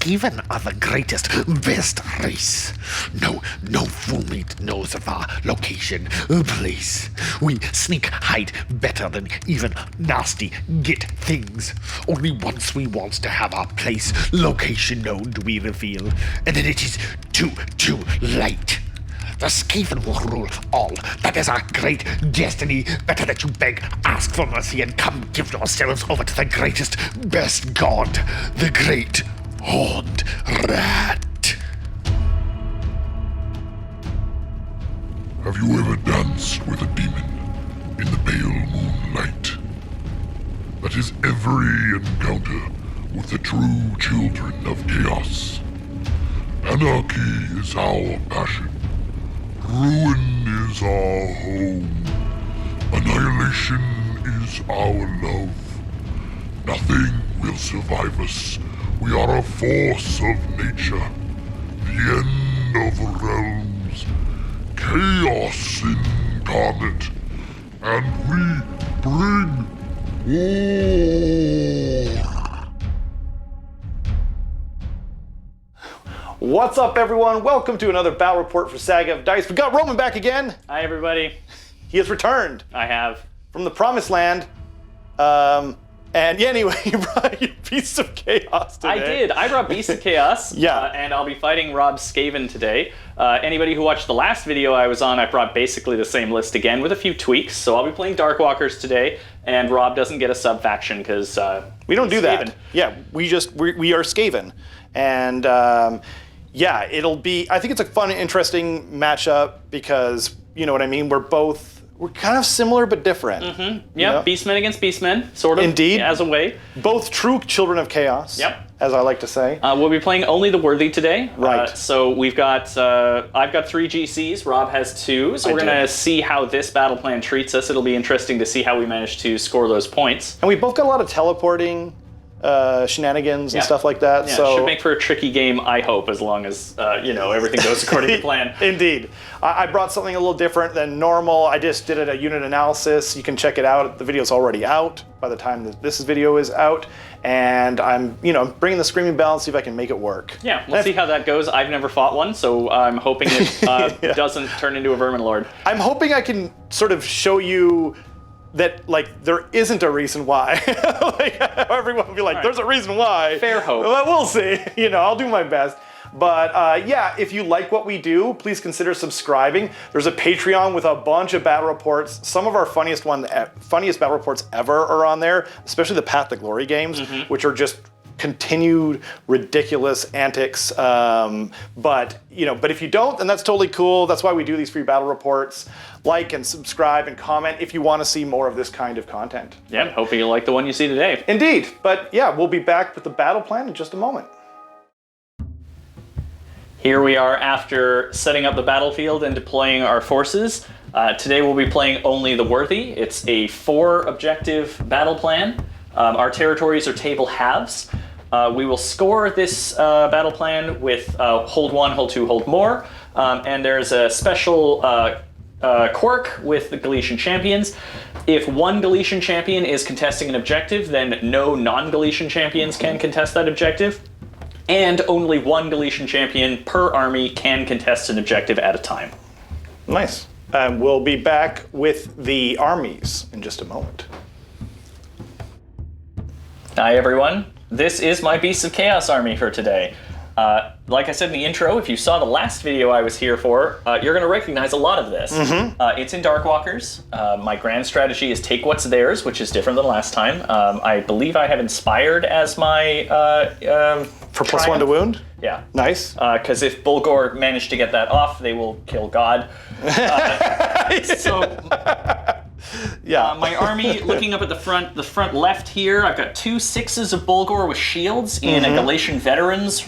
Skaven are the greatest, best race. No foolmate knows of our location, place. We sneak hide better than even nasty get things. Only once we want to have our place, location known do we reveal, and then it is too late. The Skaven will rule all. That is our great destiny. Better that you beg, ask for mercy, and come give yourselves over to the greatest, best god, the great Horned Rat. Have you ever danced with a demon in the pale moonlight? That is every encounter with the true children of chaos. Anarchy is our passion. Ruin is our home. Annihilation is our love. Nothing will survive us. We are a force of nature. The end of realms. Chaos incarnate. And we bring war. What's up, everyone? Welcome to another battle report for Saga of Dice. We got Roman back again. Hi, everybody. He has returned I have. from the Promised Land. And yeah, anyway, you brought your Beasts of Chaos today. I did. I brought Beasts of Chaos. Yeah. And I'll be fighting Rob Skaven today. Anybody who watched the last video I was on, I brought basically the same list again with a few tweaks. So I'll be playing Darkwalkers today, and Rob doesn't get a sub-faction because We don't do that. Skaven. Yeah, we are Skaven. And yeah, it'll be, I think it's a fun, interesting matchup because, you know what I mean, we're kind of similar but different. Mm-hmm. You know? Yep, Beastmen against Beastmen, sort of. Indeed. As a way. Both true children of chaos. Yep. As I like to say. We'll be playing only the worthy today. Right. So we've got, I've got 3 GCs, Rob has 2, so we're going to see how this battle plan treats us. It'll be interesting to see how we manage to score those points. And we both got a lot of teleporting shenanigans and stuff like that. Yeah, So should make for a tricky game, I hope, as long as, everything goes according to plan. Indeed. I brought something a little different than normal. I just did a unit analysis. You can check it out. The video's already out by the time that this video is out. And I'm, bringing the Screaming Bell and see if I can make it work. Yeah, we'll see how that goes. I've never fought one, so I'm hoping it doesn't turn into a Vermin Lord. I'm hoping I can sort of show you that, there isn't a reason why. Everyone will be like, there's a reason why. Fair hope. Well, we'll see. I'll do my best. But yeah, if you like what we do, please consider subscribing. There's a Patreon with a bunch of battle reports. Some of our funniest battle reports ever are on there, especially the Path to Glory games, which are just continued ridiculous antics. But if you don't, then that's totally cool. That's why we do these free battle reports. Like and subscribe and comment if you want to see more of this kind of content. Yeah, hoping you like the one you see today. Indeed. But yeah, we'll be back with the battle plan in just a moment. Here we are after setting up the battlefield and deploying our forces. Today we'll be playing only the worthy. It's a 4-objective battle plan. Our territories are table halves. We will score this battle plan with hold 1, hold 2, hold more. And there's a special quirk with the Galician champions. If one Galician champion is contesting an objective, then no non-Galician champions can contest that objective. And only one Galician champion per army can contest an objective at a time. Nice. We'll be back with the armies in just a moment. Hi everyone, this is my Beasts of Chaos army for today. Like I said in the intro, if you saw the last video I was here for, you're going to recognize a lot of this. It's in Darkwalkers. My grand strategy is take what's theirs, which is different than last time. I believe I have Inspired as my For +1 to wound? Yeah. Nice. Because if Bulgor manage to get that off, they will kill God. Yeah. My army, looking up at the front left here, I've got 2 6s of Bulgor with shields in a Galatian Veterans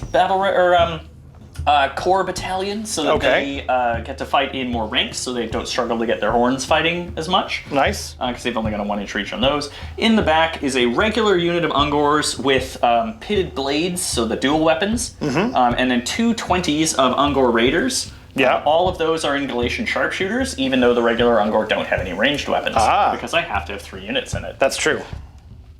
Corps battalion, so that they get to fight in more ranks, so they don't struggle to get their horns fighting as much. Nice. Because they've only got a 1-inch reach on those. In the back is a regular unit of Ungors with pitted blades, so the dual weapons, and then 2 20s of Ungor Raiders. Yeah. All of those are in Galatian sharpshooters, even though the regular Ungor don't have any ranged weapons, because I have to have 3 units in it. That's true.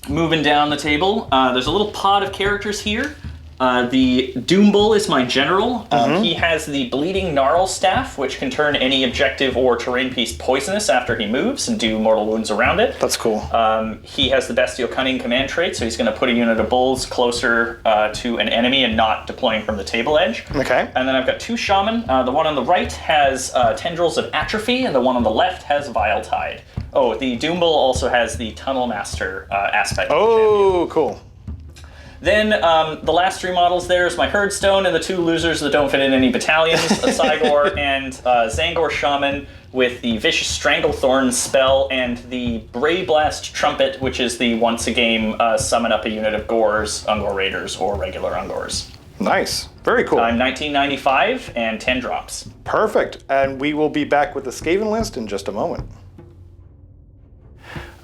Moving down the table, there's a little pod of characters here. The Doom Bull is my general. He has the Bleeding Gnarl Staff, which can turn any objective or terrain piece poisonous after he moves and do mortal wounds around it. That's cool. He has the Bestial Cunning command trait, so he's going to put a unit of bulls closer to an enemy and not deploying from the table edge. Okay. And then I've got 2 Shaman. The one on the right has Tendrils of Atrophy, and the one on the left has Vile Tide. Oh, the Doom Bull also has the Tunnel Master aspect. Oh, cool. Then the last 3 models there is my Herdstone and the 2 losers that don't fit in any battalions, a Cygor and Zangor Shaman with the Vicious Stranglethorn spell and the Bray Blast Trumpet, which is the once a game summon up a unit of Gors, Ungor Raiders, or regular Ungors. Nice. Very cool. I'm 1995 and 10 drops. Perfect. And we will be back with the Skaven list in just a moment.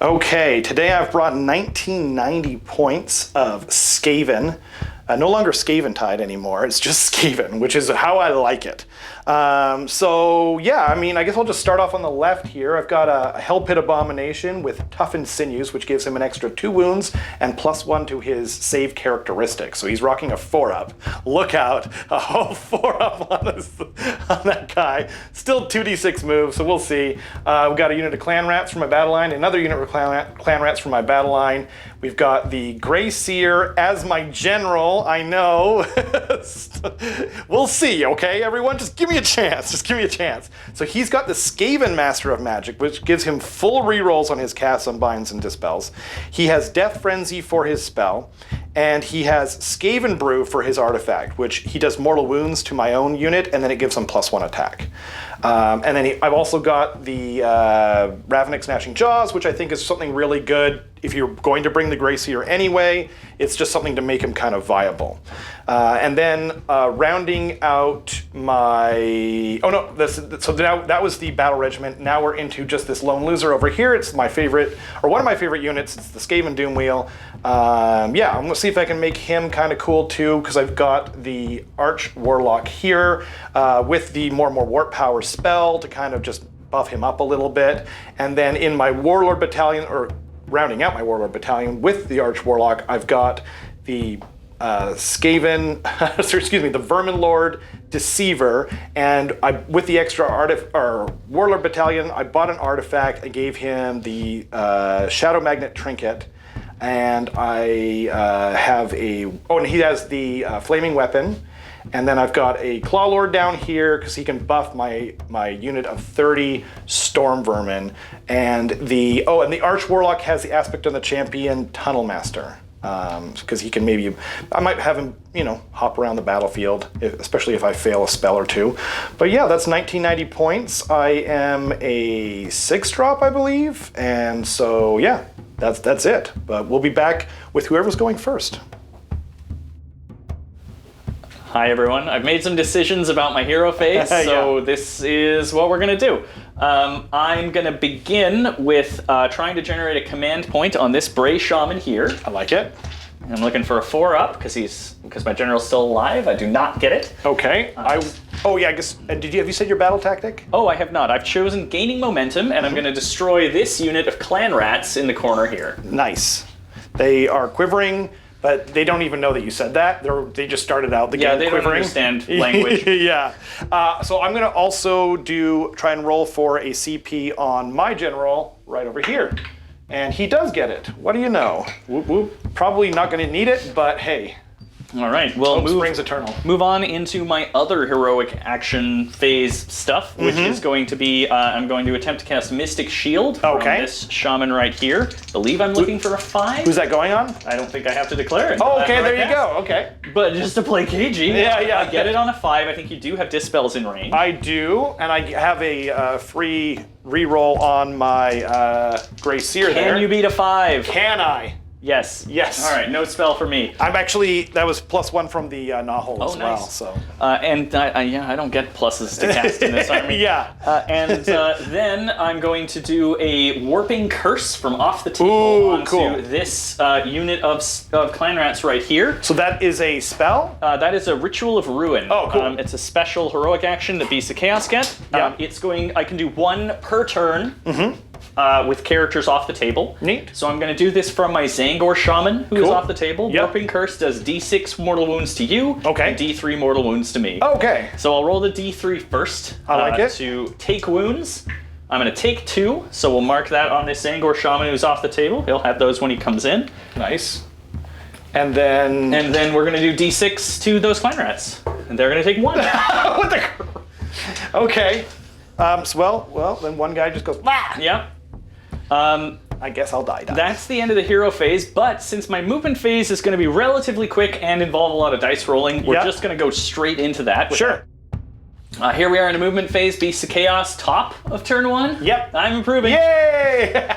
Okay, today I've brought 1990 points of Skaven. No longer Skaventide anymore, it's just Skaven, which is how I like it. So yeah, I mean, I guess I'll just start off on the left here. I've got a Hell Pit Abomination with Toughened Sinews, which gives him an extra 2 wounds and +1 to his save characteristic. So he's rocking a 4-up. Look out, a whole 4-up on that guy. Still 2d6 moves, so we'll see. We've got a unit of Clan Rats from my battle line, another unit of Clan Rats from my battle line. We've got the Grey Seer as my general, I know. We'll see, okay, everyone? Just give me a chance. Just give me a chance. So he's got the Skaven Master of Magic, which gives him full rerolls on his casts, unbinds, and dispels. He has Death Frenzy for his spell, and he has Skaven Brew for his artifact, which he does mortal wounds to my own unit, and then it gives him +1 attack. And then I've also got the Ravnik Gnashing Jaws, which I think is something really good. If you're going to bring the Grey Seer anyway, it's just something to make him kind of viable. And then rounding out my... Oh no, so now that was the Battle Regiment. Now we're into just this Lone Loser over here. It's my favorite, or one of my favorite units. It's the Skaven Doom Wheel. Yeah, I'm gonna see if I can make him kind of cool too, because I've got the Arch Warlock here with the more Warp Power spell to kind of just buff him up a little bit. And then in my Warlord Battalion, or rounding out my Warlord Battalion with the Arch Warlock, I've got the Skaven, the Vermin Lord Deceiver, and with the extra Warlord Battalion, I bought an artifact. I gave him the Shadow Magnet Trinket, and I have and he has the Flaming Weapon. And then I've got a Claw Lord down here because he can buff my unit of 30 Storm Vermin. And the Arch Warlock has the aspect on the champion Tunnel Master. Because he can I might have him, hop around the battlefield, especially if I fail a spell or 2. But yeah, that's 1990 points. I am a 6-drop, I believe. And so yeah, that's it. But we'll be back with whoever's going first. Hi everyone, I've made some decisions about my hero phase, so this is what we're going to do. I'm going to begin with trying to generate a command point on this Bray Shaman here. I like it. I'm looking for a 4-up because my general's still alive. I do not get it. Okay. I guess. And have you said your battle tactic? Oh, I have not. I've chosen Gaining Momentum, and I'm going to destroy this unit of Clan Rats in the corner here. Nice. They are quivering, but they don't even know that you said that. They just started out the game they quivering. don't understand language. Yeah. So I'm going to also try and roll for a CP on my general right over here. And he does get it. What do you know? Whoop, whoop. Probably not going to need it, but hey. All right, well, springs eternal. Move on into my other heroic action phase stuff, which is going to be, I'm going to attempt to cast Mystic Shield from this shaman right here. Believe I'm looking for a 5. Who's that going on? I don't think I have to declare it. Oh, okay, there you go, okay. But just to play cagey, I get it on a 5. I think you do have Dispels in range. I do, and I have a free reroll on my Grey Seer there. Can you beat a 5? Can I? Yes. Yes. All right, no spell for me. I'm actually, that was +1 from the Nahul as well. So. And I don't get pluses to cast in this army. Yeah. Then I'm going to do a Warping Curse from off the table onto this unit of Clan Rats right here. So that is a spell? That is a Ritual of Ruin. Oh, cool. It's a special heroic action that Beasts of Chaos get. Yeah. I can do 1 per turn. with characters off the table. Neat. So I'm going to do this from my Zangor Shaman, who is Cool. off the table. Yep. Warping Curse does D6 mortal wounds to you, Okay. and D3 mortal wounds to me. Okay. So I'll roll the D3 first. I like it. To take wounds. I'm going to take 2, so we'll mark that on this Zangor Shaman who's off the table. He'll have those when he comes in. Nice. And then... And then we're going to do D6 to those clan rats. And they're going to take 1. what the... Okay. Well, then one guy just goes, "Ah!" Yep. I guess I'll die. That's the end of the hero phase, but since my movement phase is going to be relatively quick and involve a lot of dice rolling, we're Yep. just going to go straight into that. Sure. Here we are in a movement phase, Beasts of Chaos, top of turn 1. Yep. I'm improving. Yay!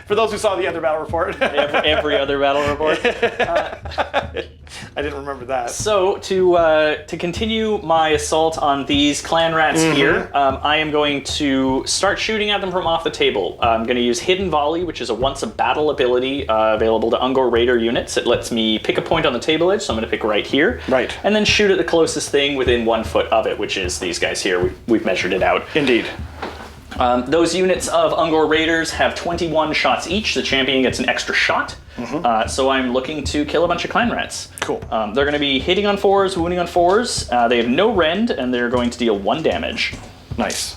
For those who saw the other battle report. Every other battle report. I didn't remember that. So to continue my assault on these clan rats here, I am going to start shooting at them from off the table. I'm going to use Hidden Volley, which is a once a battle ability available to Ungor Raider units. It lets me pick a point on the table edge, so I'm going to pick right here. Right. And then shoot at the closest thing within 1 foot of it, which is these guys here. We've measured it out. Indeed. Those units of Ungor Raiders have 21 shots each. The champion gets an extra shot. So I'm looking to kill a bunch of clan rats. Cool. They're going to be hitting on 4s, wounding on 4s. They have no rend, and they're going to deal 1 damage. Nice.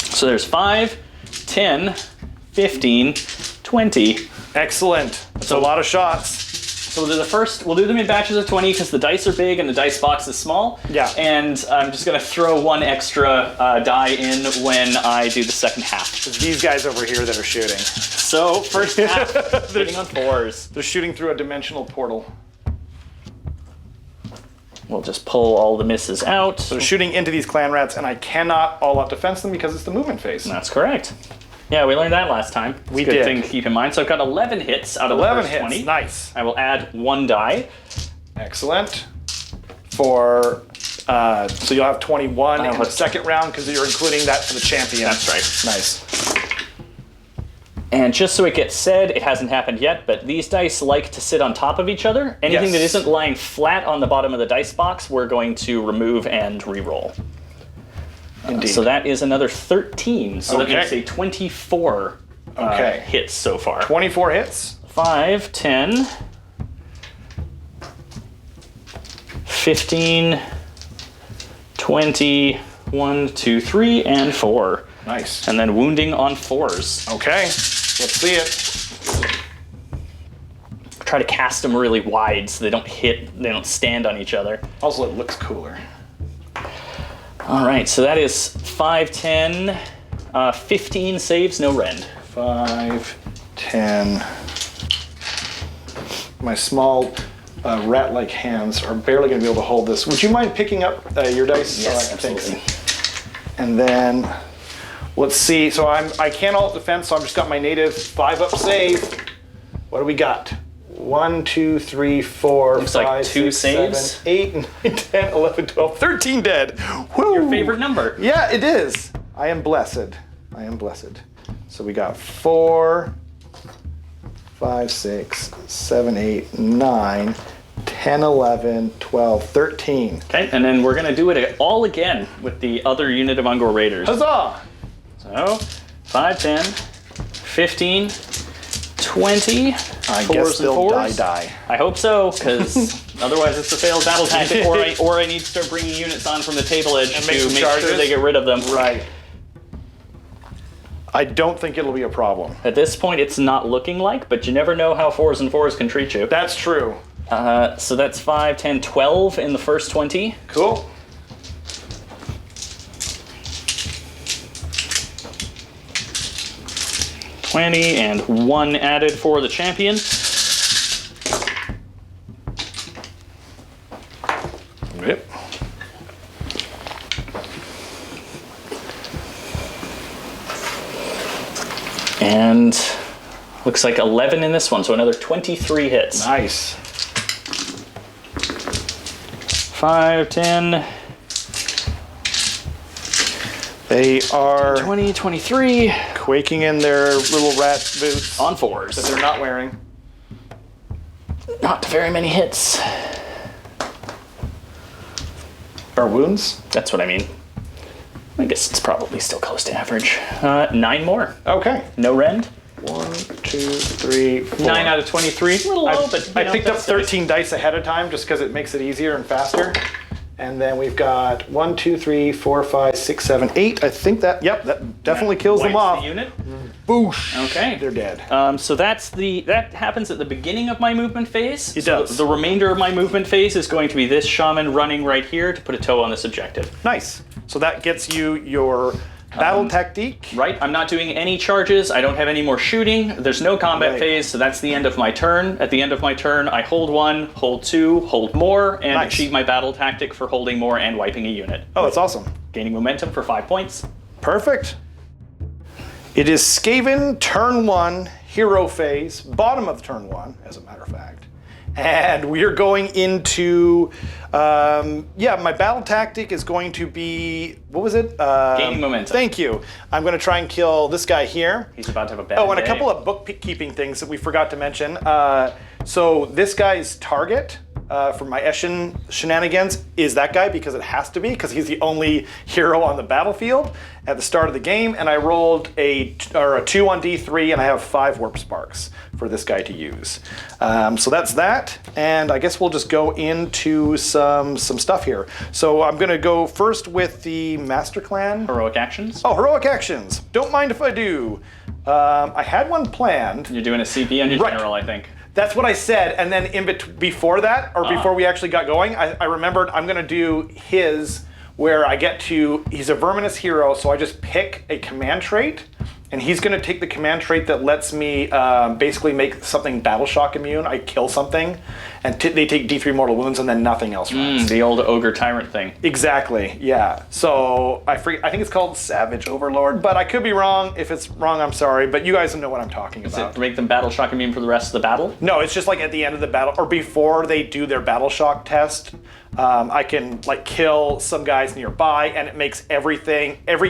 So there's 5, 10, 15, 20. Excellent. That's a lot of shots. So we'll do them in batches of 20 because the dice are big and the dice box is small. Yeah. And I'm just going to throw 1 extra die in when I do the second half. It's these guys over here that are shooting. So first half, hitting on 4s. They're shooting through a dimensional portal. We'll just pull all the misses out. So they're shooting into these clan rats, and I cannot all-out defense them because it's the movement phase. That's correct. Yeah, we learned that last time. It's We a good did. thing to keep in mind. So I've got 11 hits out of 11 the first hits. 20. Nice. I will add 1 die. Excellent. For so you'll have 21 in the have- second round because you're including that for the champion. That's right. Nice. And just so it gets said, it hasn't happened yet, but these dice like to sit on top of each other. Anything that Yes. isn't lying flat on the bottom of the dice box, we're going to remove and re-roll. Indeed. So that is another 13. So that Okay. makes a 24 Okay. hits so far. 24 hits. 5, 10, 15, 20, 1, 2, 3, and 4. Nice. And then wounding on 4s. Okay. Let's see it. Try to cast them really wide so they don't stand on each other. Also, it looks cooler. All right, so that is 5, 10, 15 saves, no rend. 5, 10. My small rat-like hands are barely going to be able to hold this. Would you mind picking up your dice? Yes, Thanks. absolutely. And then let's see. So I can't alt defense, so I've just got my native 5-up save. What do we got? 1, 2, 3, 4, Looks like 5, 2 6, saves. 7, 8, 9, 10, 11, 12, 13 dead. Woo! Your favorite number. Yeah, it is. I am blessed. I am blessed. So we got 4, 5, 6, 7, 8, 9, 10, 11, 12, 13. Okay, and then we're going to do it all again with the other unit of Ungor Raiders. Huzzah! So, 5, 10, 15, 20, I fours guess and they'll fours. die. I hope so, because otherwise it's a failed battle tactic, or I need to start bringing units on from the table edge And to make some make charges? sure they get rid of them. Right. I don't think it'll be a problem. At this point, it's not looking like, but you never know how 4s and 4s can treat you. That's true. So that's 5, 10, 12 in the first 20. Cool. And 1 added for the champion. Yep. And looks like 11 in this one, so another 23 hits. Nice. 5, 10, They are 20, 23 quaking in their little rat boots on that 4s. they're not wearing. Not very many hits. Or wounds? That's what I mean. I guess it's probably still close to average. 9 more. Okay. No rend. 1, 2, 3, 4. 9 out of 23. A little low, but I picked up 13 dice ahead of time just because it makes it easier and faster. And then we've got 1, 2, 3, 4, 5, 6, 7, 8. I think that, yep, that definitely kills them off. The unit. Boosh. Okay. They're dead. So that happens at the beginning of my movement phase. It does. The remainder of my movement phase is going to be this shaman running right here to put a toe on this objective. Nice. So that gets you your battle tactique. Right, I'm not doing any charges. I don't have any more shooting. There's no combat phase, so that's the end of my turn. At the end of my turn, I hold 1, hold 2, hold more, and achieve my battle tactic for holding more and wiping a unit. Oh, that's awesome. Gaining momentum for 5 points. Perfect. It is Skaven, turn 1, hero phase, bottom of turn 1, as a matter of fact. And we are going into, my battle tactic is going to be, what was it? Gaining momentum. Thank you. I'm going to try and kill this guy here. He's about to have a bad Oh, and day. a couple of bookkeeping things that we forgot to mention. So this guy's target for my Eshin shenanigans is that guy because it has to be, because he's the only hero on the battlefield at the start of the game, and I rolled a 2 on D3, and I have 5 warp sparks for this guy to use. So that's that, and I guess we'll just go into some stuff here. So I'm gonna go first with the Master Clan. Heroic actions. Oh, heroic actions. Don't mind if I do. I had one planned. You're doing a CP on your general, I think. That's what I said, and then before that, or before we actually got going, I remembered I'm gonna do his, where I get to, he's a Verminous hero, so I just pick a command trait, and he's gonna take the command trait that lets me basically make something Battle Shock immune. I kill something, and they take D3 mortal wounds, and then nothing else runs. The old ogre tyrant thing. Exactly, yeah. So I think it's called Savage Overlord, but I could be wrong. If it's wrong, I'm sorry, but you guys know what I'm talking about. Does it make them battle shock immune for the rest of the battle? No, it's just like at the end of the battle, or before they do their battle shock test, I can like kill some guys nearby, and it makes every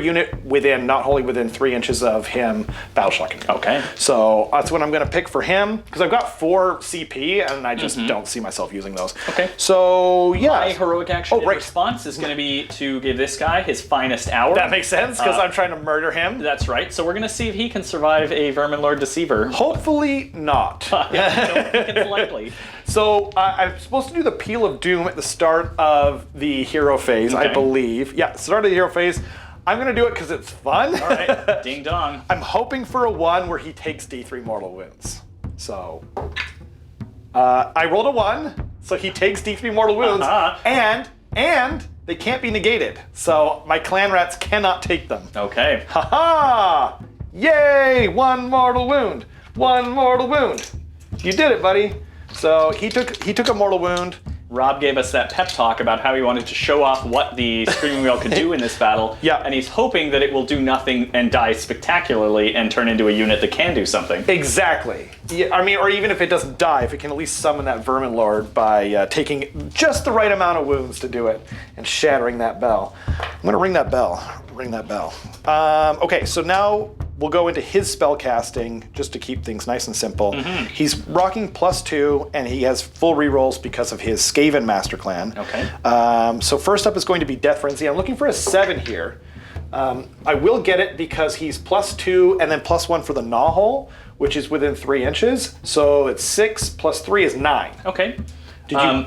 unit within, not wholly within 3 inches of him, battle shock immune. Okay. So that's what I'm gonna pick for him, because I've got 4 CP, and I just don't see myself using those. Okay. So yeah. My heroic action in right. response is going to be to give this guy his finest hour. That makes sense, because I'm trying to murder him. That's right. So we're going to see if he can survive a Vermin Lord Deceiver. Hopefully not. I don't think it's likely. So I'm supposed to do the Peel of Doom at the start of the hero phase, I believe. Yeah, start of the hero phase. I'm gonna do it because it's fun. All right, ding dong. I'm hoping for a 1 where he takes D3 mortal wounds. So I rolled a 1, so he takes D3 mortal wounds, and they can't be negated. So my clan rats cannot take them. Okay. Haha! Yay! 1 mortal wound. 1 mortal wound. You did it, buddy. So he took a mortal wound. Rob gave us that pep talk about how he wanted to show off what the Screaming Wheel could do in this battle. Yeah. And he's hoping that it will do nothing and die spectacularly and turn into a unit that can do something. Exactly. Yeah, I mean, or even if it doesn't die, if it can at least summon that Vermin Lord by taking just the right amount of wounds to do it and shattering that bell. I'm gonna ring that bell. Ring that bell. Okay, so now we'll go into his spell casting just to keep things nice and simple. He's rocking +2, and he has full rerolls because of his Skaven Master Clan. Okay. So first up is going to be Death Frenzy. I'm looking for a 7 here. I will get it because he's +2 and then +1 for the gnaw hole, which is within 3 inches. So it's 6 + 3 is 9. Okay.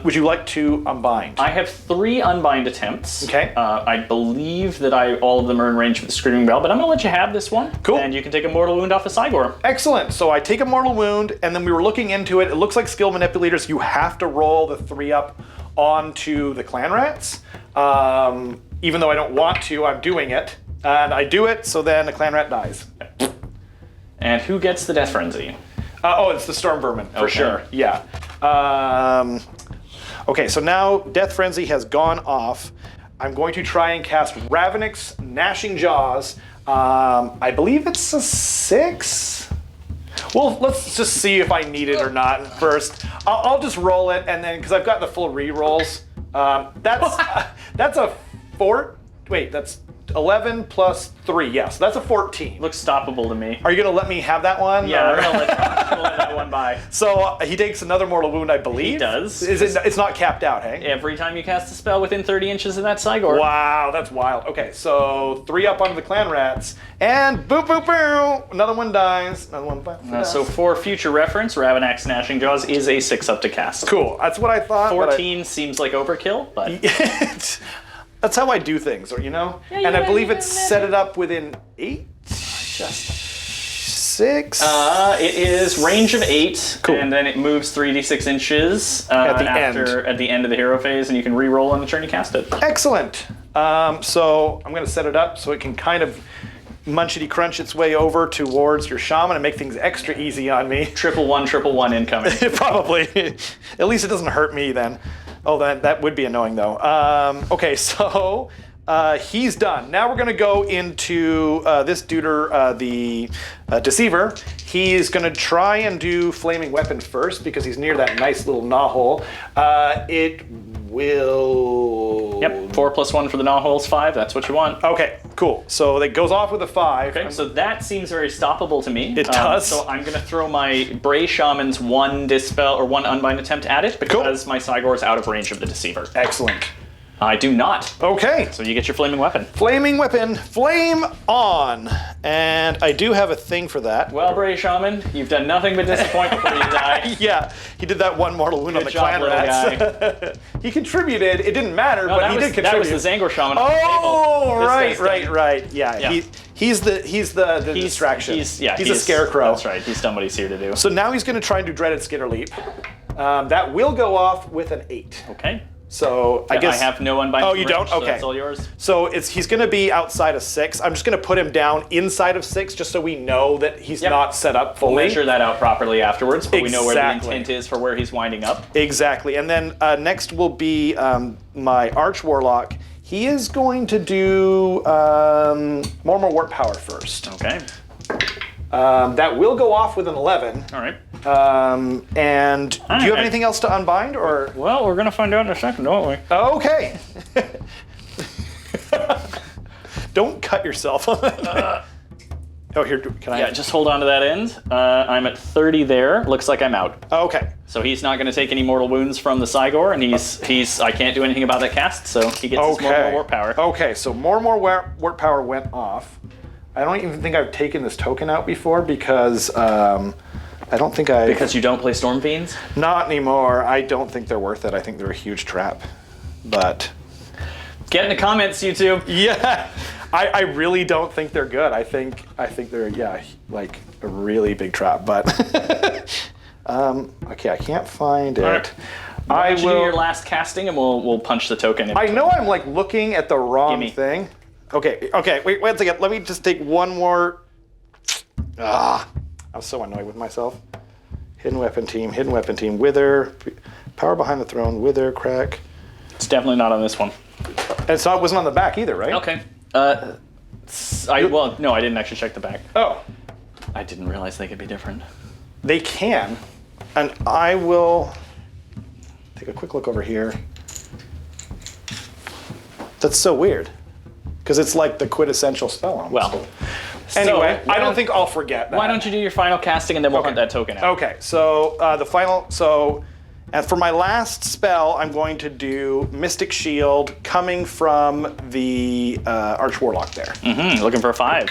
Would you like to unbind? I have 3 unbind attempts. Okay. I believe that all of them are in range for the Screaming Bell, but I'm going to let you have this one. Cool. And you can take a mortal wound off of Sigmar. Excellent. So I take a mortal wound, and then we were looking into it. It looks like skill manipulators, you have to roll the 3 up onto the clan rats. Even though I don't want to, I'm doing it. And I do it, so then the clan rat dies. And who gets the Death Frenzy? It's the Storm Vermin, for sure. Yeah. Okay, so now Death Frenzy has gone off. I'm going to try and cast Ravenix Gnashing Jaws. I believe it's a 6. Well, let's just see if I need it or not first. I'll just roll it, and then, because I've got the full re-rolls. That's a 4. Wait, that's 11 plus 3. Yeah, so that's a 14. Looks stoppable to me. Are you going to let me have that one? Yeah, or- I'm gonna let that one by. So he takes another mortal wound, I believe. He does. It's not capped out, hey? Every time you cast a spell within 30 inches of that Sigor. Wow, that's wild. Okay, so 3 up onto the clan rats, and boop, boop, boop. Another one dies. Another one dies. So for future reference, Ravenax Gnashing Jaws is a 6 up to cast. Cool. That's what I thought. 14 seems like overkill, but That's how I do things, or you know. Yeah, and I yeah, believe yeah, it's yeah. set it up within 8, just 6. it is range of 8, Cool. and then it moves 3d6 inches At the at the end of the hero phase, and you can re-roll on the turn you cast it. Excellent. So I'm going to set it up so it can kind of munchity crunch its way over towards your shaman and make things extra easy on me. 111 incoming. Probably. At least it doesn't hurt me then. Oh, that would be annoying though. Okay, so he's done. Now we're gonna go into this duder, the Deceiver. He's gonna try and do Flaming Weapon first because he's near that nice little gnaw hole. It will... Yep, 4 plus 1 for the gnaw holes, 5, that's what you want. Okay, cool. So it goes off with a 5. Okay, so that seems very stoppable to me. It does. So I'm going to throw my Bray Shaman's 1 Dispel or 1 Unbind attempt at it because my Sigor is out of range of the Deceiver. Excellent. I do not. Okay. So you get your Flaming Weapon. Flaming Weapon, flame on. And I do have a thing for that. Well, Bray Shaman, you've done nothing but disappoint before you die. Yeah, he did that one mortal wound on the job, clan little rats. He contributed. It didn't matter, but he did contribute. That was the Zangor Shaman on Oh, the table. right. Yeah, Yeah. He's the distraction. He's a scarecrow. That's right. He's done what he's here to do. So now he's going to try and do Dreaded Skitter Leap. That will go off with an 8. Okay. So I guess I have no unbind. Oh, you don't? range, so Okay. that's all yours. So he's going to be outside of 6. I'm just going to put him down inside of 6 just so we know that he's not set up fully. We'll measure that out properly afterwards, but we know where the Exactly. intent is for where he's winding up. Exactly. And then next will be my Arch Warlock. He is going to do more Warp Power first. Okay. That will go off with an 11. All right. And do you have right. anything else to unbind, or? Well, we're gonna find out in a second, don't we? Okay. Don't cut yourself. Oh, here, can I? Yeah, just hold on to that end. I'm at 30 there. Looks like I'm out. Okay. So he's not going to take any mortal wounds from the Sigor, and he's I can't do anything about that cast, so he gets his more warp power. Okay, so more warp power went off. I don't even think I've taken this token out before because I don't think I... Because you don't play Storm Fiends? Not anymore. I don't think they're worth it. I think they're a huge trap. But... Get in the comments, YouTube. Yeah, I really don't think they're good. I think they're, like a really big trap. But, okay, I can't find it. Right. I You do will... your last casting, and we'll punch the token in. I know I'm like looking at the wrong Gimme. thing. Okay, wait a second. Let me just take one more. I was so annoyed with myself. Hidden weapon team, wither, power behind the throne, wither, crack. It's definitely not on this one. And it wasn't on the back either, right? Okay. No, I didn't actually check the back. Oh, I didn't realize they could be different. they can. And I will take a quick look over here. That's so weird. Because it's like the quintessential spell almost. Well, anyway, so, I don't think I'll forget that. Why don't you do your final casting, and then we'll Okay. hunt that token out. Okay, so the final, and for my last spell, I'm going to do Mystic Shield coming from the Arch Warlock there. Looking for a 5.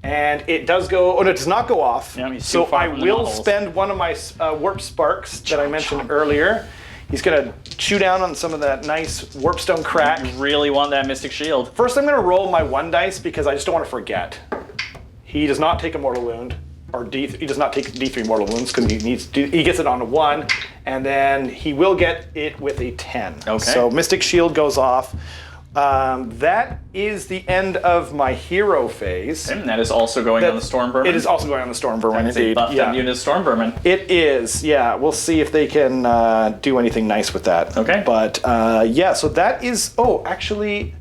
And it does go, no, it does not go off. Yeah, he's So too far I from the will knotholes. spend one of my Warp Sparks that I mentioned earlier. He's gonna chew down on some of that nice Warpstone crack. You really want that Mystic Shield. First, I'm gonna roll my 1 dice because I just don't want to forget. He does not take a mortal wound, or he does not take D3 mortal wounds because he gets it on a 1, and then he will get it with a 10. Okay. So Mystic Shield goes off. That is the end of my hero phase. And that is also going on the Storm Vermin. It is also going on the Storm Vermin, It's a indeed. buffed up unit of Storm Vermin. It is, yeah. We'll see if they can do anything nice with that. Okay. But yeah, so that is. Oh, actually,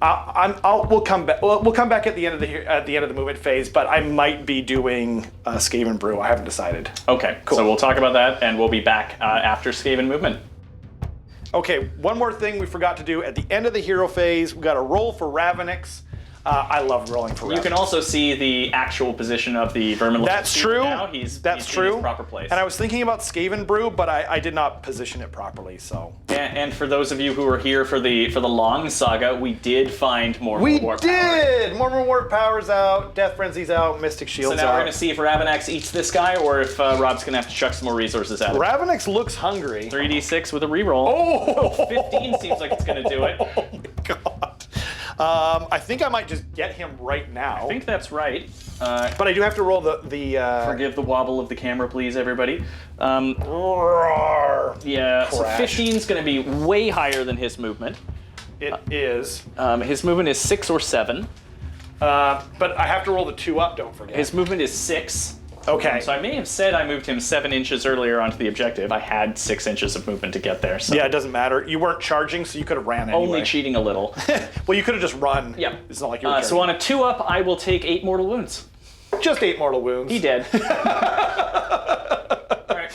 we'll come back. We'll come back at the end of the movement phase. But I might be doing Skaven Brew. I haven't decided. Okay, Cool. So we'll talk about that, and we'll be back after Skaven movement. Okay, one more thing we forgot to do at the end of the hero phase. We got to roll for Ravenix. I love rolling for You Ravenous. can also see the actual position of the vermin. That's true. Now. He's in his proper place. And I was thinking about Skaven Brew, but I did not position it properly. So. And for those of you who were here for the long saga, we did find more. We warp did. More warp powers out. Death Frenzy's out. Mystic So Shield's now out. we're gonna see if Ravanax eats this guy, or if Rob's gonna have to chuck some more resources at him. Ravanax looks hungry. 3d6 with a reroll. Oh! 15 seems like it's gonna do it. Oh my god. I think I might just get him right now. I think that's right. But I do have to roll the Forgive the wobble of the camera, please, everybody. roar. Yeah, so Crash. 15's gonna be way higher than his movement. It is. His movement is 6 or 7. But I have to roll the 2 up, don't forget. His movement is 6. Okay. So I may have said I moved him 7 inches earlier onto the objective. I had 6 inches of movement to get there. So Yeah, it doesn't matter. You weren't charging, so you could have ran anyway. only cheating a little. Well, you could have just run. Yeah. It's not like you were So on a 2-up, I will take 8 mortal wounds. just 8 mortal wounds. He did. Alright.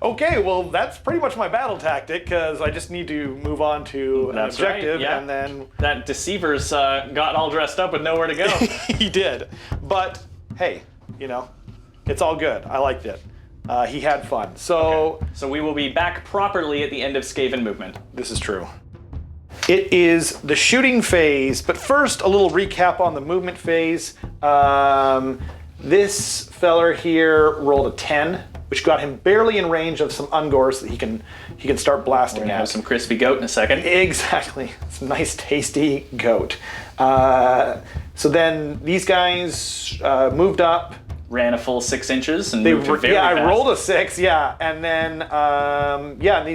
Okay, well, that's pretty much my battle tactic, because I just need to move on to an That's right, objective, yeah. and then... That Deceiver's got all dressed up with nowhere to go. He did. But, hey, you know, it's all good. I liked it. He had fun. So, So we will be back properly at the end of Skaven movement. this is true. It is the shooting phase, but first, a little recap on the movement phase. This feller here rolled a 10, which got him barely in range of some Ungors that he can start We're blasting gonna at. have some crispy goat in a second. Exactly. It's a nice, tasty goat. So then these guys moved up. Ran a full 6 inches and They moved were, very yeah, fast. I rolled a 6, yeah, and then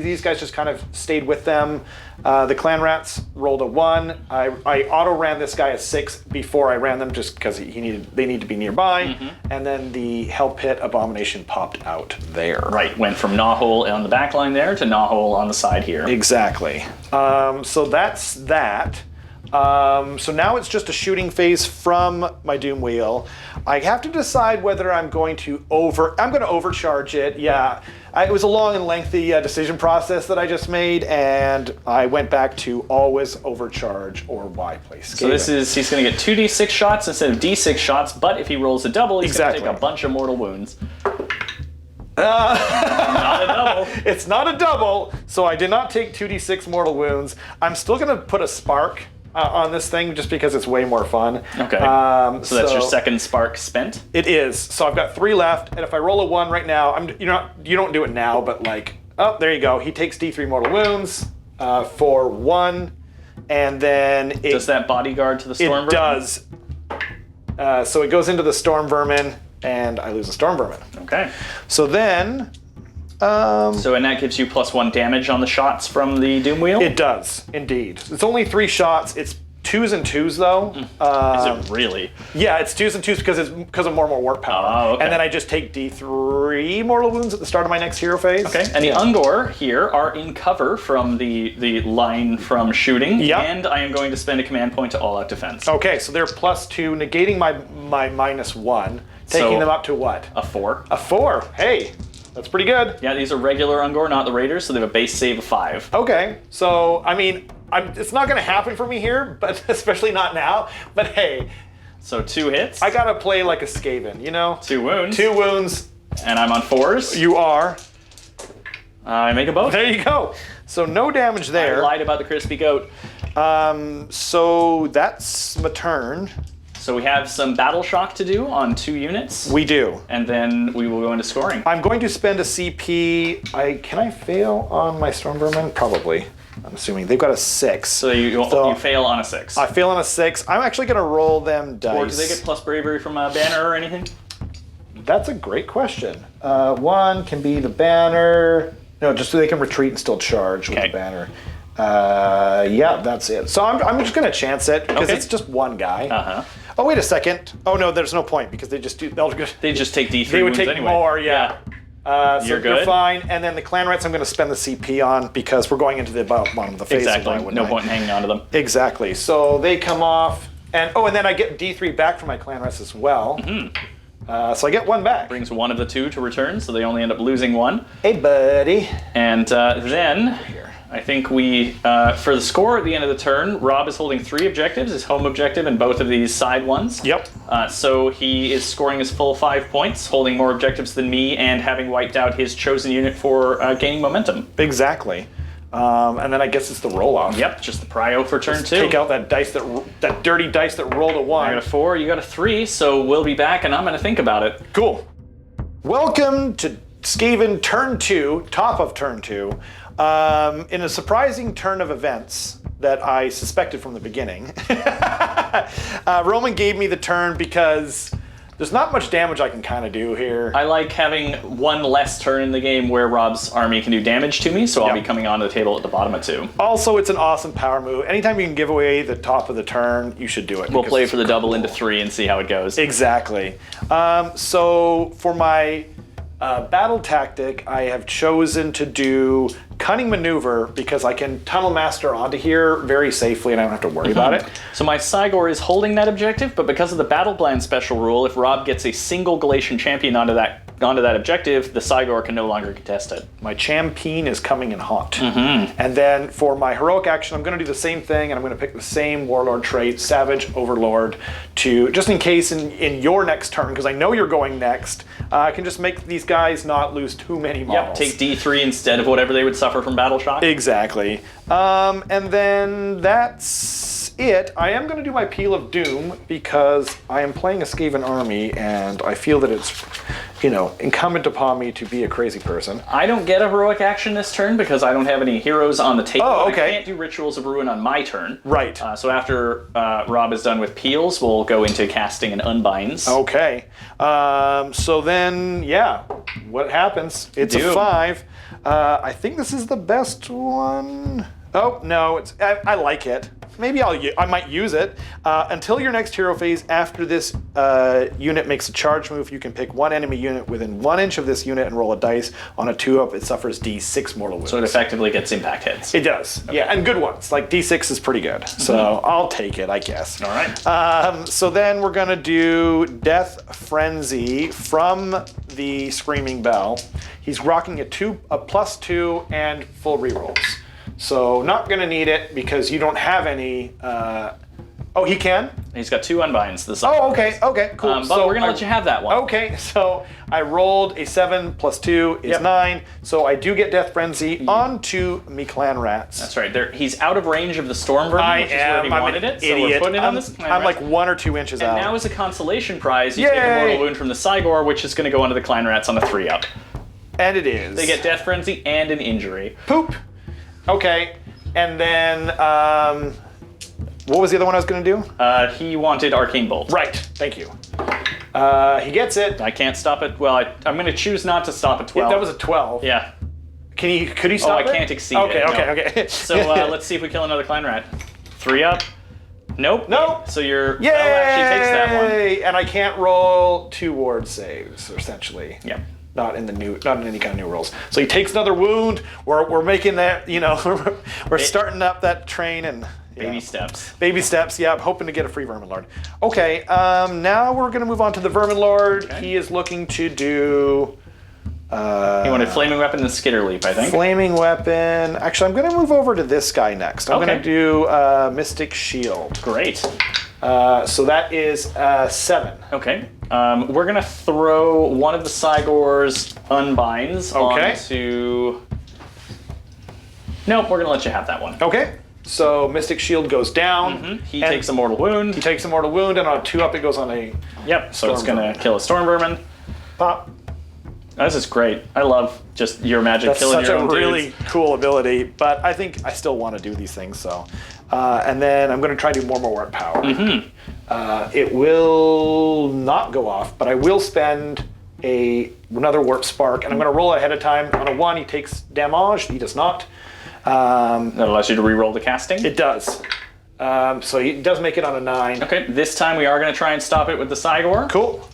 these guys just kind of stayed with them. The clan rats rolled a 1. I auto ran this guy a 6 before I ran them, just because they need to be nearby. Mm-hmm. And then the Hell Pit Abomination popped out there. Right, went from Gnawhole on the back line there to Gnawhole on the side here. Exactly. So that's that. So now it's just a shooting phase from my Doom Wheel. I have to decide whether I'm going to overcharge it. Yeah, it was a long and lengthy decision process that I just made, and I went back to always overcharge or Y play Skaven. So he's going to get 2d6 shots instead of d6 shots, but if he rolls a double, he's going to Exactly. take a bunch of mortal wounds. Not a double. It's not a double, so I did not take 2d6 mortal wounds. I'm still going to put a spark on this thing just because it's way more fun. Okay. So that's your second spark spent? It is. So I've got 3 left, and if I roll a 1 right now, you don't do it now, but there you go. He takes D3 mortal wounds for 1, and then Does that bodyguard to the storm it does. So it goes into the storm vermin, and I lose a storm vermin. Okay. So then, So and that gives you +1 damage on the shots from the Doom Wheel? it does indeed. It's only 3 shots. It's 2s and 2s though. Is it really? Yeah, it's 2s and 2s because of more warp power. Oh, okay. And then I just take D3 mortal wounds at the start of my next hero phase. Okay, and the Ungor here are in cover from the line from shooting, Yep. and I am going to spend a command point to all-out defense. Okay, so they're +2, negating my -1, taking So- them up to what? A 4. A 4. Hey, that's pretty good. Yeah, these are regular Ungor, not the Raiders, so they have a base save of 5. Okay, so I mean, it's not going to happen for me here, but especially not now. But hey, So 2 hits, I gotta play like a Skaven, you know? 2 wounds, 2 wounds. and I'm on 4s. You are. I make a both. There you go. So no damage I there. lied about the crispy goat. So that's my turn. So we have some battle shock to do on 2 units, We do. and then we will go into scoring. I'm going to spend a CP. Can I fail on my Storm Vermin? Probably. I'm assuming they've got a 6. So you fail on a 6. I fail on a 6. I'm actually going to roll them dice. Or do they get plus bravery from a banner or anything? That's a great question. 1 can be the banner. No, just so they can retreat and still charge with Okay. the banner. Yeah, that's it. So I'm just going to chance it because Okay. it's just one guy. Uh-huh. Oh, wait a second. Oh, no, there's no point because they just do. They just take D3 They would wounds take anyway. more, yeah. So You're they're good. fine. And then the clan rats I'm going to spend the CP on because we're going into the bottom of the phase. Exactly. Why wouldn't No I? point in hanging on to them. Exactly. So they come off. And then I get D3 back from my clan rats as well. Mm-hmm. So I get 1 back. Brings 1 of the 2 to return, so they only end up losing 1. Hey, buddy. And then I think we, for the score at the end of the turn, Rob is holding 3 objectives, his home objective and both of these side ones. Yep. So he is scoring his full 5 points, holding more objectives than me, and having wiped out his chosen unit for gaining momentum. Exactly. And then I guess it's the roll-off. Yep, just the prio for turn 2. Take out that dice that dirty dice that rolled a 1. I got a 4, you got a 3, so we'll be back and I'm going to think about it. Cool. Welcome to Skaven turn 2, top of turn 2. In a surprising turn of events that I suspected from the beginning, Roman gave me the turn because there's not much damage I can kind of do here. I like having one less turn in the game where Rob's army can do damage to me, so I'll be coming onto the table at the bottom of 2. Also, it's an awesome power move. Anytime you can give away the top of the turn, you should do it. We'll play for the double into 3 and see how it goes. Exactly. So for my battle tactic, I have chosen to do Cunning Maneuver because I can Tunnel Master onto here very safely and I don't have to worry about it. So my Sigor is holding that objective, but because of the Battle Plan special rule, if Rob gets a single Galatian champion onto that objective, the Sigor can no longer contest it. My champion is coming in hot. And then for my heroic action, I'm going to do the same thing, and I'm going to pick the same warlord trait, Savage Overlord, to just in case in your next turn, because I know you're going next, I can just make these guys not lose too many models. Yep, take D3 instead of whatever they would suffer from battle shock. Exactly. And then that's it. I am going to do my Peel of Doom because I am playing a Skaven army, and I feel that it's, incumbent upon me to be a crazy person. I don't get a heroic action this turn because I don't have any heroes on the table. Oh, okay. I can't do Rituals of Ruin on my turn. Right. So after Rob is done with Peels, we'll go into casting and unbinds. Okay. So then, what happens? It's a 5. I think this is the best one. Oh, no, I like it. Maybe I might use it. Until your next hero phase, after this unit makes a charge move, you can pick one enemy unit within 1 inch of this unit and roll a dice. On a 2-up, it suffers D6 mortal wounds. So it effectively gets impact hits. It does, yeah, and good ones. Like D6 is pretty good, so I'll take it, I guess. All right. So then we're gonna do Death Frenzy from the Screaming Bell. He's rocking a +2 and full rerolls. So not gonna need it because you don't have any. Oh, he can? He's got 2 unbinds. Oh, okay, cool. But so we're gonna let you have that one. Okay, so I rolled a 7 + 2 is 9. So I do get Death Frenzy onto me clan rats. That's right. He's out of range of the Storm Vermin, which is where he wanted it. So we're putting it on this clan I'm rat. like 1 or 2 inches out. And now as a consolation prize, you take a mortal wound from the Sigor, which is gonna go onto the clan rats on a 3-up. And it is. They get Death Frenzy and an injury. Poop. Okay, and then what was the other one I was going to do? He wanted Arcane Bolt. Right, thank you. He gets it. I can't stop it. Well, I'm going to choose not to stop at 12. That was a 12. Yeah. Could he stop it? I can't exceed it. No. Okay. So let's see if we kill another clan rat. 3-up. Nope. So your actually takes that one. And I can't roll 2 ward saves, essentially. Yep. Not in any kind of new rolls. So he takes another wound. We're making that, we're starting up that train and baby steps. Baby steps. Yeah, I'm hoping to get a free Vermin Lord. Okay, now we're gonna move on to the Vermin Lord. Okay. He is looking to do. He wanted Flaming Weapon and Skitter Leap, I think. Flaming Weapon. Actually, I'm gonna move over to this guy next. I'm gonna do Mystic Shield. Great. So that is 7. Okay. We're gonna throw one of the Sigor's unbinds onto. Nope, we're gonna let you have that one. Okay. So Mystic Shield goes down. He takes a mortal wound. He takes a mortal wound, and on a 2-up, it goes on a. Yep. So it's gonna kill a Storm Vermin. Pop. This is great. I love just your magic killing your own dudes. That's such a really cool ability, but I think I still want to do these things. So, and then I'm going to try to do more warp power. It will not go off, but I will spend another warp spark, and I'm going to roll ahead of time. On a 1, he takes damage. He does not. That allows you to re-roll the casting? It does. So he does make it on a 9. Okay, this time we are going to try and stop it with the Sigor. Cool.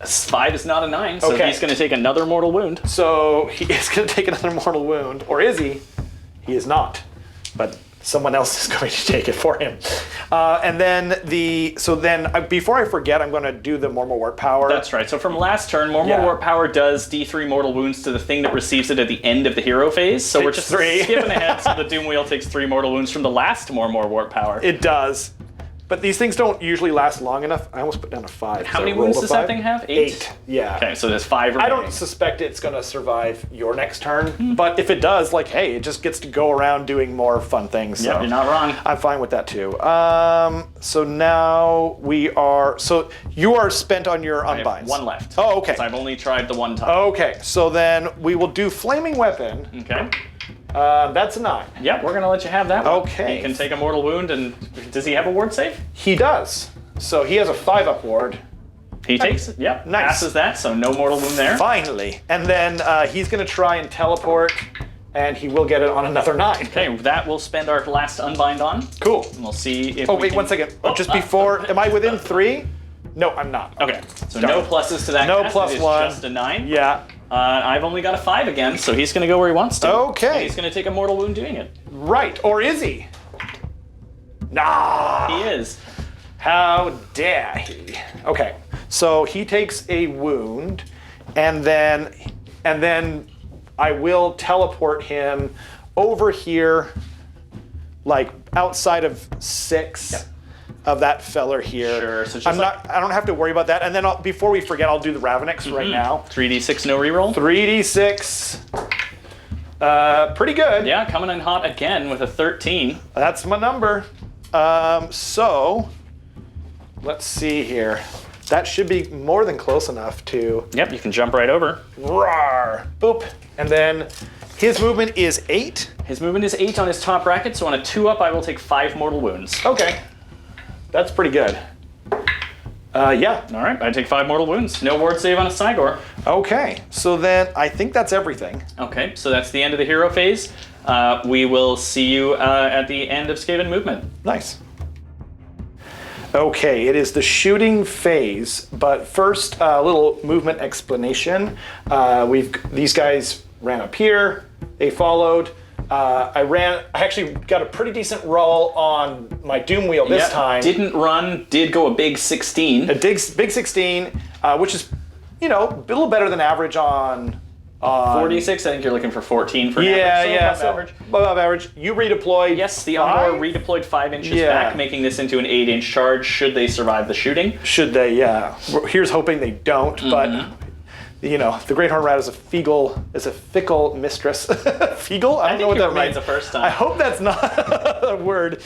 5 is not a 9, so he's going to take another mortal wound. So he is going to take another mortal wound, or is he? He is not. But someone else is going to take it for him. And then before I forget, I'm going to do the Mortal Warp Power. That's right. So from last turn, Mortal Yeah. Warp Power does D3 mortal wounds to the thing that receives it at the end of the hero phase. So we're It's just 3. skipping ahead. So the Doom Wheel takes 3 mortal wounds from the last Mortal Warp Power. It does. But these things don't usually last long enough. I almost put down a 5. How So many I rolled wounds a does that 5. thing have? 8. Yeah. Okay, so there's 5 I remaining. don't suspect it's going to survive your next turn, but if it does, like, hey, it just gets to go around doing more fun things. Yep, So you're not wrong. I'm fine with that too. So now we are. So you are spent on your I have unbinds. 1 left. Oh, okay. 'Cause I've only tried the 1 time. Okay. So then we will do flaming weapon. Okay. That's a 9. Yep, we're gonna let you have that one. Okay. He can take a mortal wound, and does he have a ward save? He does. So he has a 5 up ward. He takes it. Yep. Nice. Passes that, so no mortal wound there. Finally. And then he's going to try and teleport, and he will get it on another 9. Okay, that will spend our last unbind on. Cool. And we'll see if. Oh, we wait, can... 1 second. Oh, Just before, am I within 3? No, I'm not. Okay, so Darn. no pluses to that. No cast. plus It is 1. Just a 9. Yeah. I've only got a 5 again, so he's gonna go where he wants to. Okay. And he's gonna take a mortal wound doing it. Right. Or is he? Nah. He is. How dare he? Okay. So he takes a wound, and then I will teleport him over here, like outside of 6 of that feller here. Sure, so just I don't have to worry about that. And then before we forget, I'll do the Ravenix right now. 3d6 no reroll. 3d6. Pretty good. Yeah, coming in hot again with a 13. That's my number. So let's see here. That should be more than close enough to Yep, you can jump right over. roar, boop. And then his movement is 8. His movement is 8 on his top bracket, so on a 2-up, I will take 5 mortal wounds. Okay. That's pretty good. Yeah. All right, I take 5 mortal wounds. No ward save on a Sigor. Okay. So then I think that's everything. Okay, so that's the end of the hero phase. We will see you at the end of Skaven movement. Nice. Okay, it is the shooting phase, but first a little movement explanation. These guys ran up here, they followed. I actually got a pretty decent roll on my Doom Wheel this time. Didn't run, did go a big 16. A big 16, which is, a little better than average on 46, I think you're looking for 14 for yeah, average. So above average. Above average. You redeployed. Yes, the 5? Ungor redeployed 5 inches Yeah. back, making this into an 8-inch charge should they survive the shooting. Should they? Yeah. Here's hoping they don't. But the Great Horned Rat is a fickle mistress. Feegle? I don't know what that right means. the first time. I hope that's not a word.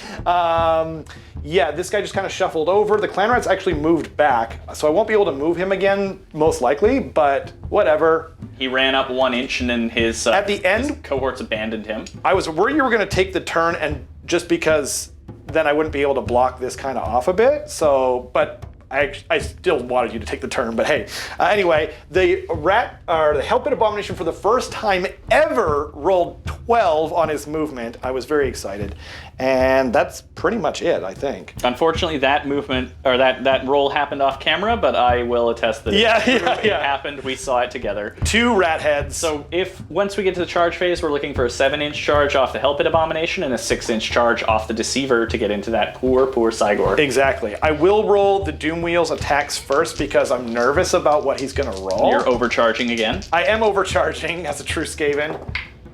This guy just kind of shuffled over. The clan rat's actually moved back, so I won't be able to move him again, most likely. But whatever. He ran up 1 inch and then his At the end, his cohorts abandoned him. I was worried you were going to take the turn, and just because then I wouldn't be able to block this kind of off a bit. So, but I still wanted you to take the turn. But hey, anyway, the Helpit Abomination for the first time ever rolled 12 on his movement. I was very excited, and that's pretty much it, I think. Unfortunately, that movement or that roll happened off camera, but I will attest that it happened. We saw it together. 2 rat heads. So if once we get to the charge phase, we're looking for a 7-inch charge off the Helpit Abomination and a 6-inch charge off the Deceiver to get into that poor Sigor. Exactly. I will roll the Doom Wheel's attacks first because I'm nervous about what he's going to roll. You're overcharging again. I am overcharging as a true Skaven.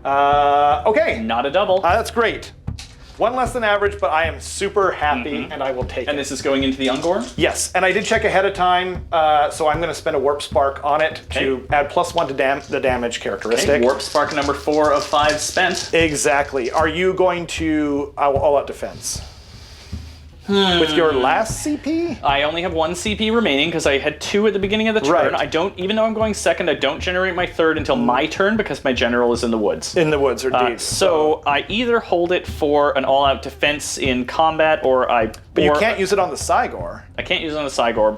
Okay. Not a double. That's great. 1 less than average, but I am super happy, and I will take And it. this is going into the Ungor? Yes, and I did check ahead of time, so I'm going to spend a Warp Spark on it to add +1 to the damage characteristic. Okay, Warp Spark number 4 of 5 spent. Exactly. Are you going to all-out defense? With your last CP? I only have 1 CP remaining because I had 2 at the beginning of the turn. Right. Even though I'm going second, I don't generate my third until my turn because my general is in the woods. In the woods or deep. So I either hold it for an all-out defense in combat, or But you can't use it on the Sigor. I can't use it on the Sigor.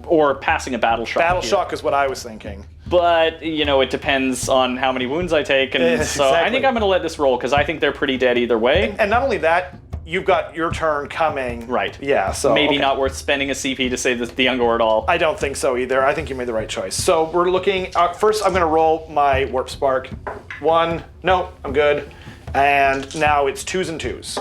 Or passing a battle shock. Battle here. Shock is what I was thinking. But, it depends on how many wounds I take. And so I Exactly. think I'm going to let this roll because I think they're pretty dead either way. And not only that, you've got your turn coming. Right. Yeah, so Maybe okay. not worth spending a CP to save the Ungor at all. I don't think so either. I think you made the right choice. So we're looking, first I'm going to roll my Warp Spark. 1, no, I'm good. And now it's 2s and 2s.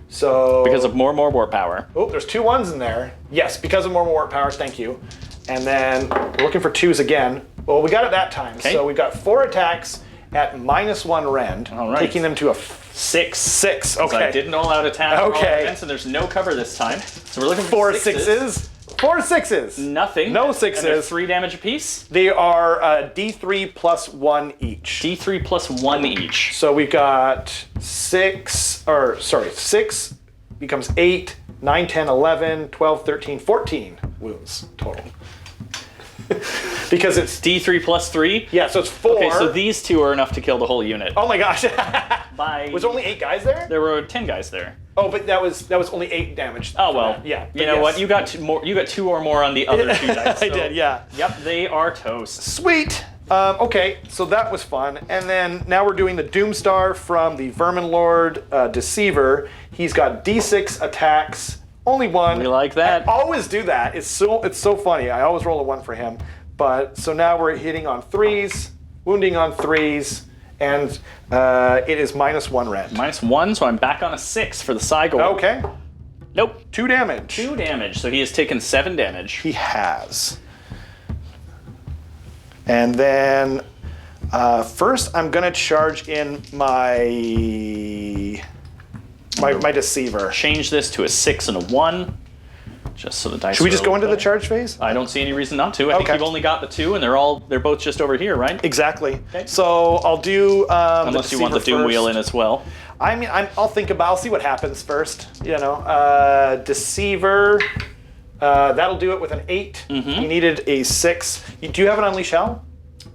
So Because of more warp power. oh, there's 2 1s in there. Yes, because of more warp power. Thank you. And then we're looking for 2s again. Well, we got it that time. Okay. So we've got 4 attacks at -1 rend, All right. taking them to a 6. 6. So Okay. I didn't all out attack. Okay. And there's no cover this time. So we're looking for 4 sixes. 6s. 4 6s. Nothing. No And they're 6s. 3 damage apiece. They are D3 plus 1 each. D3 plus 1 each. So we've got 6 becomes 8, 9, 10, 11, 12, 13, 14 wounds total. Because it's D3 plus 3. yeah, so it's 4. Okay, so these 2 are enough to kill the whole unit. Oh my gosh. Bye. Was there only 8 guys there? There were 10 guys there. Oh, but that was only 8 damage. Oh well. Yeah. You know what? You got 2 more. You got 2 or more on the other 2 dice. I so- did, yeah. Yep, they are toast. Sweet. Okay, so that was fun. And then now we're doing the Doomstar from the Vermin Lord Deceiver. He's got D6 attacks, only 1. We like that. I always do that. It's so funny. I always roll a 1 for him. But so now we're hitting on 3s, wounding on 3s, and it is -1 rend. -1, so I'm back on a 6 for the Sigor. Okay, Nope. 2 damage. 2 damage, so he has taken 7 damage. He has. And then first I'm gonna charge in my Deceiver. Change this to a 6 and a 1, just so the dice. Should we just are go into the better. charge phase? I don't see any reason not to. I think Okay. you've only got the 2, and they're both just over here, right? Exactly. Okay. So I'll do Unless you want the Deceiver Doom Wheel first. in as well. I mean, I'll think about. I'll see what happens first. You know, Deceiver. That'll do it with an 8. Mm-hmm. He needed a 6. Do you have an Unleash Hell?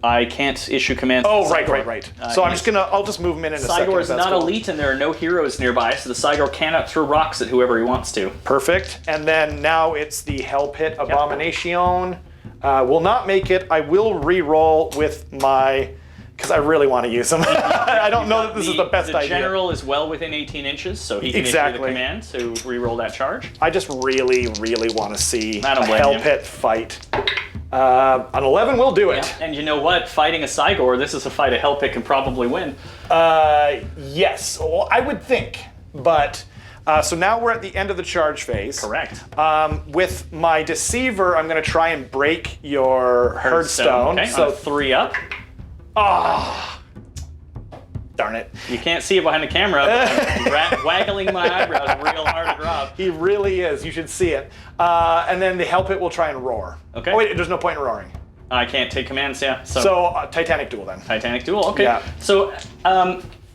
I can't issue commands. Oh, to right. Sigor. So I'll just move him in a second. Sigor if is that's not cool. elite, and there are no heroes nearby, so the Sigor cannot throw rocks at whoever he wants to. Perfect. And then now it's the Hell Pit Abomination. Will not make it. I will re-roll with my, because I really want to use him. I don't know that this is the best The idea. general is well within 18 inches, so he can Exactly. issue the command to re-roll that charge. I just really, really want to see I don't a blame Hell you. Pit fight. An 11 will do it. And you know what? Fighting a Sigor, this is a fight a Hell Pit can probably win. Yes, well, I would think. But, so now we're at the end of the charge phase. Correct. With my Deceiver, I'm going to try and break your Herdstone. Okay, So, on a 3 up. darn it. You can't see it behind the camera, but I'm waggling my eyebrows real hard at Rob. He really is. You should see it. And then the Hell Pit will try and roar. Okay. Oh, wait, there's no point in roaring. I can't take commands, yeah. So, Titanic Duel then. Titanic Duel, okay. Yeah. So,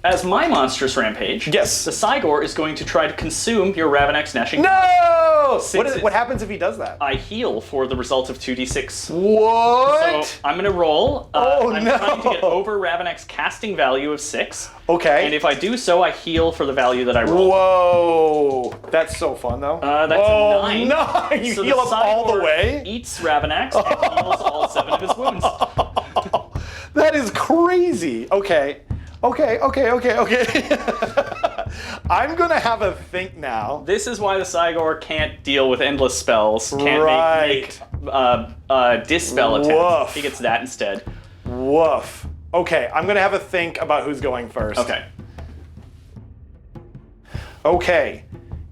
as my monstrous rampage, Yes. the Sigor is going to try to consume your Ravenex Gnashing. No! Sixes. What happens if he does that? I heal for the result of 2d6. What? So I'm gonna roll. Oh, I'm no. trying to get over Ravenex's casting value of 6. Okay. And if I do so, I heal for the value that I roll. Whoa. That's so fun, though. That's oh, a 9. No, you So heal the up all the Sigor way? Eats Ravenex and heals all 7 of his wounds. That is crazy. Okay. I'm going to have a think now. This is why the Sigor can't deal with endless spells. Can't Right. make dispel attempts. Woof. He gets that instead. Woof. Okay, I'm going to have a think about who's going first. Okay. Okay.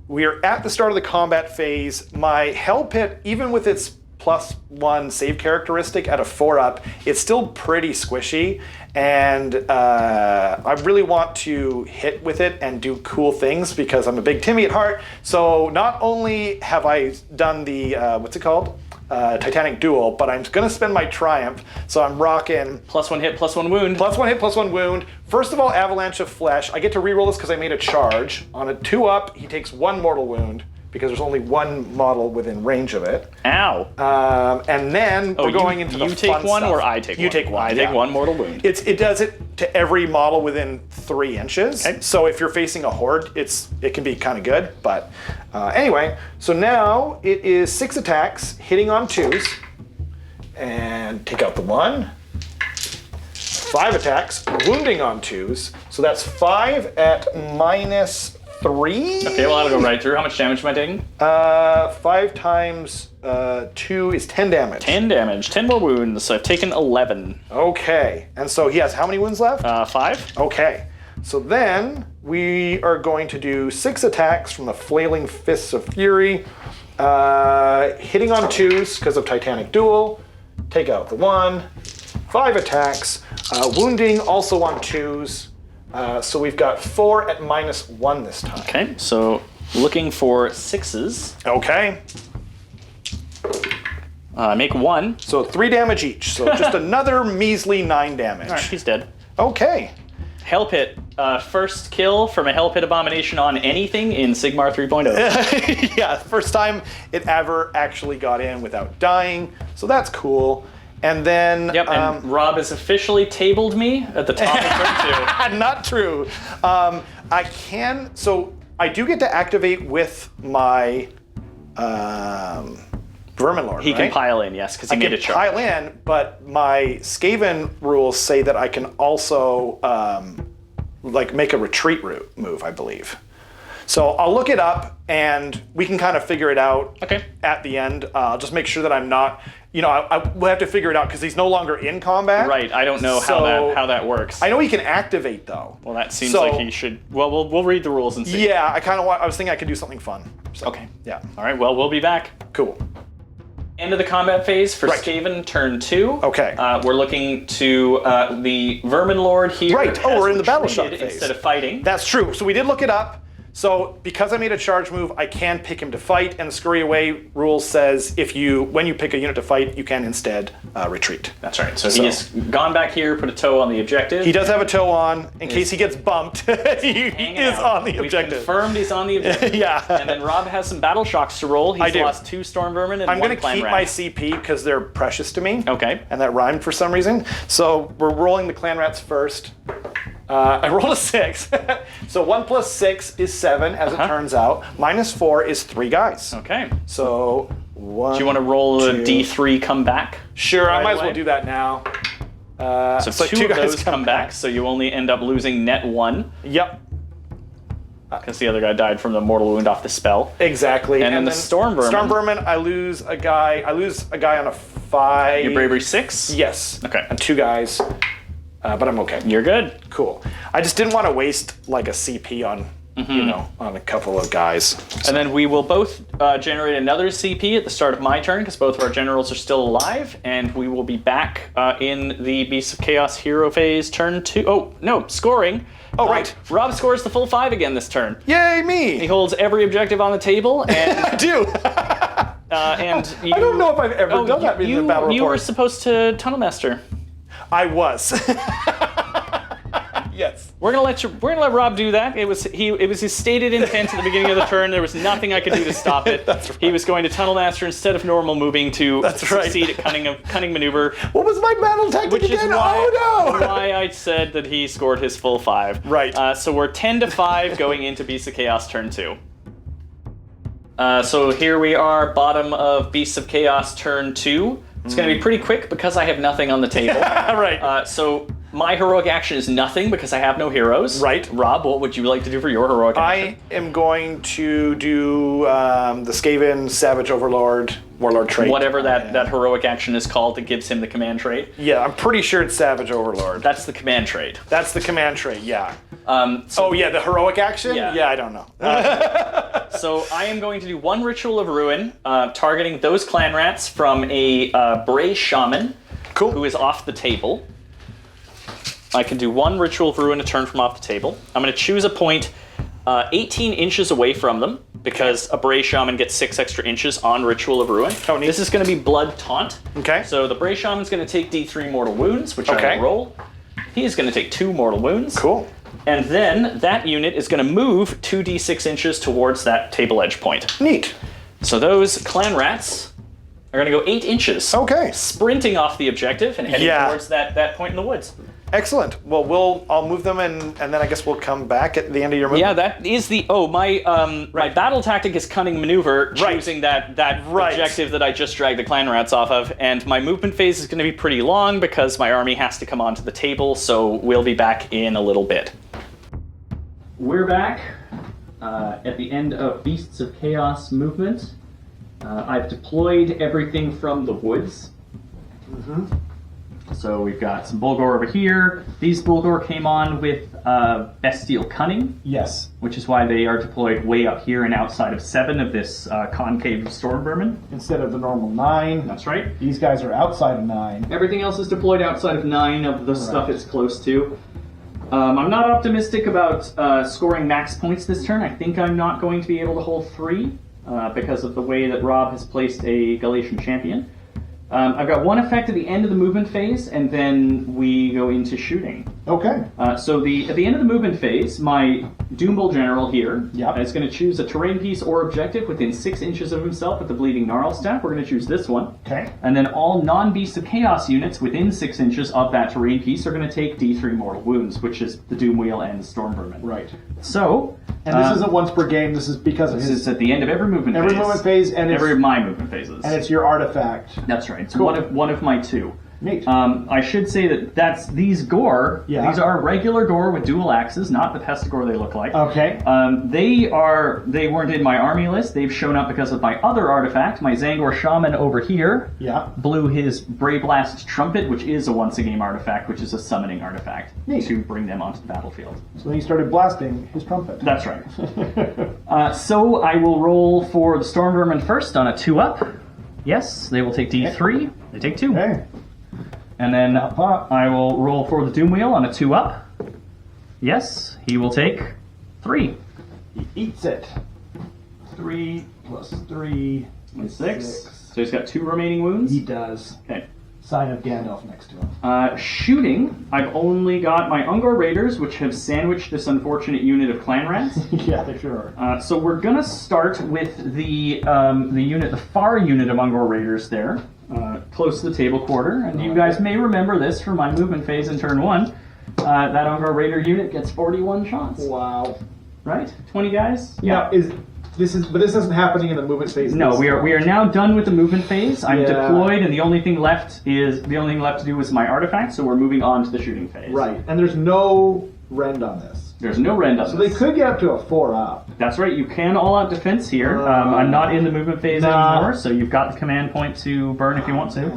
We are at the start of the combat phase. My Hell Pit, even with its +1 save characteristic at a 4-up, it's still pretty squishy, and I really want to hit with it and do cool things because I'm a big Timmy at heart. So not only have I done the, what's it called? Titanic Duel, but I'm going to spend my Triumph, so I'm rocking +1 hit, +1 wound. +1 hit, +1 wound. First of all, Avalanche of Flesh. I get to reroll this because I made a charge. On a 2-up, he takes 1 mortal wound because there's only 1 model within range of it. Ow. And then we're going into the You take fun 1 stuff. or I take 1? You take 1. I take 1 mortal wound. It does it to every model within 3 inches. Okay. So if you're facing a horde, it can be kind of good. But anyway, so now it is 6 attacks, hitting on 2s. And take out the 1. 5 attacks, wounding on 2s. So that's 5 at -3. Okay, well, I'll go right through. How much damage am I taking? 5 times 2 is 10 damage. 10 damage. 10 more wounds. So I've taken 11. Okay. And so he has how many wounds left? 5. Okay. So then we are going to do 6 attacks from the Flailing Fists of Fury. Hitting on 2s because of Titanic Duel. Take out the 1. 5 attacks. Wounding also on 2s. So we've got 4 at -1 this time. Okay, so looking for 6s. Okay. Make 1. So 3 damage each. So just another measly 9 damage. All right, he's dead. Okay. Hell Pit. First kill from a Hell Pit Abomination on anything in Sigmar 3.0. Yeah, first time it ever actually got in without dying. So that's cool. And then... Yep, and Rob has officially tabled me at the top of turn 2. Not true. I can... So I do get to activate with my Vermin Lord, He right? can pile in, yes, because he made a charge. Pile in, but my Skaven rules say that I can also like make a retreat route move, I believe. So I'll look it up and we can kind of figure it out at the end. I'll just make sure that I'm not, you know, I will have to figure it out because he's no longer in combat. Right, I don't know how that works. I know he can activate though. Well, that seems like he should. Well, we'll read the rules and see. Yeah, I was thinking I could do something fun. So, Okay. Yeah. All right, well, we'll be back. Cool. End of the combat phase for Skaven, turn 2. Okay. We're looking to the Vermin Lord here. Right. Oh, has we're in the battle shock retreated phase. instead of fighting. That's true. So we did look it up. So because I made a charge move, I can pick him to fight, and the Scurry Away rule says when you pick a unit to fight, you can instead retreat. That's right. So he has gone back here, put a toe on the objective. He does have a toe on, in case he gets bumped. he is on the objective. We've confirmed he's on the objective. Yeah. And then Rob has some battle shocks to roll. He's lost 2 Storm Vermin and I'm 1 going to Clan keep Rat. my CP because they're precious to me. Okay. And that rhymed for some reason. So we're rolling the Clan Rats first. I rolled a 6. So 1 + 6 is 7, as it turns out. -4 is 3 guys. Okay. So 1. Do you want to roll a D3 come back? Sure, I might as away? well do that now. So 2 of those come back, so you only end up losing net 1. Yep. Because the other guy died from the mortal wound off the spell. Exactly. And then the Storm Vermin. Storm Vermin, I lose a guy. I lose a guy on a 5. Your bravery 6? Yes. Okay. And 2 guys. But I'm okay. You're good. Cool. I just didn't want to waste like a CP on, you know, on a couple of guys. And then we will both generate another CP at the start of my turn, because both of our generals are still alive, and we will be back in the Beasts of Chaos hero phase, turn 2. Oh, no, scoring. Oh, right. Rob scores the full 5 again this turn. Yay, me! He holds every objective on the table, and I do. and you, I don't know if I've ever done that in the battle report. You were supposed to Tunnel Master. I was. Yes. We're gonna let Rob do that. It was his stated intent at the beginning of the turn. There was nothing I could do to stop it. That's right. He was going to Tunnel Master instead of normal moving to succeed at cunning maneuver. What was my battle tactic Which again? is why, Oh no! why I said that he scored his full 5. Right. So we're 10-5 going into Beasts of Chaos turn 2. So here we are, bottom of Beasts of Chaos turn 2. It's going to be pretty quick because I have nothing on the table. Right. So my heroic action is nothing because I have no heroes. Right. Rob, what would you like to do for your heroic action? I am going to do the Skaven Savage Overlord Warlord trait. Whatever that heroic action is called that gives him the command trait. Yeah, I'm pretty sure it's Savage Overlord. That's the command trait. That's the command trait, yeah. So, Oh yeah, the heroic action? Yeah. I don't know. So I am going to do 1 Ritual of Ruin, targeting those clan rats from a Bray Shaman, Cool. who is off the table. I can do 1 Ritual of Ruin a turn from off the table. I'm going to choose a point 18 inches away from them, because a Bray Shaman gets 6 extra inches on Ritual of Ruin. Oh, neat. This is going to be Blood Taunt. Okay. So the Bray Shaman's going to take D3 mortal wounds, which I Okay. will roll. He is going to take 2 mortal wounds. Cool. And then that unit is going to move 2d6 inches towards that table edge point. Neat. So those clan rats are going to go 8 inches. Okay. Sprinting off the objective and heading towards that point in the woods. Excellent. Well, I'll move them and then I guess we'll come back at the end of your movement. Yeah, that is my battle tactic is cunning maneuver, choosing that objective that I just dragged the clan rats off of, and my movement phase is going to be pretty long because my army has to come onto the table, so we'll be back in a little bit. We're back at the end of Beasts of Chaos movement. I've deployed everything from the woods. So we've got some Bulgor over here. These Bulgor came on with Bestial Cunning, Yes. which is why they are deployed way up here and outside of 7 of this concave storm vermin. Instead of the normal 9. That's right. These guys are outside of 9. Everything else is deployed outside of 9 of the stuff it's close to. I'm not optimistic about scoring max points this turn. I think I'm not going to be able to hold 3 because of the way that Rob has placed a Galatian champion. I've got 1 effect at the end of the movement phase, and then we go into shooting. Okay. So at the end of the movement phase, my Doombull General here Yep. is going to choose a terrain piece or objective within 6 inches of himself with the Bleeding Gnarl staff. We're going to choose this one. Okay. And then all non-Beasts of Chaos units within 6 inches of that terrain piece are going to take D3 mortal wounds, which is the Doom Wheel and Storm Vermin. Right. So... And this isn't once per game. This is because of This his... is at the end of every movement phase. Every movement phase, and every it's, of my movement phases. and it's your artifact. That's right. It's Cool. one of my 2. Neat. I should say that these gore. Yeah. These are regular gore with dual axes, not the pestigore they look like. Okay. They weren't in my army list. They've shown up because of my other artifact. My Zangor Shaman over here Yeah. blew his Bray Blast Trumpet, which is a once a game artifact, which is a summoning artifact Neat. to bring them onto the battlefield. So then he started blasting his trumpet. That's right. So I will roll for the Storm Vermin first on a 2-up. Yes, they will take D3. They take 2. Okay. And then Up. I will roll for the Doom Wheel on a 2-up. Yes, he will take 3. He eats it. 3 plus 3 And 6. So he's got 2 remaining wounds. He does. Okay. Sign of Gandalf next to him. Shooting, I've only got my Ungor Raiders, which have sandwiched this unfortunate unit of Clan Rats. Yeah, they sure are. So we're gonna start with the unit, the far unit of Ungor Raiders there, close to the table quarter. And you guys may remember this from my movement phase in turn 1. That Ungor Raider unit gets 41 shots. Wow. Right? 20 guys? Now, this isn't happening in the movement phase. No, we are now done with the movement phase. I'm Yeah. deployed, and the only thing left to do is my artifact. So we're moving on to the shooting phase. Right, and there's no rend on this. There's no rend on So this. they could get up to a 4-up. That's right. You can all-out defense here. I'm not in the movement phase anymore, so you've got the command point to burn if you want to.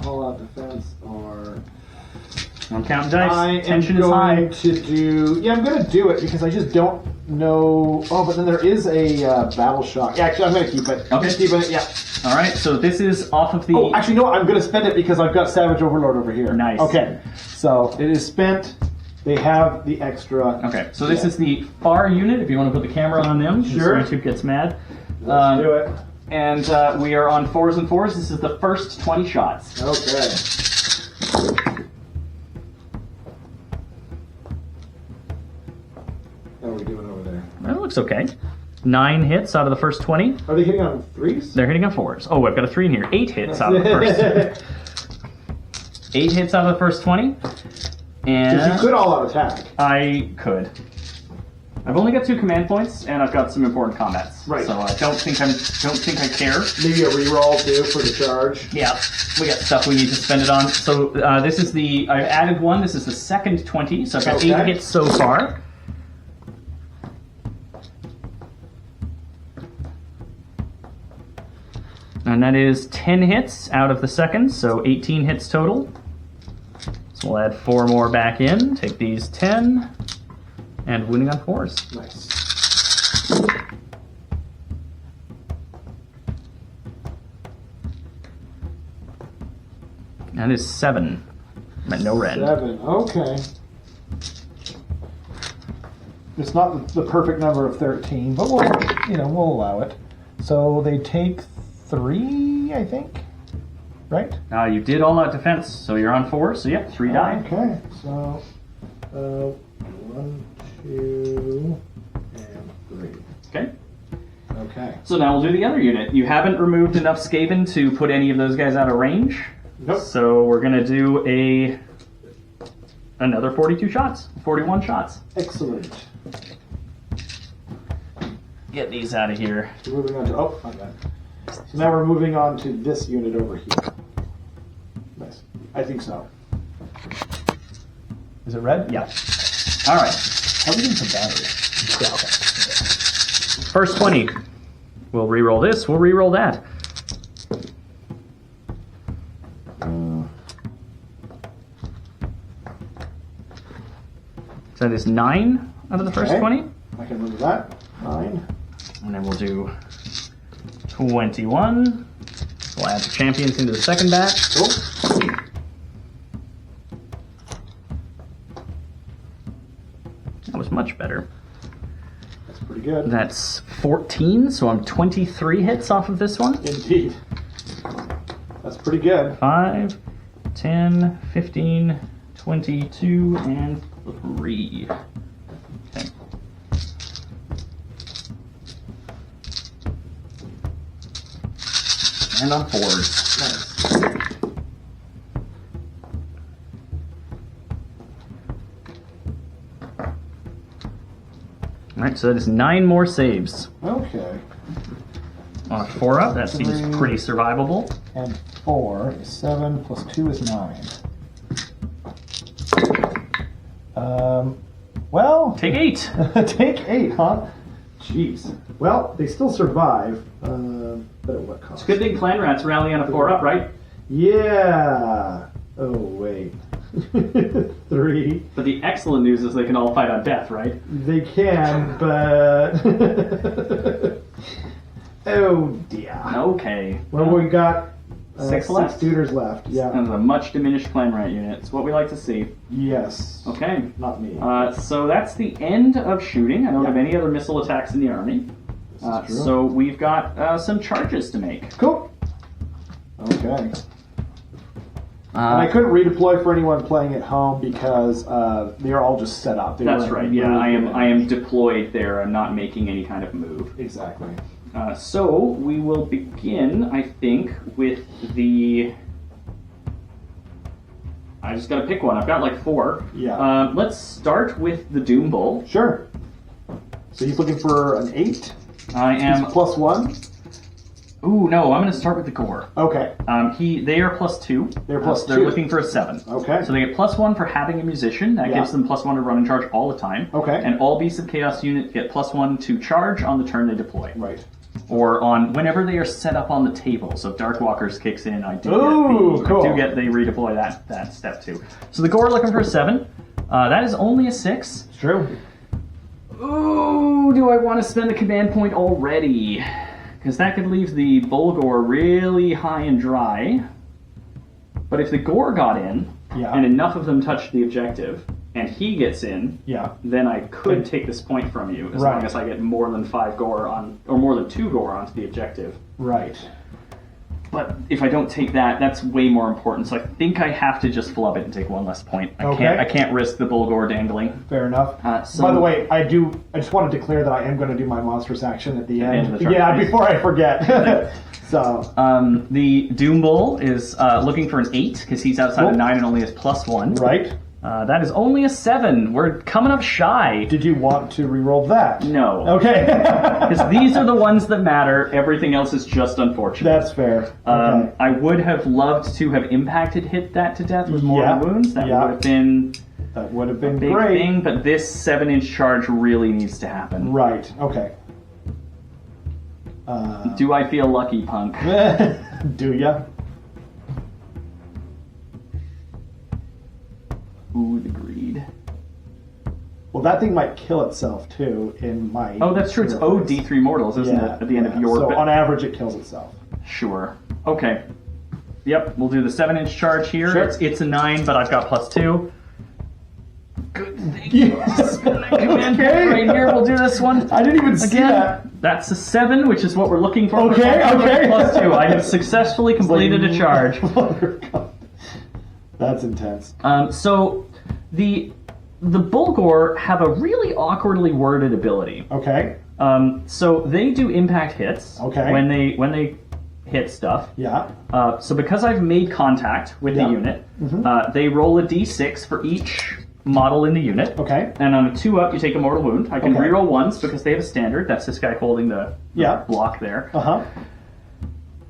All out defense or... I'm counting dice. I Tension am is high. going to do... Yeah, I'm going to do it because I just don't know... Oh, but then there is a battle shock. Actually, I'm going to keep it. I'm Okay. just keeping it, yeah. All right. So this is off of the. Oh, actually, no, I'm going to spend it because I've got Savage Overlord over here. Nice. Okay, so it is spent. They have the extra... Okay. So this is the far unit. If you want to put the camera on them, Sure. just so YouTube gets mad. Let's do it. And we are on 4s and 4s. This is the first 20 shots. Okay. How are we doing over there? That looks okay. 9 hits out of the first 20. Are they hitting on 3s? They're hitting on 4s. Oh, I've got a 3 in here. 8 hits out of the first. 8 hits out of the first 20. And Because you could all-out attack. I could. I've only got 2 command points, and I've got some important combats. Right. So I don't think I care. Maybe a reroll, too, for the charge. Yeah, we got stuff we need to spend it on. So this is I've added 1. This is the second 20. So I've got 8 hits so far. And that is 10 hits out of the second, so 18 hits total. So we'll add 4 more back in, take these 10, and wounding on 4s. Nice. That is 7. But no red. 7, okay. It's not the perfect number of 13, but we'll allow it. So they take 3, I think? Right? You did all out defense, so you're on 4, so yep, 3 die. Okay, so 1, 2, and 3. Okay. Okay. So now we'll do the other unit. You haven't removed enough Skaven to put any of those guys out of range. Nope. So we're gonna do another 42 shots, 41 shots. Excellent. Get these out of here. We're moving on to my bad. So now we're moving on to this unit over here. Nice. I think so. Is it red? Yeah. All right. How are we getting some battery? Yeah, okay. First 20. We'll re-roll this. We'll re-roll that. So that is 9 out of the first Okay. 20. I can remember that. 9. And then we'll do 21. We'll add the champions into the second batch. Cool. That was much better. That's pretty good. That's 14, so I'm 23 hits off of this one. Indeed. That's pretty good. 5, 10, 15, 22, and 3. Okay. And on 4s. Nice. Alright, so that is 9 more saves. Okay. On a 4 up, that seems pretty survivable. And 4 is 7 plus 2 is 9. Well... Take 8! Take 8, huh? Jeez. Well, they still survive, but at what cost? Good thing clan rats rally on a 4 up, right? Yeah. Oh, wait. 3. But the excellent news is they can all fight on death, right? They can, but... oh, dear. Okay. Well, we got 6 left. 6 tutors left. Yeah. That was a much diminished clan rat unit. It's what we like to see. Yes. Okay. Not me. So that's the end of shooting. I don't have any other missile attacks in the army. This is true. So we've got some charges to make. Cool. Okay. And I couldn't redeploy for anyone playing at home because they're all just set up. They That's weren't right. Yeah, moved. I am deployed there. I'm not making any kind of move. Exactly. So we will begin, I think, with the. I just got to pick one. I've got like 4. Yeah. Let's start with the Doom Bull. Sure. So he's looking for an 8? I am. He's +1? Ooh, no, I'm going to start with the Gore. Okay. They are +2. They're +2. They're looking for a 7. Okay. So they get +1 for having a musician. That gives them +1 to run and charge all the time. Okay. And all Beasts of Chaos units get +1 to charge on the turn they deploy. Right. Or on whenever they are set up on the table. So if Darkwalkers kicks in, I do cool. they redeploy that step too. So the Gore looking for a 7. That is only a 6. It's true. Ooh, do I want to spend the command point already? Because that could leave the Bulgor really high and dry. But if the Gore got in, and enough of them touched the objective, and he gets in, then I could take this point from you, as long as I get more than 5 Gore on, or more than 2 Gore onto the objective. Right. But if I don't take that, that's way more important. So I think I have to just flub it and take 1 less point. I can't risk the Bulgor dangling. Fair enough. So by the way, I just want to declare that I am going to do my monstrous action at the end. of the turn, Yeah, please. before I forget. So. The Doom Bull is looking for an 8 because he's outside of 9 and only has +1. Right. That is only a 7. We're coming up shy. Did you want to re-roll that? No. Okay. Because these are the ones that matter. Everything else is just unfortunate. That's fair. Okay. I would have loved to have impacted hit that to death with mortal wounds. That would have been a big great. thing, but this 7-inch charge really needs to happen. Right. Okay. Do I feel lucky, punk? Do ya? Ooh, the greed. Well, that thing might kill itself too. In my. Oh, that's true. It's OD3 mortals, isn't it? At the end of your. So on average, it kills itself. Sure. Okay. Yep. We'll do the 7-inch charge here. Sure. It's a 9, but I've got +2. Good thing. Yes. Command point right here. We'll do this one. I didn't even see that. That's a 7, which is what we're looking for. Okay. +2. I have successfully completed a charge. That's intense. So the Bulgor have a really awkwardly worded ability. Okay. So they do impact hits. Okay. When they hit stuff. Yeah. So because I've made contact with the unit, they roll a d6 for each model in the unit. Okay. And on a 2-up, you take a mortal wound. I can reroll ones because they have a standard. That's this guy holding the block there. Uh-huh.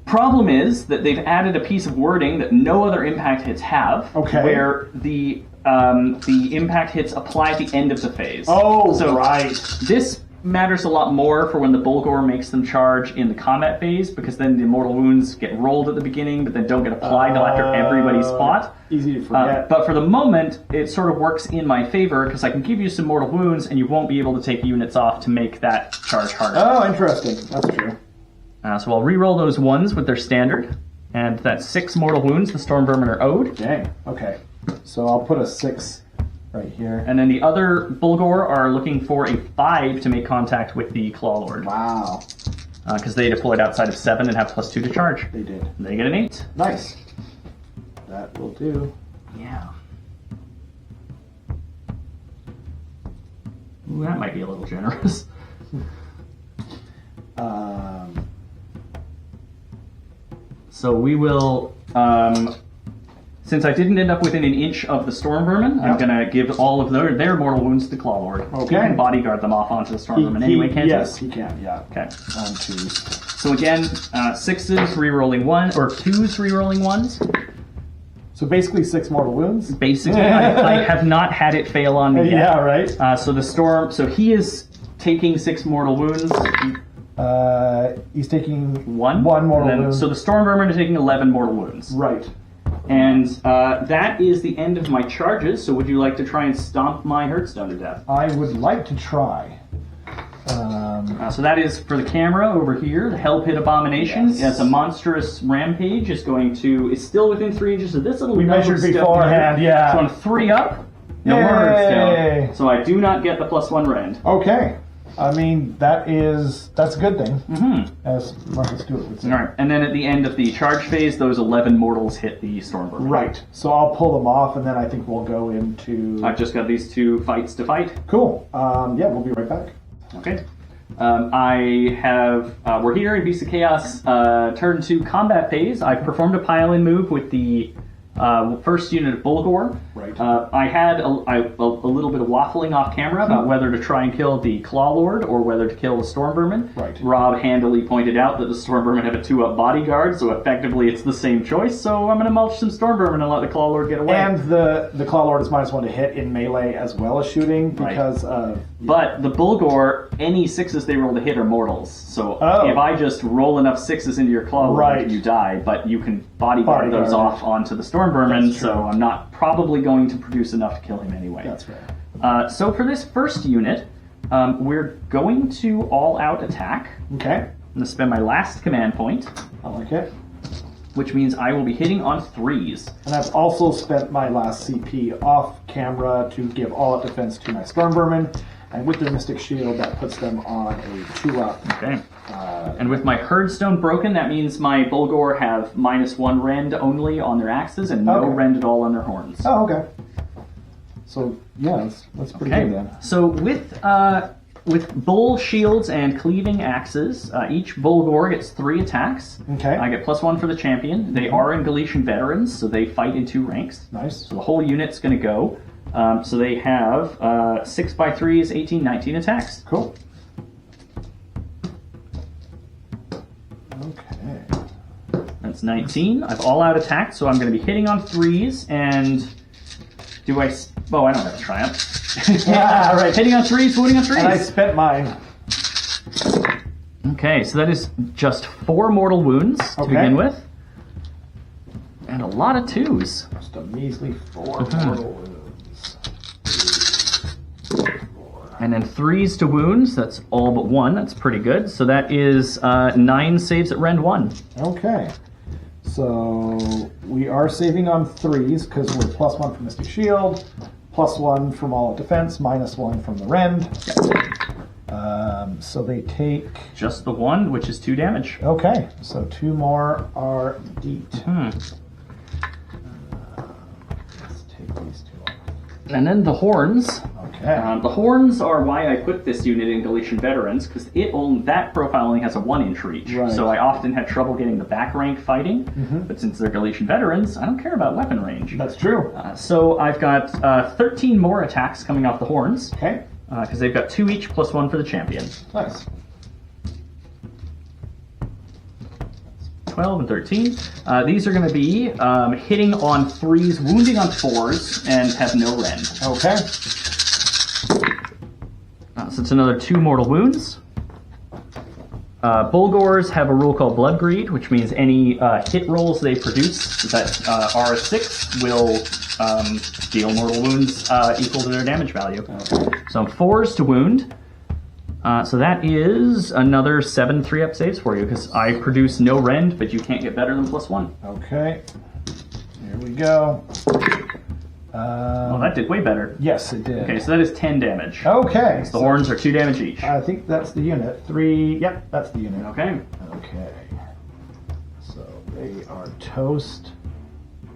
Problem is that they've added a piece of wording that no other impact hits have, where the impact hits apply at the end of the phase. Oh, so right. This matters a lot more for when the Bulgor makes them charge in the combat phase, because then the mortal wounds get rolled at the beginning, but then don't get applied until after everybody's fought. Easy to forget. But for the moment, it sort of works in my favor, because I can give you some mortal wounds, and you won't be able to take units off to make that charge harder. Oh, interesting. That's true. So I'll re-roll those ones with their standard, and that's 6 mortal wounds the Storm Vermin are owed. Dang. Okay. So I'll put a 6 right here. And then the other Bulgor are looking for a 5 to make contact with the Claw Lord. Wow. Because they deployed outside of 7 and have +2 to charge. They did. They get an 8. Nice. That will do. Yeah. Ooh, that might be a little generous. So we will, since I didn't end up within an inch of the Storm Vermin, I'm going to give all of their mortal wounds to Claw Lord. Okay. He can bodyguard them off onto the Storm Vermin anyway, can't Yes, he can, yeah. Okay. 1, 2. So again, 6s re-rolling 1, or 2s re-rolling 1s. So basically 6 mortal wounds? Basically, I have not had it fail on me yet. Yeah, right. So he is taking 6 mortal wounds. He's taking One mortal and then, wound. So the Storm Vermin are taking 11 mortal wounds. Right. And that is the end of my charges, so would you like to try and stomp my Hearthstone to death? I would like to try. So that is for the camera over here, the Hell Pit Abomination. Yes. It's a monstrous rampage. It's still within 3 inches of this little We measured stone beforehand, here. yeah. So on 3 up, no more Hearthstone. So I do not get the +1 rend. Okay. I mean, that's a good thing, as Martha Stewart would say. All right, and then at the end of the charge phase, those 11 mortals hit the Storm Vermin. Right. So I'll pull them off, and then I think we'll go into... I've just got these 2 fights to fight. Cool. Yeah, we'll be right back. Okay. We're here in Beast of Chaos, turn 2 combat phase. I've performed a pile-in move with the first unit of Bulgor. Right. I had a little bit of waffling off camera about whether to try and kill the Claw Lord or whether to kill the Storm Vermin. Right. Rob handily pointed out that the Storm Vermin have a 2-up bodyguard, so effectively it's the same choice, so I'm going to mulch some Storm Vermin and let the Claw Lord get away. And the Claw Lord is -1 to hit in melee as well as shooting because of... But the Bulgor, any 6s they roll to hit are mortals. So if I just roll enough 6s into your Claw Lord, you die. But you can bodyguard those off onto the Storm Vermin, so I'm not probably going to produce enough to kill him anyway. That's fair. So for this first unit, we're going to all-out attack. Okay. I'm going to spend my last command point, I like it. which means I will be hitting on 3s. And I've also spent my last CP off camera to give all-out defense to my Storm Vermin. And with the Mystic Shield, that puts them on a 2-up. Okay. And with my Herdstone broken, that means my Bulgor have -1 rend only on their axes and no rend at all on their horns. Oh, okay. So, yeah, that's pretty good then. So with bull shields and cleaving axes, each Bulgor gets 3 attacks. Okay. I get +1 for the champion. They are in Galician veterans, so they fight in 2 ranks. Nice. So the whole unit's going to go. So they have 6x3s, 18, 19 attacks. Cool. Okay. That's 19. I've all-out attacked, so I'm going to be hitting on 3s, and do I... Oh, I don't have a triumph. Yeah, right. Hitting on 3s, wounding on 3s. And I spent mine. Okay, so that is just 4 mortal wounds to begin with. And a lot of 2s. Just a measly 4 mortal wounds. And then 3s to wounds, that's all but 1, that's pretty good. So that is 9 saves at rend 1. Okay. So we are saving on 3s because we're +1 from Mystic Shield, +1 from all defense, -1 from the rend. So they take... Just the 1, which is 2 damage. Okay, so 2 more are deet. Let's take these 2 off. And then the horns. Okay. The horns are why I put this unit in Galician veterans, because that profile only has a 1-inch reach. Right. So I often had trouble getting the back rank fighting, but since they're Galician veterans, I don't care about weapon range. That's true. So I've got 13 more attacks coming off the horns, Okay. because they've got 2 each +1 for the champion. Nice. 12 and 13. These are going to be hitting on 3s, wounding on 4s, and have no rend. Okay. So it's another 2 mortal wounds. Bulgors have a rule called Blood Greed, which means any hit rolls they produce that are a 6 will deal mortal wounds equal to their damage value. Okay. So 4s to wound. So that is another 7 3-up saves for you, because I produce no rend, but you can't get better than +1. Okay. Here we go. Well, that did way better. Yes, it did. Okay, so that is 10 damage. Okay. The horns are 2 damage each. I think that's the unit. 3. Yep, that's the unit. Okay. Okay. So they are toast.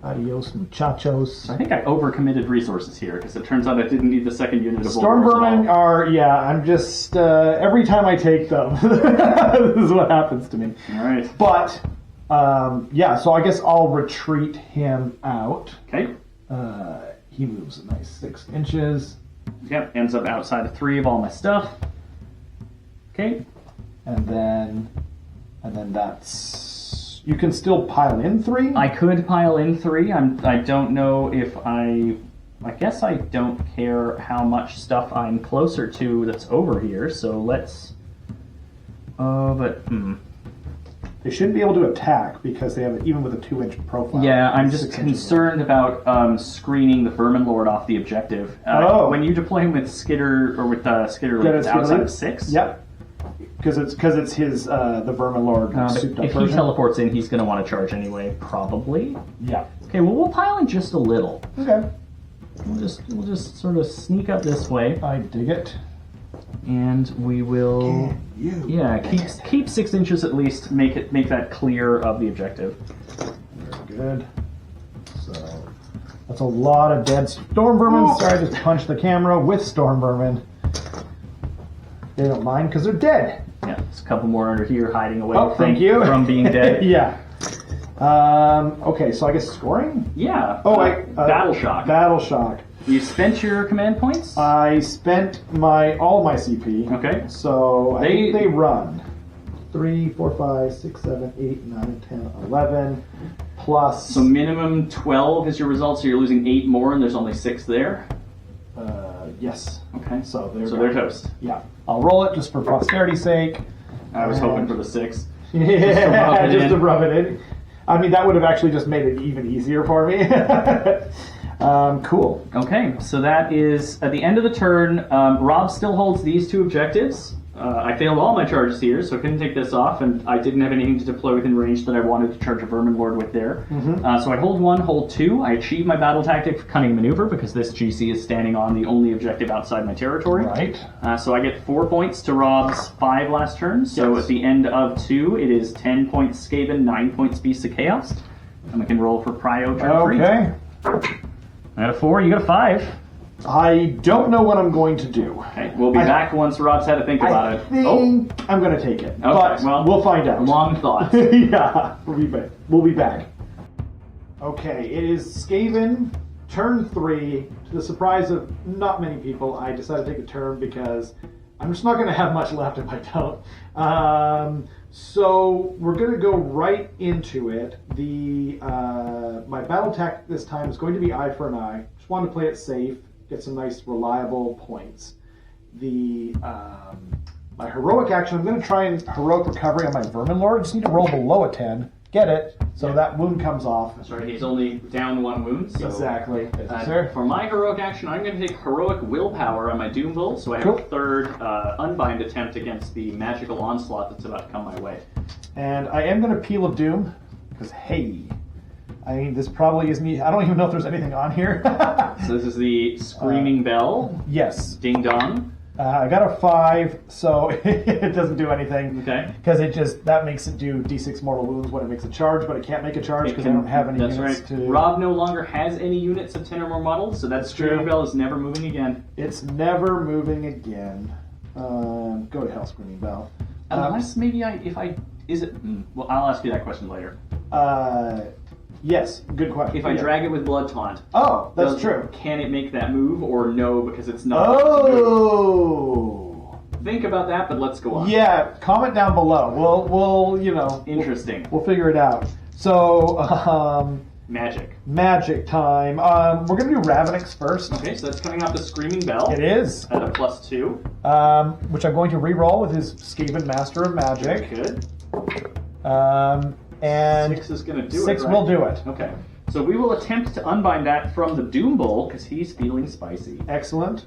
Adios, muchachos. I think I overcommitted resources here, because it turns out I didn't need the second unit of Storm vermin are, I'm just, every time I take them, this is what happens to me. All right. But, so I guess I'll retreat him out. Okay. He moves a nice 6 inches. Yep, ends up outside of 3 of all my stuff. Okay. And then that's... You can still pile in 3? I could pile in 3. I don't know if I guess I don't care how much stuff I'm closer to that's over here, so let's... They shouldn't be able to attack because they have it even with a 2-inch profile. Yeah, I'm just concerned about screening the Vermin Lord off the objective. When you deploy him with Skitter or with Skitter it's outside of 6. Yep. Because it's his the Vermin Lord souped up if version. he teleports in, he's going to want to charge anyway, probably. Yeah. Okay, well we'll pile in just a little. Okay. We'll just sort of sneak up this way. I dig it. And we will, keep 6 inches at least. Make that clear of the objective. Very good. So that's a lot of dead storm vermin. Sorry, I just punched the camera with storm vermin. They don't mind because they're dead. Yeah, there's a couple more under here hiding away. From being dead. Yeah. Okay, so I guess scoring. Yeah. Battle shock. Battle shock. You spent your command points? I spent all my CP. Okay. So I think they run 3, 4, 5, 6, 7, 8, 9, 10, 11 plus. So minimum 12 is your result. So you're losing 8 more, and there's only 6 there. Yes. Okay. So they're toast. Yeah. I'll roll it just for posterity's sake. I was hoping for the 6. Yeah, just to rub it in. I mean, that would have actually just made it even easier for me. Cool. Okay, so that is at the end of the turn. Rob still holds these 2 objectives. I failed all my charges here, so I couldn't take this off, and I didn't have anything to deploy within range that I wanted to charge a Vermin Lord with there. Mm-hmm. So I hold 1, hold 2. I achieve my battle tactic for Cunning Maneuver because this GC is standing on the only objective outside my territory. Right. So I get 4 points to Rob's 5 last turn. So at the end of 2, it is 10 points Skaven, 9 points Beast of Chaos. And we can roll for Prio turn 3. Okay. I got a 4, you got a 5. I don't know what I'm going to do. Okay, we'll be back once Rob's had to think about it. I think I'm going to take it. Okay, well, we'll find out. Long thoughts. Yeah, we'll be back. Okay, it is Skaven, turn 3. To the surprise of not many people, I decided to take a turn because I'm just not going to have much left if I don't. So we're going to go right into it. My battle tactic this time is going to be eye for an eye. Just wanted to play it safe, get some nice reliable points. My heroic action, I'm going to try and heroic recovery on my Vermin Lord. Just need to roll below a 10, get it, so that wound comes off. That's right, he's only down 1 wound. So, exactly. For my heroic action, I'm going to take heroic willpower on my Doom Bolt, so I have a 3rd unbind attempt against the magical onslaught that's about to come my way. And I am going to Peel of Doom, because I mean, this probably isn't. I don't even know if there's anything on here. So this is the Screaming Bell. Yes. Ding dong. I got a 5, so it doesn't do anything. Okay. Because that makes it do D6 mortal wounds when it makes a charge, but it can't make a charge because I don't have any units. That's right. Rob no longer has any units of 10 or more models, so that Screaming Bell is never moving again. It's never moving again. Go to hell, Screaming Bell. Unless maybe well, I'll ask you that question later. Yes, good question. If I drag it with Blood Taunt. Oh, that's true. Can it make that move or no because it's not? Oh! Think about that, but let's go on. Yeah, comment down below. We'll Interesting. We'll figure it out. So, Magic. Magic time. We're going to do Ravenix first. Okay, so that's coming off the Screaming Bell. It is. At a +2. Which I'm going to re-roll with his Skaven Master of Magic. Good. And 6 is going to do it. 6 right? will do it. Okay. So we will attempt to unbind that from the Doom Bowl because he's feeling spicy. Excellent.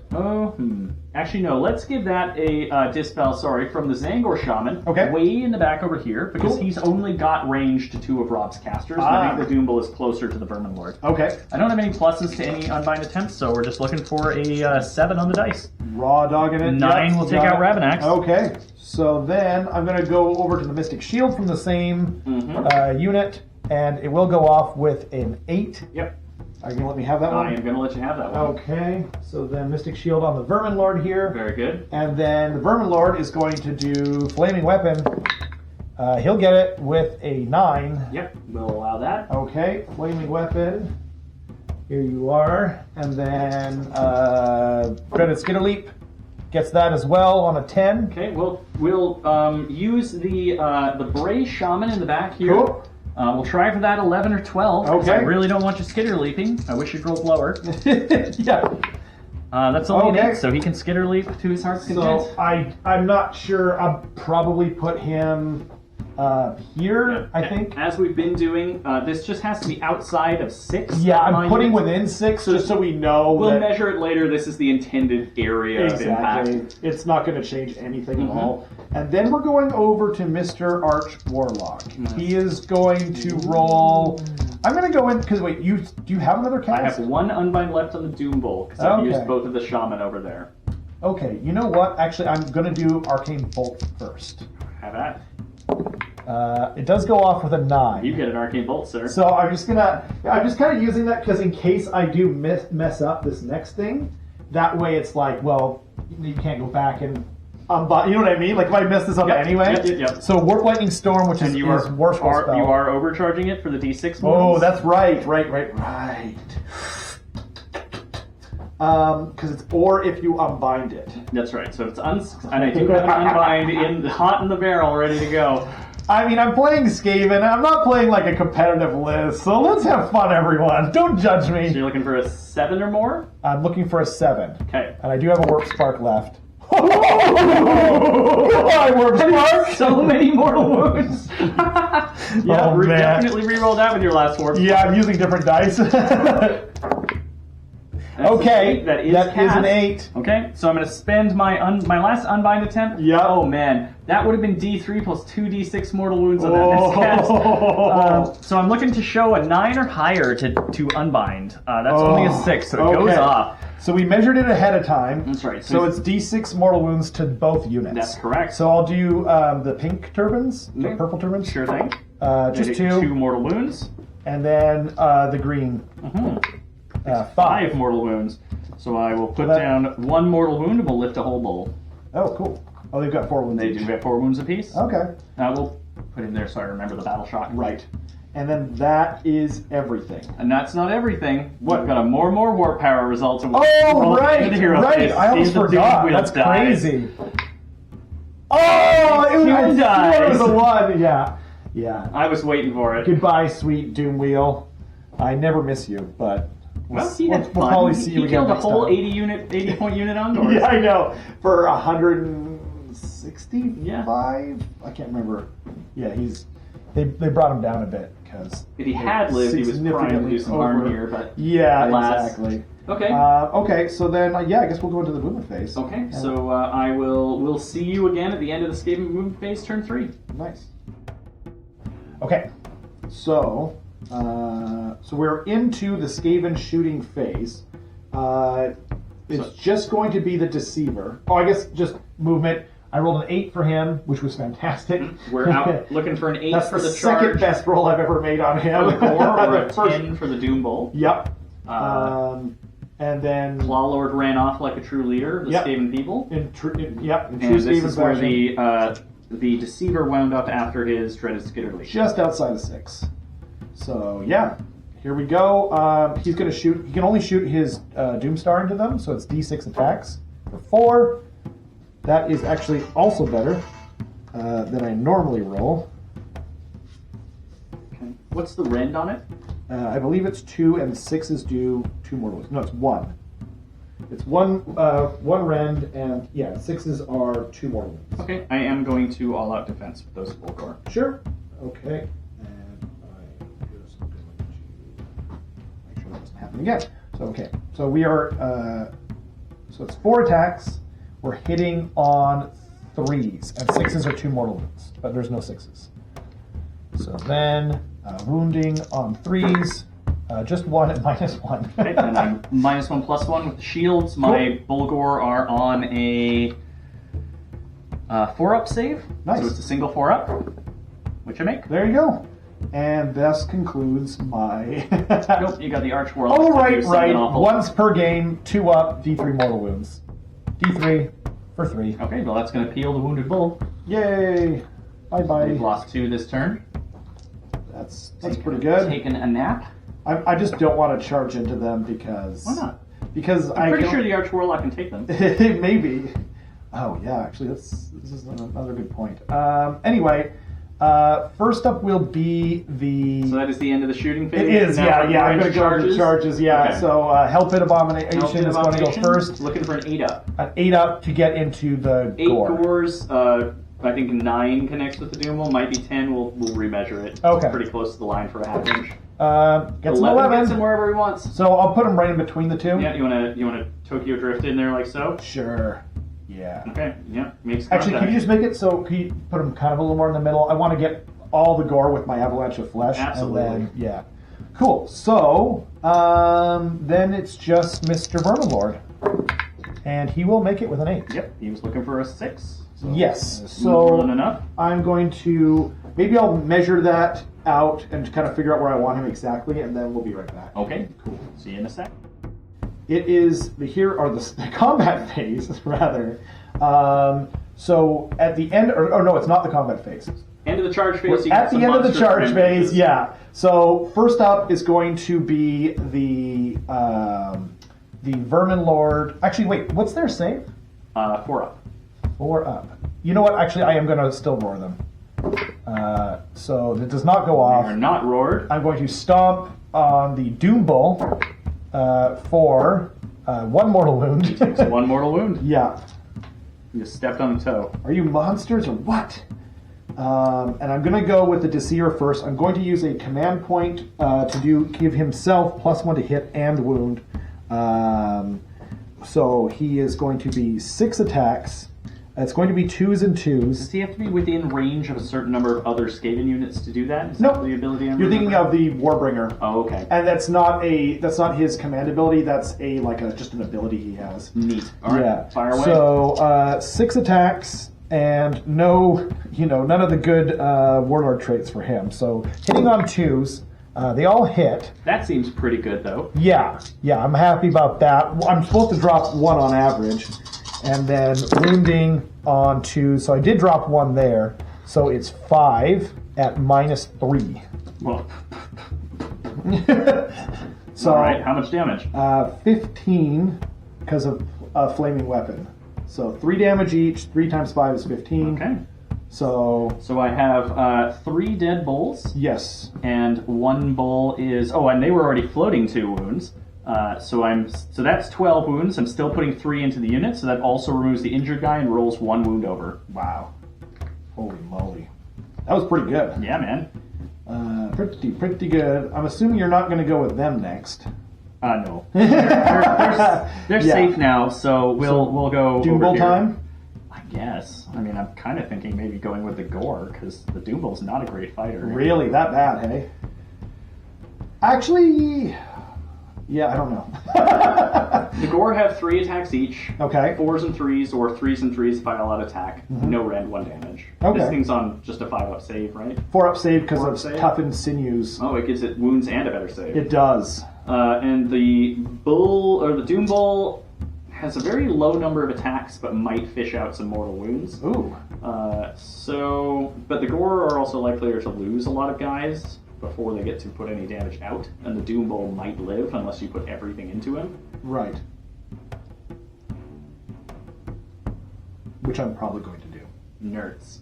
Actually, no. Let's give that a dispel. Sorry, from the Zangor Shaman. Okay. Way in the back over here because he's only got range to 2 of Rob's casters. And I think the Doom Bowl is closer to the Vermin Lord. Okay. I don't have any pluses to any unbind attempts, so we're just looking for a 7 on the dice. Raw dogging it. 9 will take out Ravenax. Okay. So then I'm going to go over to the Mystic Shield from the same unit, and it will go off with an 8. Yep. Are you going to let me have that one? I am going to let you have that one. Okay. So then Mystic Shield on the Vermin Lord here. Very good. And then the Vermin Lord is going to do Flaming Weapon. He'll get it with a 9. Yep, we'll allow that. Okay, Flaming Weapon. Here you are. And then Dreaded Skitterleap gets that as well on a 10. Okay, we'll use the Bray Shaman in the back here. Cool. We'll try for that 11 or 12. 'Cause Okay. I really don't want you skitter leaping. I wish you'd roll lower. Yeah. That's only Okay. an 8, so he can skitter leap to his heart's content. So I'm not sure. I'll probably put him here, I think. As we've been doing, this just has to be outside of 6. Yeah, on I'm putting units. within 6 just so we know We'll that measure it later. This is the intended area of exactly. impact. It's not going to change anything at all. And then we're going over to Mr. Arch Warlock. He is going to roll. I'm going to go in because wait, do you have another I cast? have 1 unbind left on the Doom Bowl because I've Okay. used both of the Shaman over there. Okay, you know what? Actually, I'm going to do Arcane Bolt first. Have at. It does go off with a 9. You get an Arcane Bolt, sir. So I'm just kind of using that because in case I do mess up this next thing, that way it's like, well, you can't go back and you know what I mean? Like if I mess this up anyway. Yep. So Warp Lightning Storm, which is his worstful spell. You are overcharging it for the D6 Oh, ones? that's right. Because it's or if you unbind it. That's right. So it's and I do have an unbind hot in the barrel, ready to go. I mean, I'm playing Skaven. I'm not playing like a competitive list, so let's have fun, everyone. Don't judge So me. you're looking for a 7 or more? I'm looking for a 7. Okay. And I do have a Warp Spark left. Goodbye, Warp Spark! So many mortal wounds. Yeah, Oh, man. definitely re-roll that with your last warp. Yeah, I'm using different dice. Okay, that is that is cast. an 8. Okay, so I'm going to spend my last unbind attempt. Yeah. Oh man, that would have been D3 plus 2d6 mortal wounds on that next cast. So I'm looking to show a 9 or higher to unbind. That's only a 6, so it goes off. So we measured it ahead of time. That's right. So it's D6 mortal wounds to both units. That's correct. So I'll do the pink turbans, the purple turbans. Sure thing. Just They 2. take 2 mortal wounds. And then the green. 5 mortal wounds. So I will put that- down 1 mortal wound and we'll lift a whole bowl. Oh, cool. Oh, they've got 4 wounds. They each. do get 4 wounds apiece. Okay. We'll put in there so I remember the battle shock. Right. And then that is everything. And that's not everything. We've got a more warp power result. Oh, right. I almost forgot. That's crazy. Oh, it was dies. the one. Yeah. I was waiting for it. Goodbye, sweet Doom Wheel. I never miss you, but Well, we'll, see, that's we'll fun. probably see you He again killed a next whole time. 80 point unit on doors. Yeah, I know. For 165? Yeah. I can't remember. Yeah, they brought him down a bit because If he had lived, he was primed to do some harm here, but yeah, alas. exactly. Okay. Okay, so then I guess we'll go into the movement phase. Okay, so we'll see you again at the end of the Skaven movement phase, turn 3. Nice. Okay, so we're into the Skaven shooting phase. It's just going to be the Deceiver. Oh, I guess just movement. I rolled an 8 for him, which was fantastic. We're out looking for an 8 That's for the the charge. second best roll I've ever made on him. For the core, or a The first- 10 for the Doom Bowl. Yep. And then Claw Lord ran off like a true leader of the Yep. Skaven people. in true And Skaven this is where fashion, the Deceiver wound up after his Dreaded Skitterleap. just outside of 6. So yeah, here we go. He's going to shoot. He can only shoot his Doomstar into them, so it's D6 attacks for 4. That is actually also better than I normally roll. Okay. What's the rend on it? I believe it's 2, and 6 is due 2 mortal wounds. No, it's 1. It's one rend, and yeah, 6s are 2 mortal wounds. Okay, I am going to all-out defense with those full gore. Sure. Okay. And I'm just going to make sure that doesn't happen again. So okay. So we are. So it's 4 attacks. We're hitting on 3s, and 6s are 2 mortal wounds, but there's no 6s. So then wounding on 3s. Just 1 at -1. Okay, and I'm -1/+1 with the shields. My Bulgor are on a 4-up save. Nice. So it's a single 4-up, which I make. There you go. And this concludes my. Nope, you got the Arch Warlock. Oh, to do right. something awful. Once per game, 2 up, D3 mortal wounds. D3 for 3. Okay, well that's going to peel the Wounded Bull. Yay! Bye bye. We've lost 2 this turn. That's pretty good. Taken a nap. I just don't want to charge into them because. Why not? Because I'm pretty sure the Arch Warlock can take them. Maybe. Oh yeah, actually, this is another good point. Anyway, first up will be the. So that is the end of the shooting phase. It is, Now yeah. I'm going to go to the charges, yeah. Okay. So Hellpit Abomination is going to go first. Looking for an 8-up. An 8-up to get into the 8 gore. gores. I think 9 connects with the Doom Wall. Might be 10. We'll remeasure it. Okay. It's pretty close to the line for a half inch. Gets an 11. Gets him wherever he wants. So I'll put him right in between the 2. Yeah, you wanna Tokyo drift in there like so? Sure. Yeah. Okay. Yeah. Makes Actually, contact. can you just make it so can you put him kind of a little more in the middle? I want to get all the gore with my avalanche of flesh. Absolutely. And then, yeah. Cool. So then it's just Mr. Verminlord, and he will make it with an 8. Yep. He was looking for a 6. So Yes. more So than enough. I'm going to maybe I'll measure that out and kind of figure out where I want him exactly, and then we'll be right back. Okay. Cool. See you in a sec. It is the combat phase, rather. So at the end, or no, it's not the combat phase. End of the charge phase. You At get the some end of the monstrous charge rampages. phase, yeah. So first up is going to be the Vermin Lord. Actually, wait, what's their save? 4-up. 4 up. You know what? Actually, I am going to still roar them. So it does not go off. They're not roared. I'm going to stomp on the Doom Bull for 1 mortal wound. It's 1 mortal wound. Yeah. You just stepped on a toe. Are you monsters or what? And I'm going to go with the Deceiver first. I'm going to use a command point to give himself +1 to hit and wound. So he is going to be 6 attacks. It's going to be 2s and 2s. Does he have to be within range of a certain number of other Skaven units to do that? Is Nope. that the ability I'm You're thinking remembering? of the Warbringer. Oh, okay. And that's not his command ability. That's just an ability he has. Neat. All right. Yeah. Fire away. So 6 attacks and none of the good warlord traits for him. So hitting on 2s, they all hit. That seems pretty good, though. Yeah, I'm happy about that. I'm supposed to drop 1 on average, and then wounding on 2. So I did drop 1 there. So it's 5 at -3. Well, So all right. How much damage? 15 because of a flaming weapon. So 3 damage each. 3 times 5 is 15. Okay. So So I have 3 dead bulls, yes. and 1 bull is... Oh, and they were already floating 2 wounds. So that's 12 wounds. I'm still putting 3 into the unit, so that also removes the injured guy and rolls 1 wound over. Wow. Holy moly. That was pretty good. Yeah, man. Pretty good. I'm assuming you're not going to go with them next. No. They're Yeah. safe now, so we'll go Doom over Bull here. time? I guess. I mean, I'm kind of thinking maybe going with the Gore, because the Doom Bull's not a great fighter. Really? That bad, hey? Actually, yeah, I don't know. The Gore have 3 attacks each. Okay. 4s and 3s, or 3s and 3s if I all out attack. No rend, 1 damage. Okay. This thing's on just a 5-up save, right? 4-up save because 4-up of save? toughened sinews. Oh, it gives it wounds and a better save. It does. And the Bull, or the Doom Bull, has a very low number of attacks, but might fish out some mortal wounds. Ooh. But the Gore are also likelier to lose a lot of guys before they get to put any damage out, and the Doom Bull might live unless you put everything into him. Right. Which I'm probably going to do. Nerds.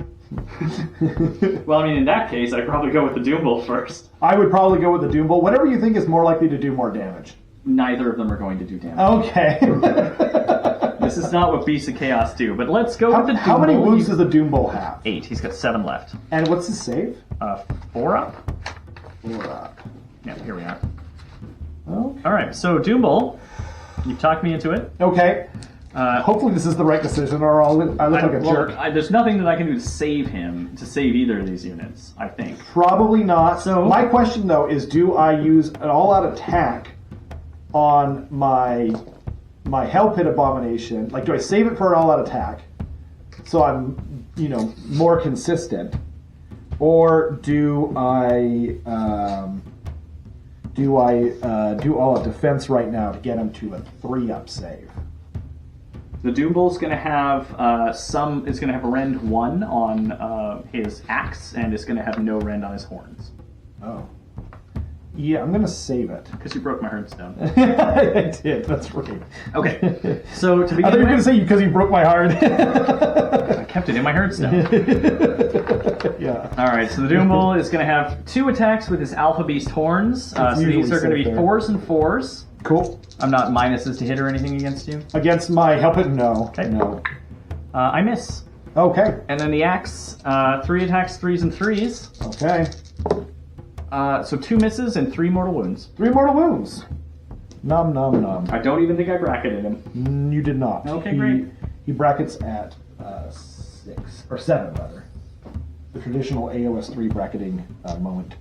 Well, I mean, in that case, I'd probably go with the Doom Bolt first. I would probably go with the Doom Bolt. Whatever you think is more likely to do more damage. Neither of them are going to do damage. Okay. This is not what Beasts of Chaos do, but let's go with the Doom Bolt. How many wounds does the Doom Bolt have? 8. He's got 7 left. And what's his save? 4 up? 4 up. Yeah, here we are. Okay. Alright, so Doom Bolt, you've talked me into it. Okay. Hopefully this is the right decision, or I look like a jerk. There's nothing that I can do to save him, to save either of these units, I think. Probably not. So my question, though, is do I use an all-out attack on my Hell Pit Abomination? Like, do I save it for an all-out attack so I'm, more consistent? Or do I do all-out defense right now to get him to a 3-up save? The Doom Bolt's going to have it's going to have rend 1 on his axe, and it's going to have no rend on his horns. Oh. Yeah, I'm going to save it. Because you broke my hearthstone. I did, that's right. Okay, so to begin I thought you were going to with... say because you broke my heart. I kept it in my hearthstone. Yeah. Alright, so the Doom Bolt is going to have 2 attacks with his Alpha Beast horns. So these are going to be 4s and 4s. Cool. I'm not minuses to hit or anything against you. Against my Help It? No. Okay. No. I miss. Okay. And then the axe, 3 attacks, 3s and 3s. Okay. So 2 misses and 3 mortal wounds. 3 mortal wounds. Nom nom nom. I don't even think I bracketed him. You did not. Okay, great. He brackets at 6 or 7 rather. The traditional AOS 3 bracketing moment.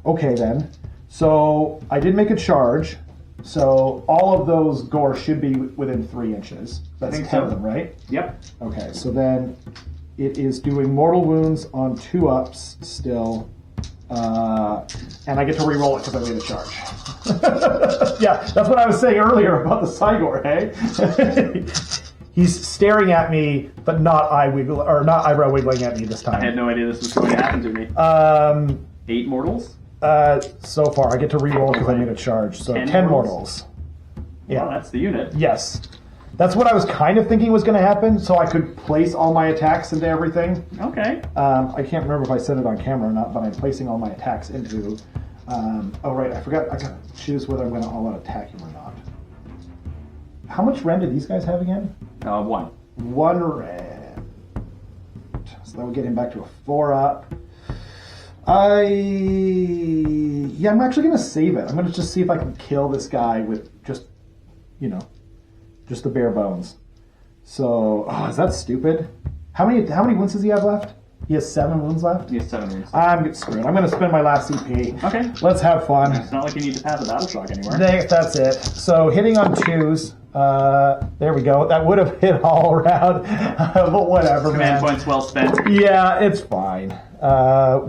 Okay then. So I did make a charge. So all of those gore should be within 3 inches. That's 10 of them, right? Yep. Okay, so then it is doing mortal wounds on 2-ups still. And I get to re-roll it because I made a charge. Yeah, that's what I was saying earlier about the Sigor, hey? He's staring at me, but not eyebrow wiggling at me this time. I had no idea this was going to happen to me. 8 mortals? So far, I get to re-roll because I made a charge. So 10 mortals. Yeah. Well, that's the unit. Yes. That's what I was kind of thinking was going to happen, so I could place all my attacks into everything. Okay. I can't remember if I said it on camera or not, but I'm placing all my attacks into... oh, right, I forgot. I got to choose whether I'm going to all-out attack him or not. How much rend do these guys have again? 1. 1 rend. So that would get him back to a 4-up. Yeah, I'm actually going to save it. I'm going to just see if I can kill this guy with just the bare bones. So, is that stupid? How many wounds does he have left? He has 7 wounds left? He has 7 wounds. I'm screwed. I'm going to spend my last CP. Okay. Let's have fun. It's not like you need to pass a battle shock anywhere. That's it. So, hitting on 2s. There we go. That would have hit all around. But whatever, Command man. points well spent. Yeah, it's fine.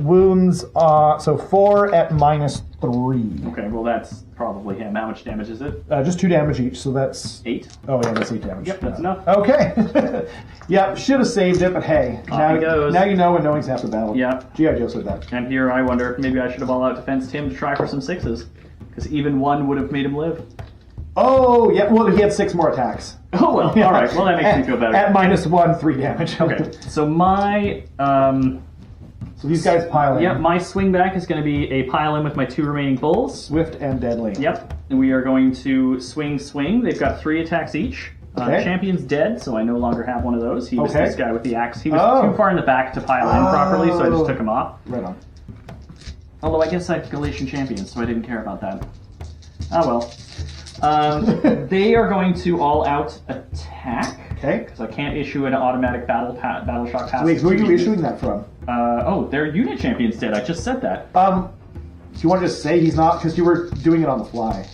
Wounds, so 4 at -3. Okay, well that's probably him. How much damage is it? Just 2 damage each, so that's... 8? Oh yeah, that's 8 damage. Yep, that's enough. Okay. Yeah, should have saved it, but hey. Off he goes. Now you know when knowing's half the battle. Yeah. G.I. Joe said that. And here I wonder if maybe I should have all-out defensed him to try for some 6s. Because even 1 would have made him live. Oh, yeah, well, he had 6 more attacks. Oh, well, alright. Well, that makes me feel better. At -1, 3 damage. Okay, so my... So these guys pile in. Yep, my swing back is going to be a pile in with my 2 remaining bulls. Swift and deadly. Yep, and we are going to swing. They've got 3 attacks each. Okay. Champion's dead, so I no longer have one of those. He was Okay. this guy with the axe. He was Oh. too far in the back to pile in properly, so I just took him off. Right on. Although I guess I have Galatian champions, so I didn't care about that. Oh well. They are going to all-out attack. Okay. Because I can't issue an automatic battle shock pass. Wait, who are you issuing that from? Their unit champion's dead. I just said that. Do you want to just say he's not? Because you were doing it on the fly.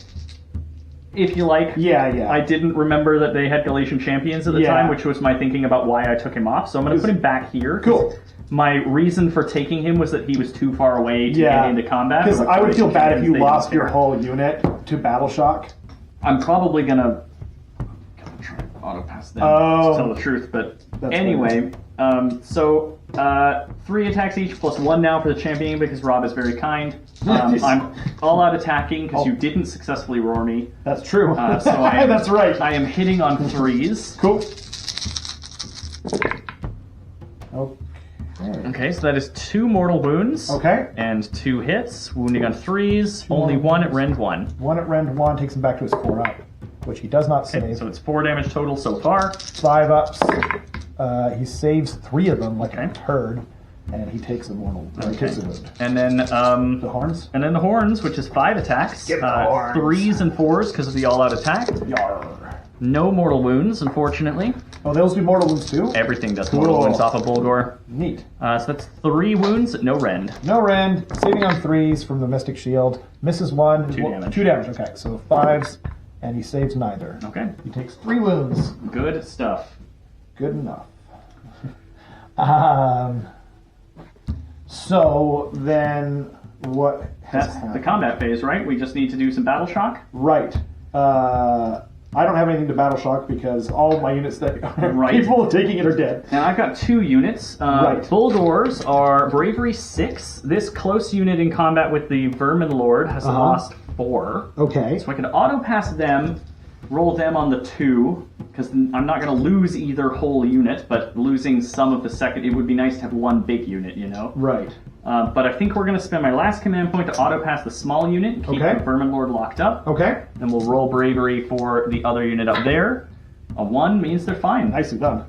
If you like. Yeah. I didn't remember that they had Galatian champions at the time, which was my thinking about why I took him off. So I'm going to put him back here. Cool. My reason for taking him was that he was too far away to get into combat. Because I would feel bad if you lost your whole. whole unit to battle shock. I'm probably gonna try to auto pass them to tell the truth, but That's anyway. 3 attacks each plus 1 now for the champion because Rob is very kind. I'm all out attacking because you didn't successfully roar me. That's true. So I am, That's right. I am hitting on 3s. Cool. Okay, so that is 2 mortal wounds. Okay. And 2 hits, wounding on 3s, only 1 at rend 1. 1 at rend 1 takes him back to his 4 up, which he does not save. So it's 4 damage total so far. 5 ups. He saves 3 of them like a turd, and he takes a mortal. He takes a wound. And then The horns. And then the horns, which is 5 attacks. Get the horns. 3s and 4s because of the all-out attack. Yarr. No mortal wounds, unfortunately. Oh, those do mortal wounds too? Everything does mortal Cool. wounds off of Bulgor. Neat. So that's 3 wounds, no rend. No rend. Saving on 3s from the Mystic Shield. Misses 1. 2 damage. 2 damage, okay. So 5s, and he saves neither. Okay. He takes 3 wounds. Good stuff. Good enough. So then what has That's happened? the combat phase, right? We just need to do some battle shock. Right. I don't have anything to battle shock because all of my units that are Right. capable of taking it are dead. And I've got 2 units. Right. Bulgors are bravery 6. This close unit in combat with the Vermin Lord has lost 4. Okay. So I can auto pass them, roll them on the 2, because I'm not going to lose either whole unit, but losing some of the second, it would be nice to have 1 big unit, you know? Right. But I think we're going to spend my last command point to auto pass the small unit and keep Okay. the Vermin Lord locked up. Okay. Then we'll roll bravery for the other unit up there. A 1 means they're fine. Nicely done.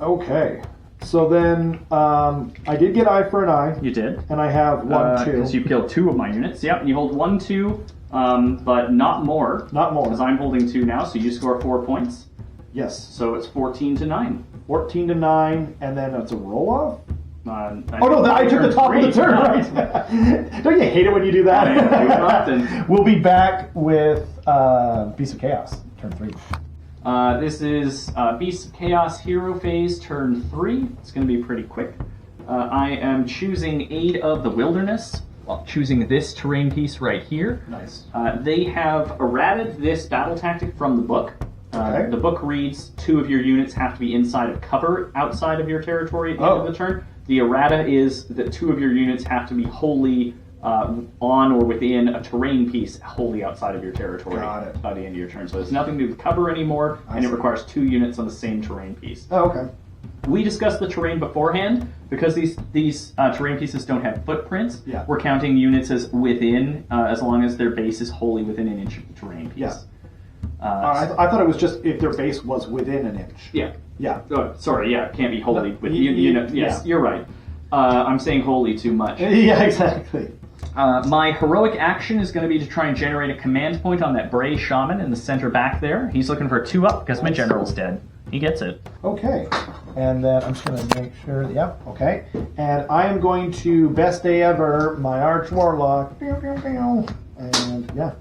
Okay. So then I did get eye for an eye, You did. and I have 1, 2. Because you killed 2 of my units. Yep, and you hold 1, 2, but not more. Not more. Because I'm holding 2 now, so you score 4 points. Yes. So it's 14 to 9. 14 to 9, and then it's a roll off. I Oh no, I took the top of the turn, Yeah. right? Don't you hate it when you do that? I do often. We'll be back with Beast of Chaos, turn 3. This is Beast of Chaos Hero Phase, turn 3. It's going to be pretty quick. I am choosing Aid of the Wilderness, while choosing this terrain piece right here. Nice. They have errated this battle tactic from the book. Okay. The book reads 2 of your units have to be inside of cover outside of your territory at the end of the turn. The errata is that 2 of your units have to be wholly on or within a terrain piece wholly outside of your territory Got it. by the end of your turn. So there's nothing to do with cover anymore, and it see. requires 2 units on the same terrain piece. Oh, okay. We discussed the terrain beforehand. Because these terrain pieces don't have footprints, Yeah. we're counting units as within, as long as their base is wholly within an inch of the terrain piece. Yeah. I thought it was just if their base was within an inch. Yeah. Yeah. Oh, sorry, yeah, it can't be wholly. No, But y- you know, y- yes, yeah. you're right. I'm saying wholly too much. Yeah, exactly. My heroic action is going to be to try and generate a command point on that Bray Shaman in the center back there. He's looking for a 2-up because my general's dead. He gets it. Okay. And then I'm just going to make sure, yep, okay. And I am going to best day ever, my Arch Warlock. Pew, pew, pew. And yeah.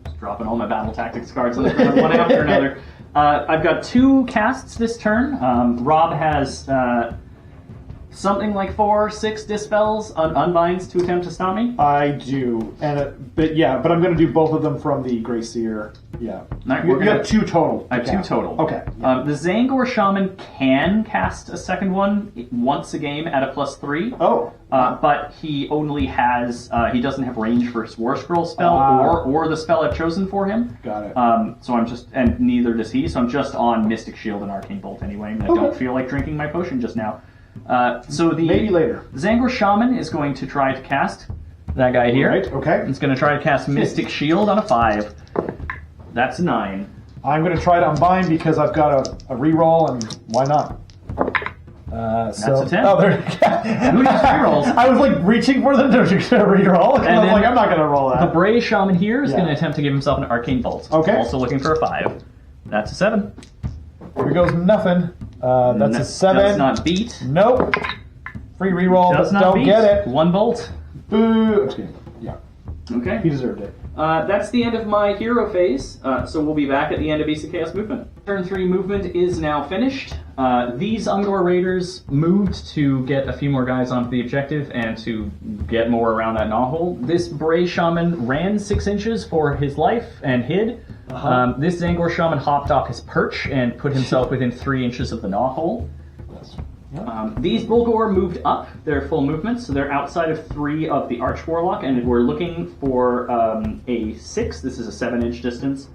Just dropping all my battle tactics cards on the ground one after another. I've got 2 casts this turn. Rob has something like 4 or 6 dispels on unbinds to attempt to stop me. I do. And but I'm going to do both of them from the Grey Seer. Yeah. Alright, You we're gonna- have 2 total. I have 2 total. Okay. The Zangor Shaman can cast a second one once a game at a +3. Oh. But he only has, he doesn't have range for his War Scroll spell or the spell I've chosen for him. Got it. So I'm just, and neither does he, so I'm just on Mystic Shield and Arcane Bolt anyway, and I don't feel like drinking my potion just now. So the Maybe later. Zangor Shaman is going to try to cast that guy here. Right, okay. It's going to try to cast Mystic Shield on a 5. That's a 9. I'm going to try to unbind because I've got a reroll, and why not? That's a 10. Oh, there. Who needs rerolls? I was like reaching for the reroll, and I was then like, I'm not going to roll The that. Bray Shaman here is Yeah. going to attempt to give himself an Arcane Bolt. Okay. Also looking for a 5. That's a 7. Here goes nothing. That's a 7. Does not beat. Nope. Free reroll, Does but not don't beat. get it. 1 bolt. Boo. I'm just kidding. Yeah, he Okay. deserved it. That's the end of my hero phase, so we'll be back at the end of Beast of Chaos movement. Turn 3 movement is now finished. These Ungor Raiders moved to get a few more guys onto the objective and to get more around that gnaw-hole. This Bray Shaman ran 6 inches for his life and hid. This Zangor Shaman hopped off his perch and put himself within 3 inches of the gnaw-hole. These Bulgor moved up their full movement, so they're outside of 3 of the Arch Warlock, and we're looking for a 6. This is a 7-inch distance.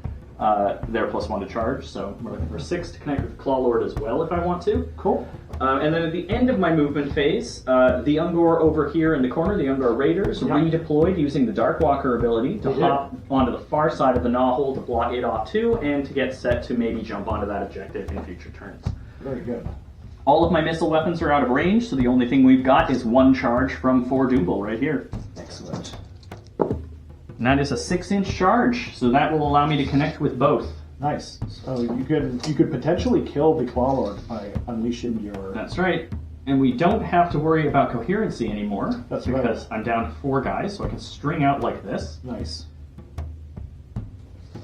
They're +1 to charge, so we're looking for 6 to connect with Claw Lord as well if I want to. Cool. And then at the end of my movement phase, the Ungor over here in the corner, the Ungor Raiders, redeployed using the Darkwalker ability to hop onto the far side of the Gnawhole to block it off too, and to get set to maybe jump onto that objective in future turns. Very good. All of my missile weapons are out of range, so the only thing we've got is one charge from 4 Doomble right here. Excellent. And that is a 6-inch charge, so that will allow me to connect with both. Nice. So you could potentially kill the Clawlord by unleashing your... That's right. And we don't have to worry about coherency anymore. That's because right. I'm down to 4 guys, so I can string out like this. Nice.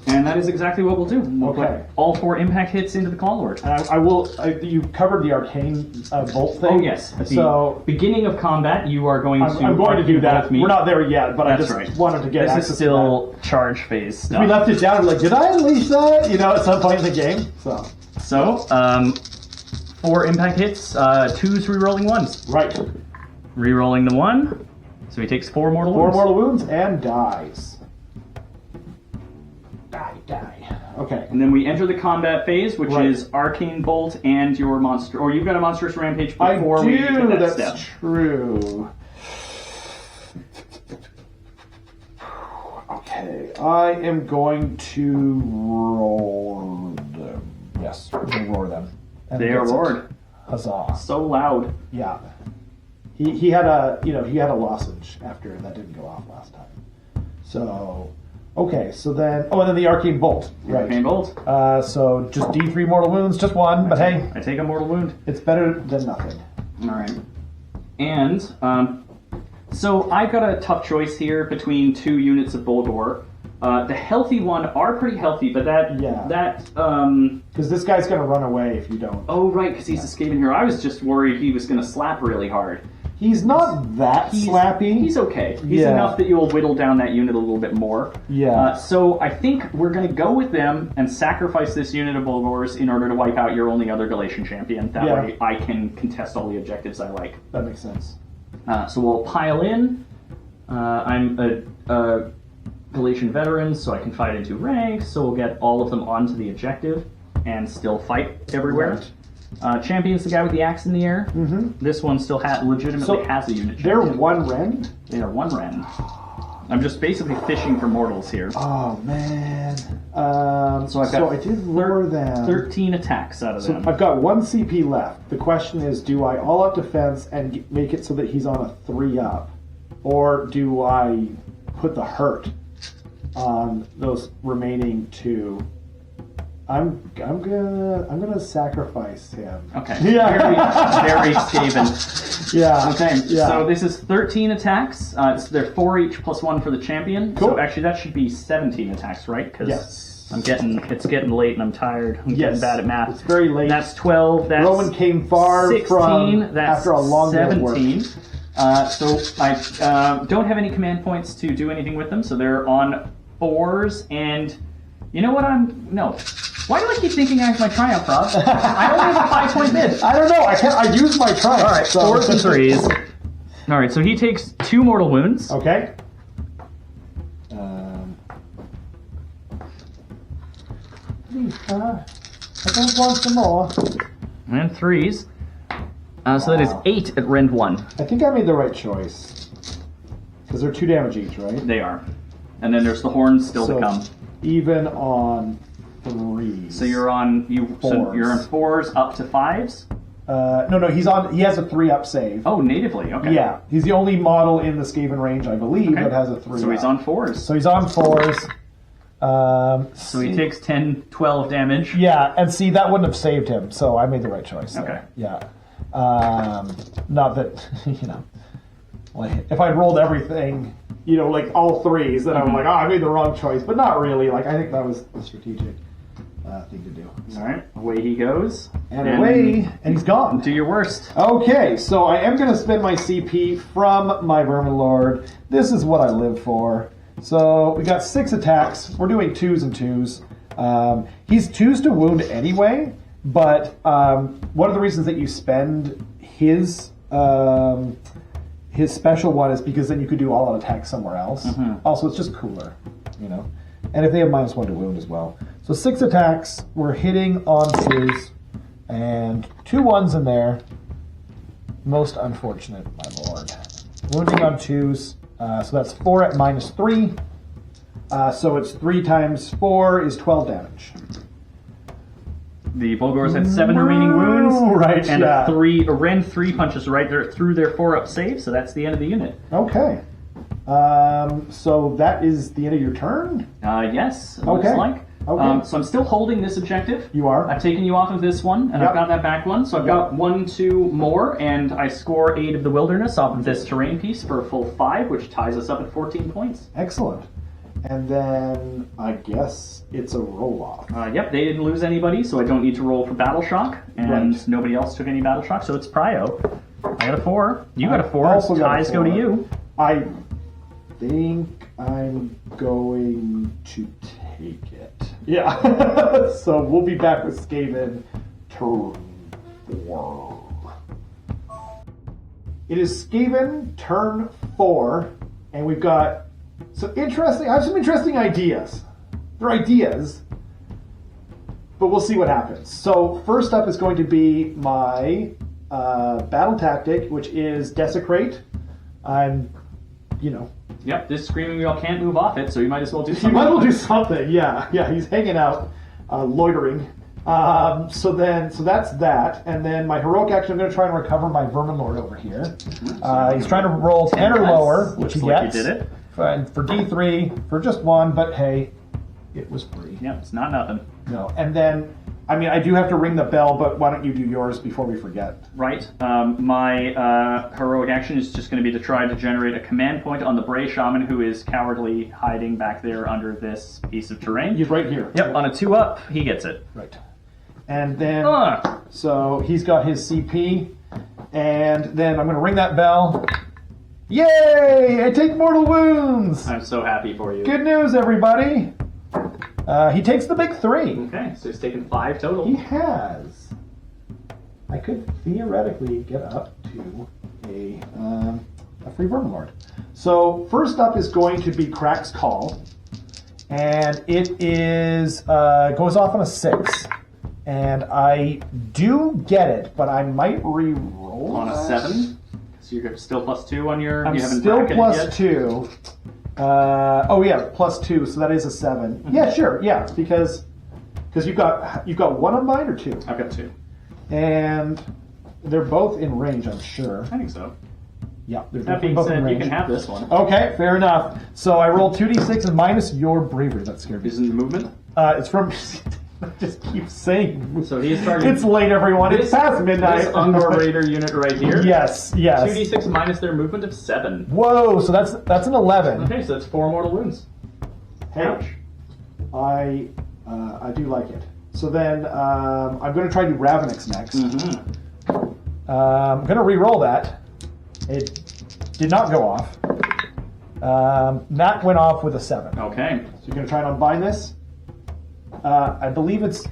And that is exactly what we'll do. We'll put all 4 impact hits into the Clawlord. And I will... you covered the arcane bolt thing. Oh, yes. At the beginning of combat, you are going to... I'm going to do that. We're not there yet, but That's I just wanted to get This access is still charge phase stuff. We left it down, like, did I unleash that? You know, at some point in the game. So, 4 impact hits, 2's rerolling 1s. Right. Rerolling the 1, so he takes 4 mortal 4 wounds. mortal wounds and dies. Die. Okay. And then we enter the combat phase, which is Arcane Bolt and your monster... Or you've got a Monstrous Rampage before we get that that's step. true. Okay, I am going to roar them. Yes, I'm going to roar them. And They are roared. Huzzah. So loud. Yeah. He had a lozenge after that didn't go off last time. So... Okay, so then... Oh, and then the Arcane Bolt. Right. Arcane Bolt. So just D3 mortal wounds, just 1, but hey... I take a mortal wound. It's better than nothing. Alright. And, so I've got a tough choice here between 2 units of Bulgor. The healthy one are pretty healthy, but because this guy's going to run away if you don't. Oh, right, because he's a Skaven hero. I was just worried he was going to slap really hard. He's not that slappy. He's okay. He's enough that you'll whittle down that unit a little bit more. Yeah. So I think we're going to go with them and sacrifice this unit of Bulgors in order to wipe out your only other Galatian champion. That way I can contest all the objectives I like. That makes sense. So we'll pile in. I'm a Galatian veteran, so I can fight in 2 ranks, so we'll get all of them onto the objective and still fight everywhere. Right. Champion's the guy with the axe in the air. Mm-hmm. This one still legitimately has a unit They're champion. 1 rend? They are 1 ren. I'm just basically fishing for mortals here. Oh, man. So I've got I did lure them. 13 attacks out of them. I've got 1 CP left. The question is, do I all-out defense and make it so that he's on a 3-up? Or do I put the hurt on those remaining 2? I'm gonna sacrifice him. Okay. Yeah. Very Skaven. Yeah. Okay. Yeah. So this is 13 attacks. They're 4 each plus 1 for the champion. Cool. So actually that should be 17 attacks, right? Because Yes. it's getting late and I'm tired. I'm getting bad at math. It's very late. That's 12. That's Rowan came far 16. from That's after a long day of work. 17. So I don't have any command points to do anything with them. So they're on 4s and. You know what Why do I keep thinking I have my triumph, Rob? I only have a 5-point mid. I don't know. I used my triumph. All right, 4s and 3s. All right, so he takes 2 mortal wounds. Okay. I don't want some more. And 3s. So that is 8 at rend 1. I think I made the right choice. Because they're 2 damage each, right? They are. And then there's the horns still to come. Even on 3s. So you're on Fours. you're on 4s up to 5s? No, he has a 3-up save. Oh, natively, okay. Yeah, he's the only model in the Skaven range, I believe, that has a 3-up. So he's on 4s. So he's on 4s. So he takes 10, 12 damage. Yeah, and see, that wouldn't have saved him, so I made the right choice. So, Okay. Yeah. Not that, like, if I'd rolled everything, like all 3s, then I'm like, I made the wrong choice. But not really. Like, I think that was the strategic thing to do. All right, away he goes. And away, and he's gone. Do your worst. Okay, so I am going to spend my CP from my Vermin Lord. This is what I live for. So we got 6 attacks. We're doing 2s and 2s. He's 2s to wound anyway, but one of the reasons that you spend his special one is because then you could do all-out attacks somewhere else. Also, it's just cooler, And if they have -1 to wound as well. So 6 attacks. We're hitting on 2s. And 2 1s in there. Most unfortunate, my lord. Wounding on 2s. So that's 4 at -3. So it's 3 times 4 is 12 damage. The Bulgors had 7 remaining wounds. Right, and yeah. ran 3 punches right there through their 4-up save, so that's the end of the unit. Okay. So that is the end of your turn? Yes, it looks Okay. like. Okay. So I'm still holding this objective. You are? I've taken you off of this one, and Yep. I've got that back one. So I've got 1, 2 more, and I score Aid of the Wilderness off of this terrain piece for a full 5, which ties us up at 14 points. Excellent. And then I guess it's a roll-off. Yep, they didn't lose anybody, so I don't need to roll for Battle Shock, and Right. nobody else took any Battle Shock, so it's Prio. I got a 4. You got a 4. also got a Ties go to 4. you. I think I'm going to take it. Yeah. So we'll be back with Skaven turn 4. It is Skaven turn 4, and we've got some interesting. I have some interesting ideas. They're ideas, but we'll see what happens. So first up is going to be my battle tactic, which is desecrate. I'm, Yep, this Screaming Wheel can't move off it, so you might as well do you something. might as well do something. Yeah. He's hanging out, loitering. So that's that, and then my heroic action. I'm going to try and recover my Vermin Lord over here. He's trying to roll 10 or lower, which he Looks like gets. you did it. And for D3 for just 1, but hey, it was free. Yep, it's not nothing. No, and then I do have to ring the bell, but why don't you do yours before we forget? Right. My heroic action is just going to be to try to generate a command point on the Bray Shaman, who is cowardly hiding back there under this piece of terrain. He's right here. Yep, on a 2-up, he gets it. Right. And then, Ah. so he's got his CP, and then I'm going to ring that bell. Yay! I take mortal wounds! I'm so happy for you. Good news, everybody! He takes the big 3. Okay, so he's taken 5 total. He has. I could theoretically get up to a free Vermin Lord. So first up is going to be Crack's Call, and it is goes off on a 6, and I do get it, but I might re-roll On a that. 7. So you're still +2 on your... I'm you haven't still bracketed plus yet? 2. Plus 2, so that is a 7. Yeah, sure, yeah, because you've got 1 on mine or 2, I've got 2. and they're both in range, I'm sure. I think so. Yeah, they're That definitely being both in said, you range. can have this one. Okay, fair enough. So I rolled 2d6 and minus your bravery. That scared me. Is in the movement? It's from. I just keep saying. So he's targeting... It's late, everyone. It's past midnight. This Ungor Raider unit right here. Yes. 2d6 minus their movement of 7. Whoa! So that's an 11. Okay, so that's 4 mortal wounds. Ouch. I do like it. So then I'm going to try to do Ravenix next. I'm going to re-roll that. It did not go off. That went off with a 7. Okay. So you're going to try and unbind this? I believe it's...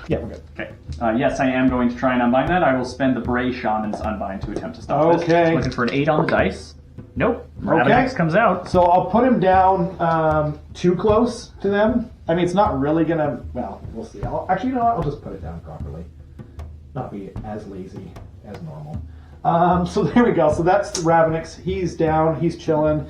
Yeah, we're good. Okay. Yes, I am going to try and unbind that. I will spend the Bray Shaman's Unbind to attempt to stop this. Okay. Looking for an 8 on the dice. Nope. Ravenax comes out. So I'll put him down too close to them. I mean, it's not really going to... Well, we'll see. Actually, you know what? I'll just put it down properly. Not be as lazy as normal. So there we go. So that's Ravenix. He's down. He's chilling.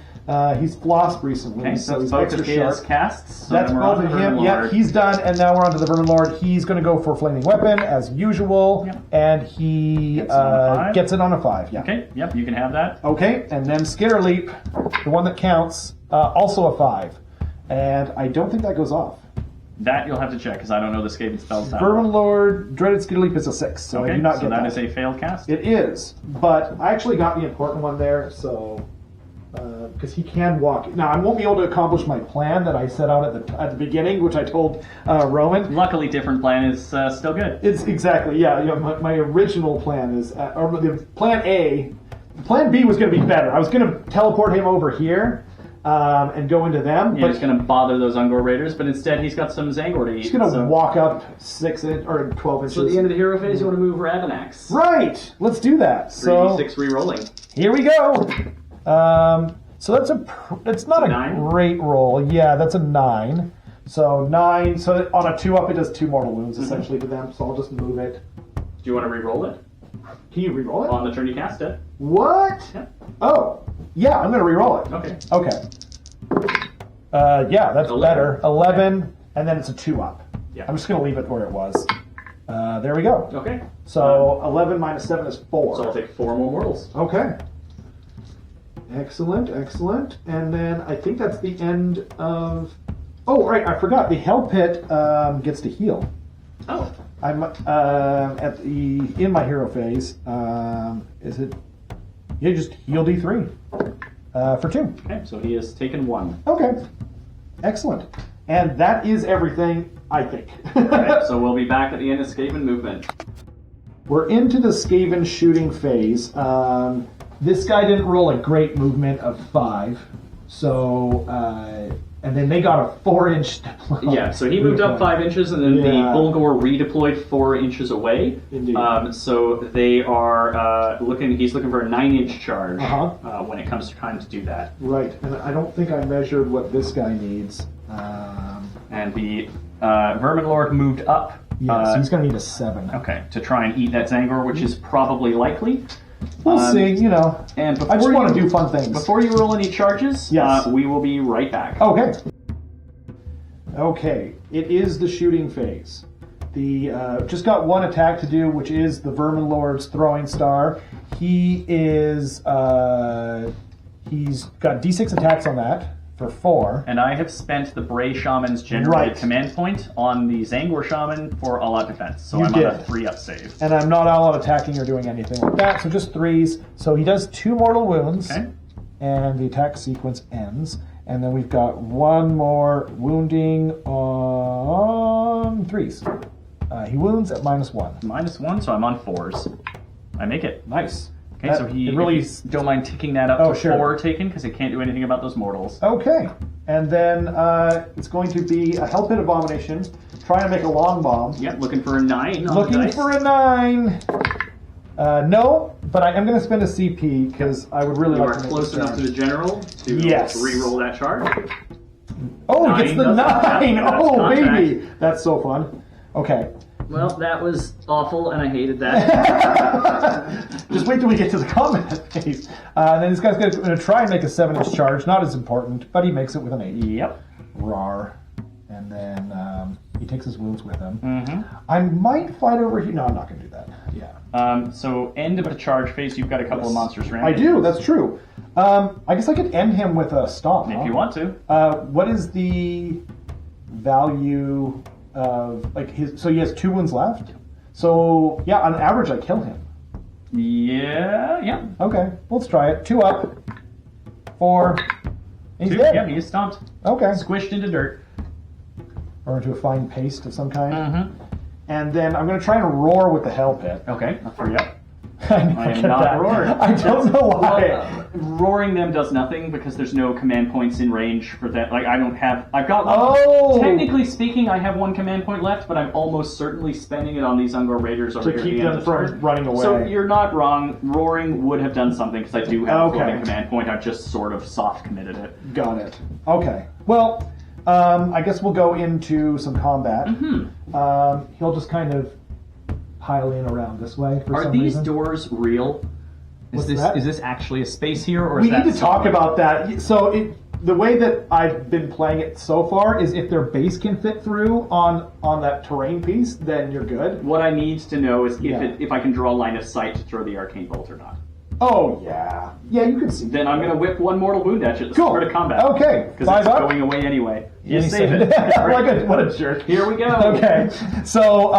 He's flossed recently, Okay, so so he's both extra of his sharp. casts. So That's then we're both on of to him. Vermin Yeah, Lord. he's done, and now we're on to the Vermin Lord. He's going to go for Flaming Weapon, as usual, Yep. and he Gets it on a 5. gets it on a 5. Yeah. Okay, yep, you can have that. Okay, and then Skitter Leap, the one that counts, also a 5. And I don't think that goes off. That you'll have to check, because I don't know the Skaven spells that Vermin well. Lord, Dreaded Skitter Leap is a 6, so I Okay, do not so get that is a failed cast. It is, but I actually got the important one there, so... Because he can walk. Now, I won't be able to accomplish my plan that I set out at the beginning, which I told Rowan. Luckily, different plan is still good. It's exactly, yeah. My original plan is, or the plan A, plan B was going to be better. I was going to teleport him over here and go into them. Yeah, but he's going to bother those Ungor Raiders, but instead he's got some Zangor to eat. he's going to so. walk up 12 inches. So at the end of the hero phase, you want to move Ravenax. Right! Let's do that. So 3d6 re-rolling. here we go. So it's not a 9? great roll. Yeah, that's a 9. So 9. So on a 2-up, it does 2 mortal wounds essentially to them. So I'll just move it. Do you want to re-roll it? Can you reroll it? On the turn you cast it. What? Yeah. Oh, yeah, I'm going to reroll it. Okay. Okay. Yeah, that's 11. better. 11, and then it's a 2-up. Yeah. I'm just going to leave it where it was. There we go. Okay. So 11 minus 7 is 4. So I'll take 4 more mortals. Okay. Excellent, excellent. And then I think that's the end of... Oh, right, I forgot. The Hell Pit gets to heal. Oh. I'm in my hero phase. Is it? Yeah, just heal D3 for 2. Okay, so he has taken 1. Okay, excellent. And that is everything, I think. Alright, so we'll be back at the end of Skaven movement. We're into the Skaven shooting phase. This guy didn't roll a great movement of 5, so and then they got a 4-inch deploy. Yeah, so he moved up 5 inches, and then the Bulgor redeployed 4 inches away. Indeed. So they are looking. He's looking for a 9-inch charge when it comes to time to do that. Right, and I don't think I measured what this guy needs. And the Vermin Lord moved up. So he's going to need a 7. Okay, to try and eat that Zangor, which is probably likely. We'll see, you know. And I just want to do fun things. Before you roll any charges, Yes. we will be right back. Okay. Okay, it is the shooting phase. The just got 1 attack to do, which is the Vermin Lord's throwing star. He is he's got D6 attacks on that for 4. And I have spent the Bray Shaman's generated command point on the Zangor Shaman for all-out defense. So I'm on a 3-up save. And I'm not all out attacking or doing anything like that, so just 3s. So he does 2 mortal wounds, and the attack sequence ends. And then we've got 1 more wounding on 3s. He wounds at -1. -1, so I'm on 4s. I make it. Nice. Okay, so he really if you don't mind ticking that up to 4 taken, because it can't do anything about those mortals. Okay, and then it's going to be a Hell Pit Abomination, trying to make a long bomb. Yep, looking for a 9 on Looking the dice. for a 9. No, but I am going to spend a CP because I would really You like are to make close this enough to the general to re-roll that charge. Oh, 9 it gets the doesn't 9! count. Oh, That's baby! That's so fun. Okay. Well, that was awful, and I hated that. Just wait till we get to the combat phase. Then this guy's going to try and make a 7-inch charge. Not as important, but he makes it with an 8. Yep. Rar. And then he takes his wounds with him. I might fight over here. No, I'm not going to do that. Yeah. So end of the charge phase, you've got a couple of monsters around. I do, that's true. I guess I could end him with a stomp. If you want to. What is the value of, like, his... So he has 2 wounds left? So, yeah, on average, I kill him. Yeah. Okay, let's try it. 2 up. 4. And he's 2, dead. yeah, he is stomped. Okay. Squished into dirt. Or into a fine paste of some kind. And then I'm going to try and roar with the Hell Pit. Okay, I'll throw you up. I am not roaring. I don't know why. Well, roaring them does nothing because there's no command points in range for that. Like, I don't have... I've got one. Oh! Technically speaking, I have 1 command point left, but I'm almost certainly spending it on these Ungor Raiders over To here keep at the end them of the from turn. running away. So you're not wrong. Roaring would have done something because I do have a Okay. floating command point. I've just sort of soft committed it. Got it. Okay. Well, I guess we'll go into some combat. He'll just kind of pile in around this way for Are some these reason. doors real? What's that? Is this actually a space here, or We is that need to talk something- about that. So the way that I've been playing it so far is if their base can fit through on that terrain piece, then you're good. What I need to know is Yeah. if I can draw a line of sight to throw the arcane bolt or not. Oh yeah, yeah, you can see. Then I'm going to whip 1 mortal wound at you at the Cool. start of combat. Okay, Because 5 it's up. going away anyway. You And he save said- it. what a jerk. Here we go. Okay, so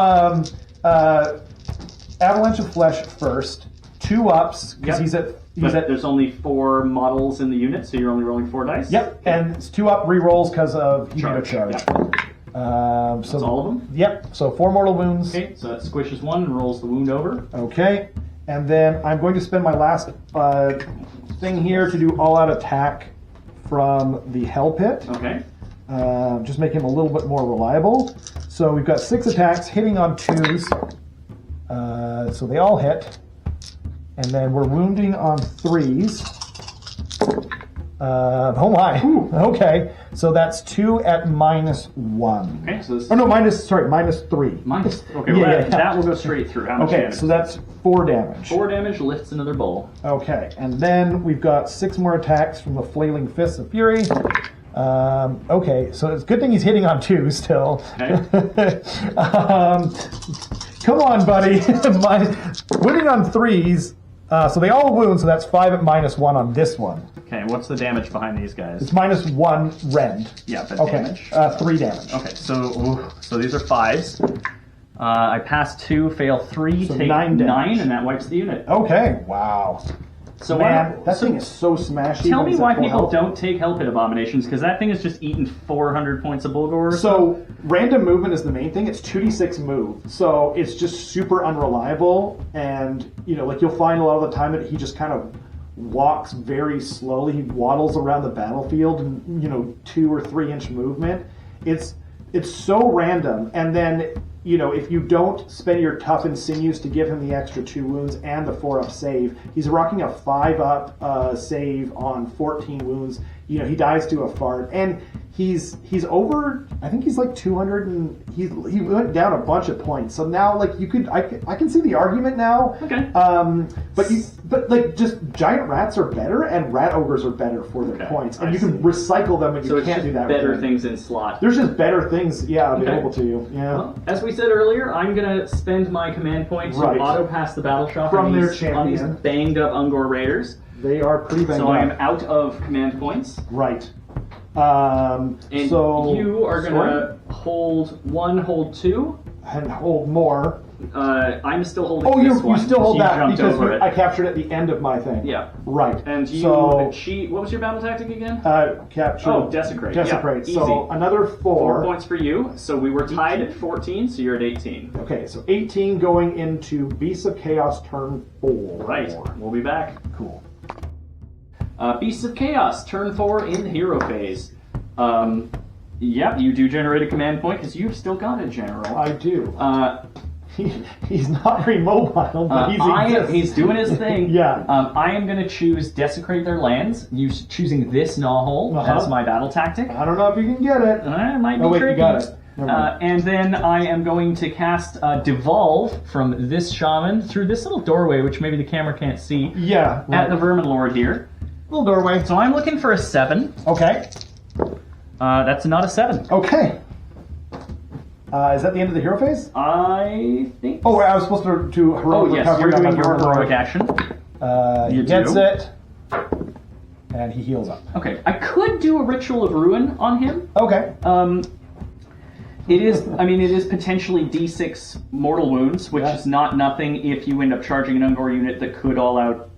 Avalanche of Flesh first. 2 ups because Yep. he's But at. there's only 4 models in the unit, so you're only rolling 4 dice. Yep, and it's 2 up re-rolls because of you need a charge. Yep. So That's all of them? Yep. So 4 mortal wounds. Okay, so that squishes 1 and rolls the wound over. Okay, and then I'm going to spend my last thing here to do all-out attack from the Hell Pit. Okay. Just make him a little bit more reliable. So we've got 6 attacks hitting on 2s. So they all hit. And then we're wounding on 3s. Oh my. Okay. So that's 2 at -1. Okay, so this Oh no, -3. minus. Okay, Yeah, well, yeah. that will go straight through. How much Okay, damage? so that's 4 damage. 4 damage lifts another bowl. Okay, and then we've got 6 more attacks from the Flailing Fists of Fury. Okay, so it's a good thing he's hitting on 2 still. Okay. Come on, buddy. Winning on 3s. So they all wound, so that's 5 at -1 on this one. Okay, what's the damage behind these guys? It's -1 rend. Yeah, but Okay, damage. 3 damage. Okay, so these are 5s. I pass 2, fail 3, So take 9 damage. and that wipes the unit. Okay, wow. So Man, that thing is so smashy. Tell when me it's at why full people health. don't take Hell Pit Abominations, because that thing has just eaten 400 points of Bulgor. So random movement is the main thing. It's 2d6 move, so it's just super unreliable. And like you'll find a lot of the time that he just kind of walks very slowly. He waddles around the battlefield, and 2 or 3 inch movement. It's so random. And then if you don't spend your tough and sinews to give him the extra 2 wounds and the 4-up save, he's rocking a 5-up save on 14 wounds. He dies to a fart, and he's over. I think he's like 200, and he went down a bunch of points. So now, like I can see the argument now. Okay. But just giant rats are better, and rat ogres are better for their Okay, points, and I you can see. recycle them, and So you it's can't just do that. better with them. things in slot. There's just better things, available to you. Yeah. Well, as we said earlier, I'm gonna spend my command point to Right. auto pass the battle shop From on their these, on these champion. banged up Ungor Raiders. They are pretty banged So I am up. out of command points. Right. And So you are gonna hold 1, hold 2. and hold more. I'm still holding Oh, this you one. still hold You that jumped because over it. I captured at the end of my thing. Yeah. Right. And you so cheat. What was your battle tactic again? capture. Oh, desecrate. Yeah, Desecrate. easy. So another 4 points for you. So we were tied at 14, so you're at 18. Okay, so 18 going into Beasts of Chaos turn 4. Right. We'll be back. Cool. Beasts of Chaos, turn 4 in the hero phase. Yeah, you do generate a command point because you've still got a general. I do. Uh, He's not very mobile, but he's doing his thing. Yeah. I am going to choose Desecrate Their Lands, choosing this Gnawhole as my battle tactic. I don't know if you can get it. It might be Oh, wait, tricky. you got it. Never mind. And then I am going to cast Devolve from this shaman through this little doorway, which maybe the camera can't see, Yeah. at the Vermin Lord here. little doorway. So I'm looking for a 7. Okay. That's not a 7. Okay. Is that the end of the hero phase? I think. Oh, I was supposed to do heroic Oh, yes, recovery you're on doing my your Vermin heroic Lord. action. He You gets do. it. And he heals up. Okay, I could do a Ritual of Ruin on him. Okay. It is potentially D6 mortal wounds, which Yeah. is not nothing if you end up charging an Ungor unit that could all out.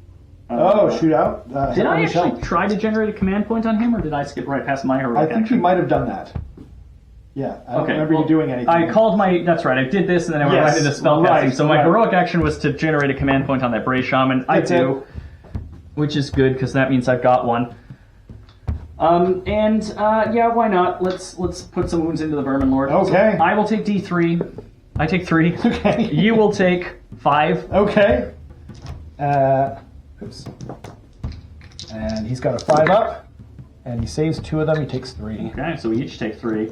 Shoot out. Did I Michelle. actually try to generate a command point on him, or did I skip right past my heroic I think action? you might have done that. Yeah, I don't remember well, you doing anything. I called my. That's right. I did this, and then I went Yes, right into spellcasting. right, So my right. heroic action was to generate a command point on that Bray Shaman. I That's do, which is good because that means I've got one. Yeah, why not? Let's put some wounds into the Vermin Lord. Okay. So I will take D3. I take 3. Okay. You will take 5. Okay. Oops. And he's got a 5 up, and he saves 2 of them. He takes 3. Okay, so we each take 3.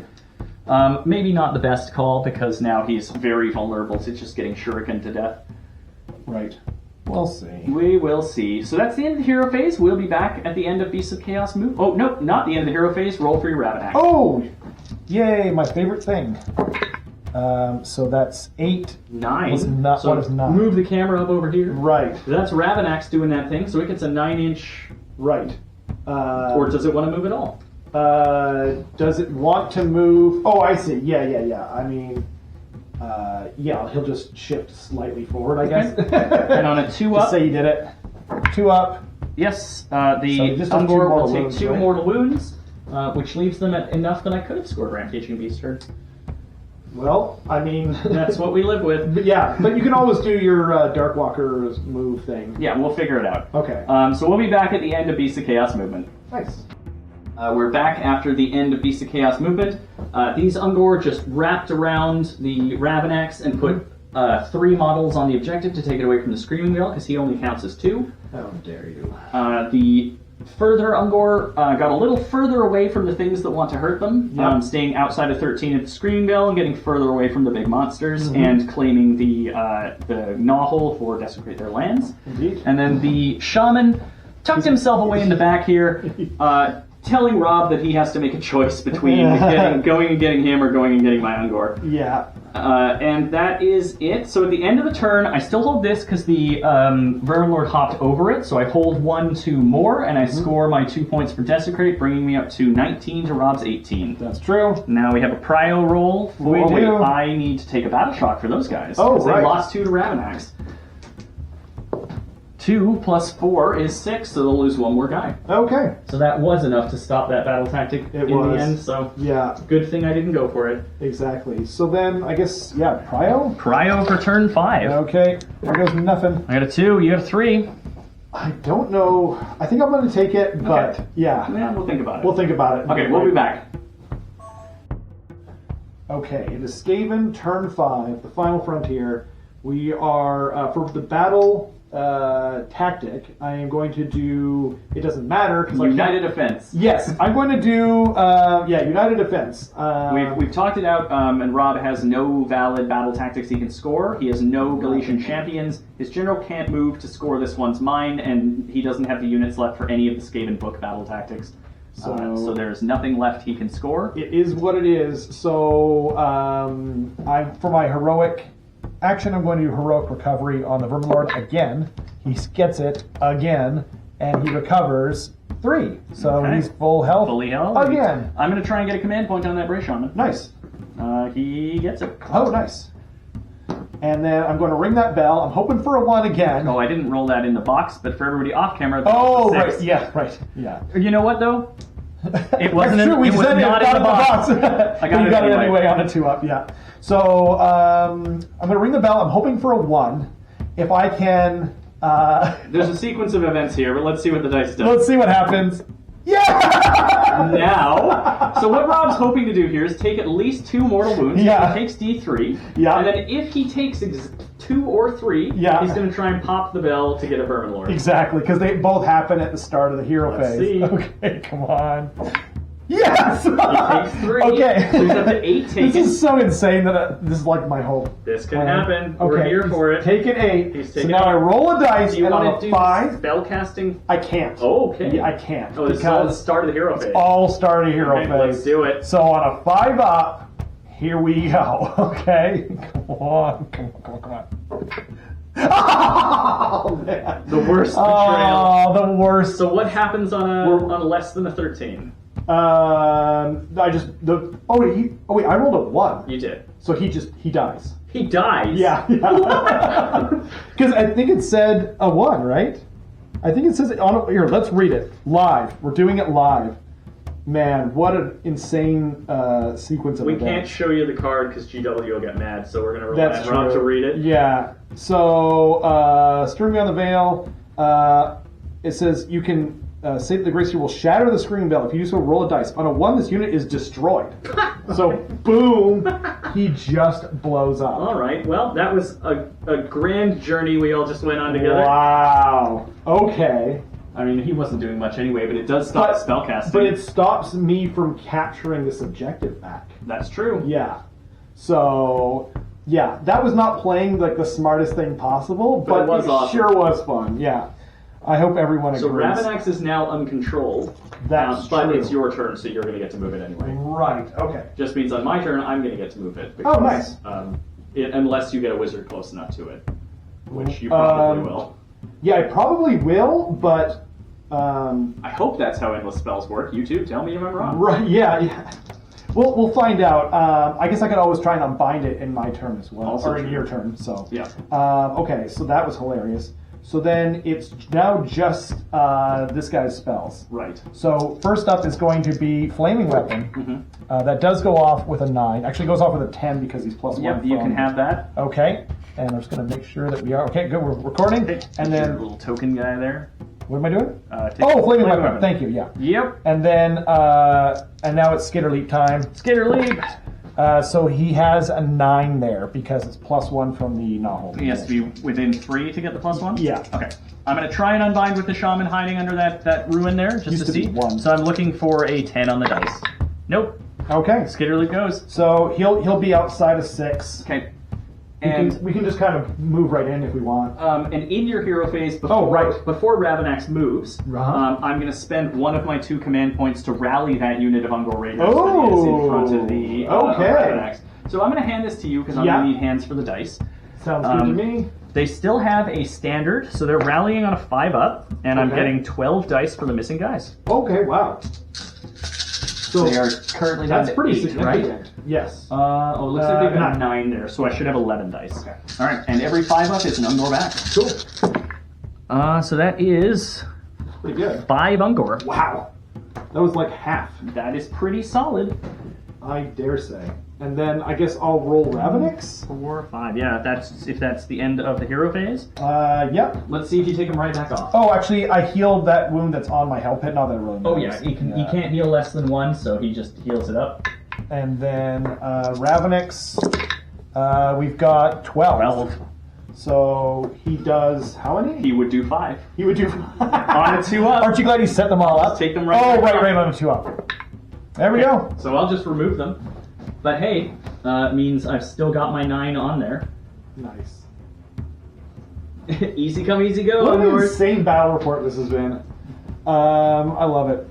Maybe not the best call because now he's very vulnerable to just getting shuriken to death. Right. We'll see. We will see. So that's the end of the hero phase. We'll be back at the end of Beasts of Chaos move. Oh, no, not the end of the hero phase. Roll for your rabbit action. Oh! Yay, my favorite thing. So that's 8. 9. Was not- so what is 9? Move the camera up over here. Right. That's Ravanax doing that thing, so it gets a 9-inch. Right. Or does it want to move at all? Does it want to move? Oh, I see. Yeah. I mean, he'll just shift slightly forward, I guess. And on a 2 Just up, say you did it. 2 up. yes, the So you just have 2 Ungor will mortal take wounds, 2 right? mortal wounds, which leaves them at enough that I could have scored Rampaging Beast turn. Well, I mean, That's what we live with. but yeah, but you can always do your Darkwalker's move thing. Yeah, we'll figure it out. Okay. So we'll be back at the end of Beast of Chaos movement. Nice. We're back after the end of Beast of Chaos movement. These Ungor just wrapped around the Ravanax and put 3 models on the objective to take it away from the Screaming Wheel because he only counts as 2. How dare you? The further Ungor got a little further away from the things that want to hurt them, Yep. staying outside of 13 at the Screaming Bell and getting further away from the big monsters, and claiming the Gnawhole for Desecrate their lands. Indeed. And then the Shaman tucked himself away in the back here, telling Rob that he has to make a choice between going and getting him or going and getting my Ungor. Yeah. And that is it. So at the end of the turn, I still hold this because the Vermin Lord hopped over it. So I hold 1, 2 more, and I score my 2 points for Desecrate, bringing me up to 19 to Rob's 18. That's true. Now we have a Prio roll. We do. I need to take a battle shock for those guys. Oh, 'cause right. They lost 2 to Ravanax. 2 plus 4 is 6, so they'll lose 1 more guy. Okay. So that was enough to stop that battle tactic It in was. the end. So Yeah, good thing I didn't go for it. exactly. So then, I guess, yeah, Prio? Prio for turn 5. Okay, there goes nothing. I got a 2, you got a 3. I don't know. I think I'm going to take it, but Okay. yeah. Yeah, we'll think about it. We'll think about it. Okay, we'll be back. Okay, it is Skaven, turn 5, the final frontier. We are, for the battle tactic, I am going to do, it doesn't matter, because United Defense. Yes, I'm going to do, United Defense. We've talked it out, and Rob has no valid battle tactics he can score. He has no Galatian champions. His general can't move to score this one's mine, and he doesn't have the units left for any of the Skaven book battle tactics. So there's nothing left he can score. It is what it is. So for my heroic action, I'm going to do heroic recovery on the Vermin Lord again. He gets it again, and he recovers 3. So Okay. he's full health Fully held. again. I'm going to try and get a command point on that Bray Shaman. Nice. He gets it. Oh, nice. And then I'm going to ring that bell. I'm hoping for a 1 again. Oh, I didn't roll that in the box, but for everybody off camera, that Oh, was a right. 6. Yeah, right. Yeah. You know what though? It wasn't. That's true. We it was said not in the box. I got you it got it anyway. anyway on a 2-up. Yeah. So I'm going to ring the bell. I'm hoping for a 1. If I can. There's a sequence of events here, but let's see what the dice does. Let's see what happens. Yeah. Now, so what Rob's hoping to do here is take at least 2 mortal wounds. Yeah. He takes D3. Yeah. And then if he takes 2 or 3, Yeah. he's going to try and pop the bell to get a Vermin Lord. Exactly, because they both happen at the start of the hero Let's phase. see. Okay, come on. Yes. He takes 3. Okay. So he's up to 8 taken. This is so insane that this is like my hope. This can plan. happen. We're here he's for it. Taking 8. He's So taking now I 8. roll a dice, Do you and on want a to do 5, spell casting? I can't. Oh, okay. Yeah, I can't. Oh, this is all the because start of the hero phase. all start of hero Okay, phase. let's do it. So on a 5 up, here we go. Okay, come on. Oh man. The worst betrayal. Oh, the worst. So what happens on less than a 13? I wait, I rolled a 1. You did. So he dies. He dies. Yeah. Because I think it said a 1, right? I think it says it on here. Let's read it live. We're doing it live. Man, what an insane sequence of We events. can't show you the card because GW will get mad, so we're going to rely That's on Rob true. to read it. Yeah. So, Scream Beyond the Veil, it says you can say that the Gracie will shatter the Scream Bell. If you do so, roll a dice. On a 1, this unit is destroyed. So, boom, he just blows up. All right. Well, that was a grand journey we all just went on together. Wow. Okay. I mean, he wasn't doing much anyway, but it does stop spellcasting. But it stops me from capturing this objective back. That's true. Yeah. So, yeah, that was not playing like the smartest thing possible, but it was awesome. sure was fun. Yeah. I hope everyone So agrees. Ravanax is now uncontrolled. That's but true. it's your turn, so you're going to get to move it anyway. Right. Okay. Just means on my turn, I'm going to get to move it. Oh, nice. Unless you get a wizard close enough to it, which you probably will. Yeah, I probably will, but I hope that's how endless spells work. You too. Tell me if I'm wrong. right. Yeah. We'll find out. I guess I could always try and unbind it in my turn as well, Also or in true. your turn. So Yeah. Okay, so that was hilarious. So then it's now just this guy's spells. Right. So first up is going to be Flaming Weapon. That does go off with a 9. Actually, it goes off with a 10 because he's plus 1. Yep. You can have that. Okay. And I'm just going to make sure that we are... Okay, good. We're recording. And Your then... little token guy there. What am I doing? Take Flaming Weapon. Thank you, yeah. Yep. And then... and now it's Skitter Leap time. Skitter leap. So he has a 9 there because it's +1 from the not holding. He has to be within 3 to get the +1? Yeah. Okay. I'm going to try and unbind with the shaman hiding under that ruin there, just Used to to be see. 1. So I'm looking for a 10 on the dice. Nope. Okay. Skitterly goes. So he'll be outside of 6. Okay. And we can just kind of move right in if we want. And in your hero phase, before Ravanax moves, I'm going to spend one of my 2 command points to rally that unit of Ungor Raiders that is in front of the Ravanax. So I'm going to hand this to you because I'm going to need hands for the dice. Sounds good to me. They still have a standard, so they're rallying on a 5-up, and I'm getting 12 dice for the missing guys. Okay, wow. So they are currently down that's to pretty 8, significant. right? Yes. It looks like they've got 9. 9 there, so I should have 11 dice. Okay. All right, and every 5-up is an Ungor back. Cool. So that is Pretty good. 5 Ungor. Wow. That was like half. That is pretty solid. I dare say. And then I guess I'll roll Ravanax. 4, 5. Yeah, if that's the end of the hero phase. Yep. Let's see if you take him right back off. Oh, actually, I healed that wound that's on my hell pit. Not that it really matters. Oh yeah, he can't heal less than 1, so he just heals it up. And then Ravanax, we've got 12. 12. So he does how many? He would do 5. He would do On a 2-up. Aren't you glad he set them all up? Take them right Oh, back right, off. on a 2-up. There we go. So I'll just remove them. But hey, means I've still got my 9 on there. Nice. Easy come, easy go. What an Ungors. insane battle report this has been. I love it.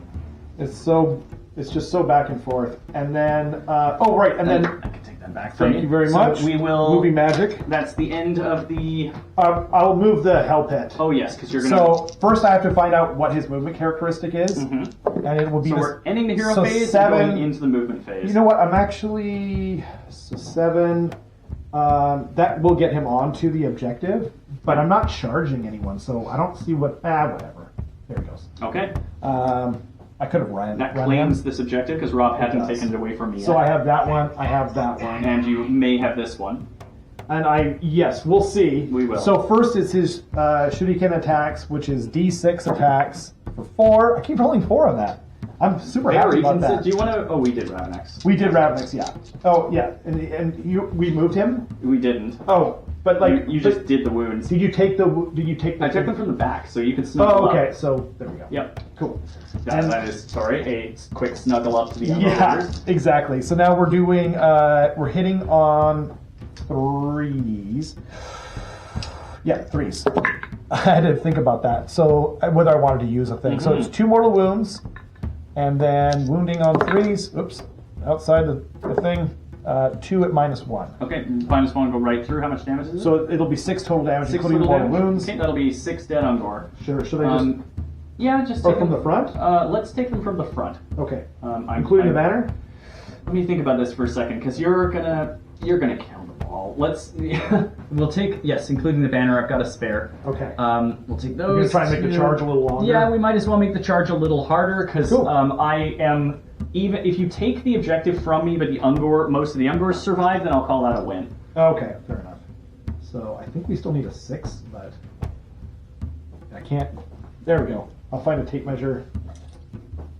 It's just so back and forth. And then, and then I can take them back from thank you very much. We will. Movie magic. That's the end of the. I'll move the hell pit. Oh yes, because you're gonna. So first I have to find out what his movement characteristic is, and it will be. So we're ending the hero so phase 7, and going into the movement phase. You know what? I'm actually 7. That will get him onto the objective, but I'm not charging anyone, so I don't see what. Whatever. There he goes. Okay. I could have run. That run claims him. this objective because Rob hadn't does. taken it away from me yet. So I have that one. I have that one. And you may have this one. And yes, we'll see. We will. So first is his shuriken attacks, which is D6 attacks for 4. I keep rolling 4 on that. I'm super happy about that. Do you want to? Oh, we did Ravanax. We did Ravanax, yeah. Oh, yeah. And we moved him? We didn't. Oh, but like You just did the wounds. Did you take the? I took them from the back, so you can snuggle Oh, okay. up. So there we go. Yep. Cool. That is a quick snuggle up to the Yeah, others. exactly. So now we're doing. We're hitting on 3s. Yeah, 3s. I had to think about that. So whether I wanted to use a thing. So it's 2 mortal wounds, and then wounding on 3s. Oops, outside the thing. 2 at -1. Okay, -1 go right through. How much damage is it? So it'll be 6 total damage, 6 including total mortal damage. wounds. Okay, that'll be 6 dead on Gore. Sure. Should I just? Yeah, just Or take from them the front? Let's take them from the front. Okay. I'm Including the banner? Let me think about this for a second, because you're gonna kill them all. Let's we'll take including the banner. I've got a spare. Okay. We'll take We're gonna those. try and make the charge a little longer. Yeah, we might as well make the charge a little harder because Cool. I am even if you take the objective from me, but most of the Ungors survive, then I'll call that a win. Okay, fair enough. So I think we still need a 6, but I can't. There we go. I'll find a tape measure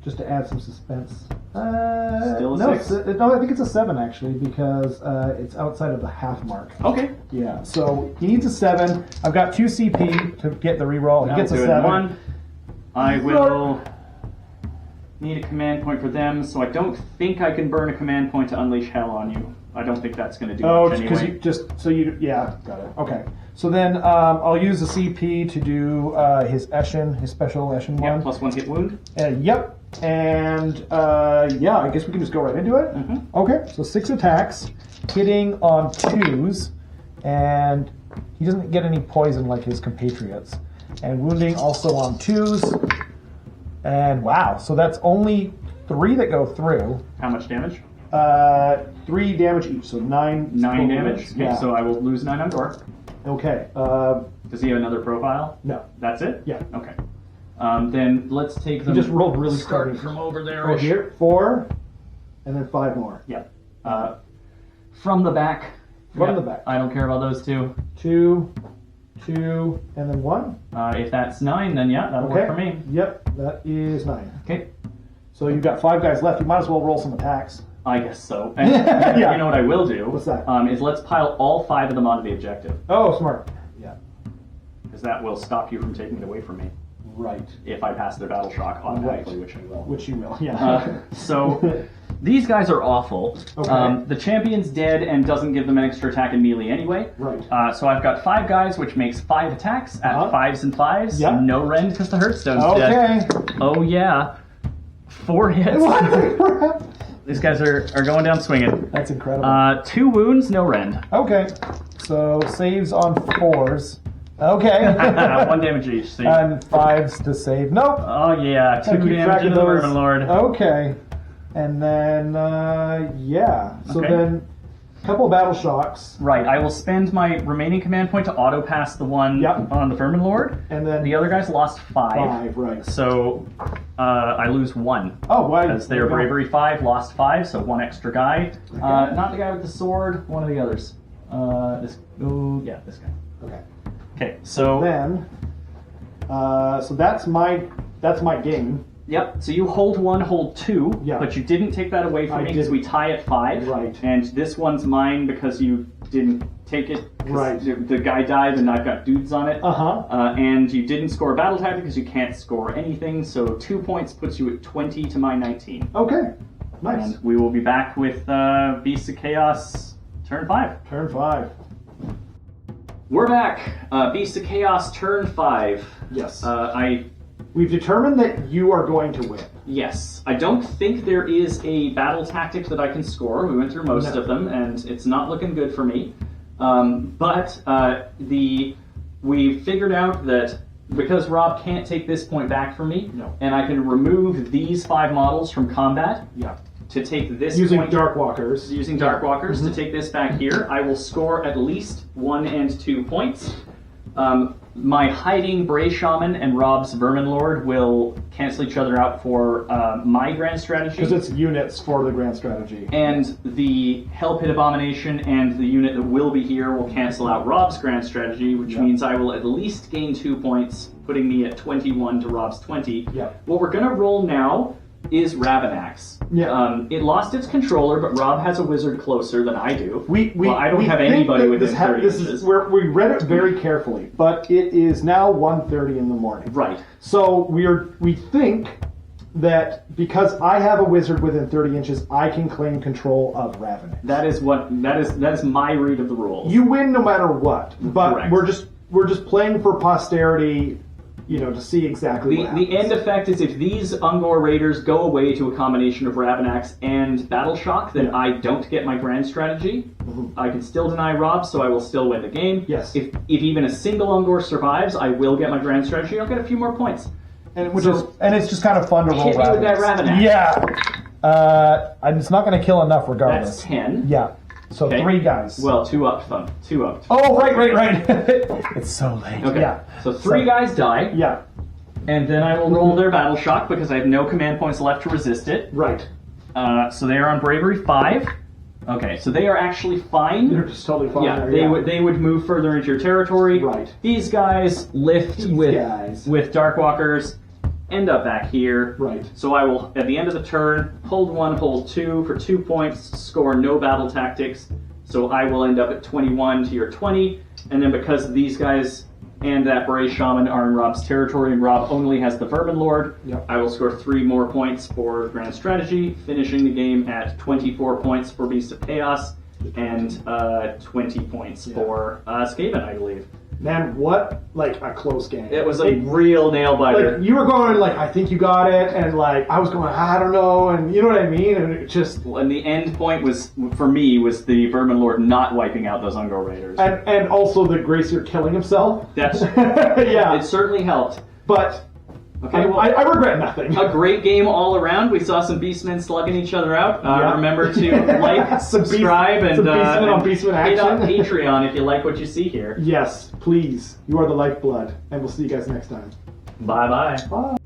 just to add some suspense. Still a no, 6? No, I think it's a 7 actually because it's outside of the half mark. Okay. Yeah, so he needs a 7. I've got 2 CP to get the reroll. He gets a 7. 1. I will need a command point for them, so I don't think I can burn a command point to unleash hell on you. I don't think that's going to do Oh, much because anyway. got it. Okay. So then I'll use the CP to do his Eshin, his special Eshin Yeah, one. +1 hit wound. Yep. And I guess we can just go right into it. Mm-hmm. Okay. So 6 attacks, hitting on 2s, and he doesn't get any poison like his compatriots. And wounding also on 2s. And wow, so that's only 3 that go through. How much damage? 3 damage each, so 9. 9 damage. wounds. Okay, Yeah. so I will lose 9 on Gore. Okay. Does he have another profile? No. That's it? Yeah. Okay. Then let's take He them. just rolled really starting starting from over there. Oh, here 4, and then 5 more. Yeah. From the back. From Yep. the back. I don't care about those 2. 2, 2, and then 1. If that's 9, then yeah, that'll work for me. Yep, that is 9. Okay. So you've got 5 guys left. You might as well roll some attacks. I guess so. And Yeah. You know what I will do? What's that? Is let's pile all 5 of them onto the objective. Oh, smart. Yeah. Because that will stop you from taking it away from me. Right. If I pass their battle shock automatically, Right. which I will. Which you will, yeah. So these guys are awful. Okay. The champion's dead and doesn't give them an extra attack in melee anyway. Right. So I've got 5 guys, which makes 5 attacks at 5s and 5s. Yep. No rend because the Hearthstone's dead. Okay. Oh yeah. 4 hits. What? These guys are going down swinging. That's incredible. 2 wounds, no rend. Okay. So saves on 4s. Okay. 1 damage each. See? And 5s to save. Nope. Oh yeah, 2 Keep track damage to of the those. Vermin Lord. Okay. And then, yeah. So Okay. then, a couple of battle shocks. Right, I will spend my remaining command point to auto pass the one Yep. on the Vermin Lord. And then The other guys lost 5. 5, right. So I lose 1. Oh, why? Because they were bravery 5, lost 5, so 1 extra guy. Not the guy with the sword, one of the others. This guy. Okay. Okay, so Then, so that's my game. yep. So you hold 1, hold 2, Yeah. but you didn't take that away from I me because we didn't. tie at 5. Right. And this one's mine because you didn't take it. 'Cause Right. The guy died, and I've got dudes on it. Uh-huh. And you didn't score a battle tactic because you can't score anything. So 2 points puts you at 20 to my 19. Okay. Nice. And we will be back with Beasts of Chaos turn 5. Turn 5. We're back. Beasts of Chaos turn 5. Yes. We've determined that you are going to win. Yes. I don't think there is a battle tactic that I can score. We went through most No. of them, and it's not looking good for me. But we figured out that because Rob can't take this point back from me, No. and I can remove these 5 models from combat Yeah. to take this Using point, Darkwalkers. using Darkwalkers to take this back here, I will score at least 1 and 2 points. My hiding Bray Shaman and Rob's Vermin Lord will cancel each other out for my grand strategy. Because it's units for the grand strategy. And the Hell Pit Abomination and the unit that will be here will cancel out Rob's grand strategy, which Yeah. means I will at least gain 2 points, putting me at 21 to Rob's 20. Yeah. What we're going to roll now is Ravanax. Yeah. It lost its controller, but Rob has a wizard closer than I do. Well, I don't we have think anybody that within 30 inches. We read it very carefully, but it is now 1:30 in the morning. Right. So we think that because I have a wizard within 30 inches, I can claim control of Ravening. That is my read of the rules. You win no matter what, but Correct. we're just playing for posterity, to see exactly what happens. The end effect is if these Ungor Raiders go away to a combination of Ravanax and Battle Shock, then I don't get my grand strategy. I can still deny Rob, so I will still win the game. Yes. If even a single Ungor survives, I will get my grand strategy. I'll get a few more points. And it's just kind of fun to roll Hit me with that Ravanax. Ravanax. Yeah. And it's not going to kill enough regardless. That's 10. Yeah. So Okay. 3 guys. Well, 2 up. Oh, right. It's so late. Okay. Yeah. So 3 guys die, Yeah. and then I will roll their Battle Shock because I have no command points left to resist it. Right. So they are on Bravery 5. Okay, so they are actually fine. They're just totally fine. Yeah, there, they would move further into your territory. Right. These guys lift guys. with Darkwalkers, end up back here. Right. So I will, at the end of the turn, hold 1, hold 2 for 2 points, score no battle tactics. So I will end up at 21 to your 20, and then because these guys and that Bray Shaman are in Rob's territory, and Rob only has the Vermin Lord, Yep. I will score 3 more points for Grand Strategy, finishing the game at 24 points for Beast of Chaos, and 20 points for Skaven, I believe. Man, what a close game. It was a real nail biter. you were going I think you got it, and I was going, I don't know, and you know what I mean, and it just And the end point was, for me, was the Vermin Lord not wiping out those Ungor Raiders. and also the Gracier killing himself. That's Yeah, it certainly helped. but Okay, well, I regret nothing. a great game all around. We saw some beastmen slugging each other out. Yeah. Remember to like, subscribe, and some beastmen on beastmen hit on action. Patreon if you like what you see here. Yes, please. You are the lifeblood, and we'll see you guys next time. Bye-bye. Bye.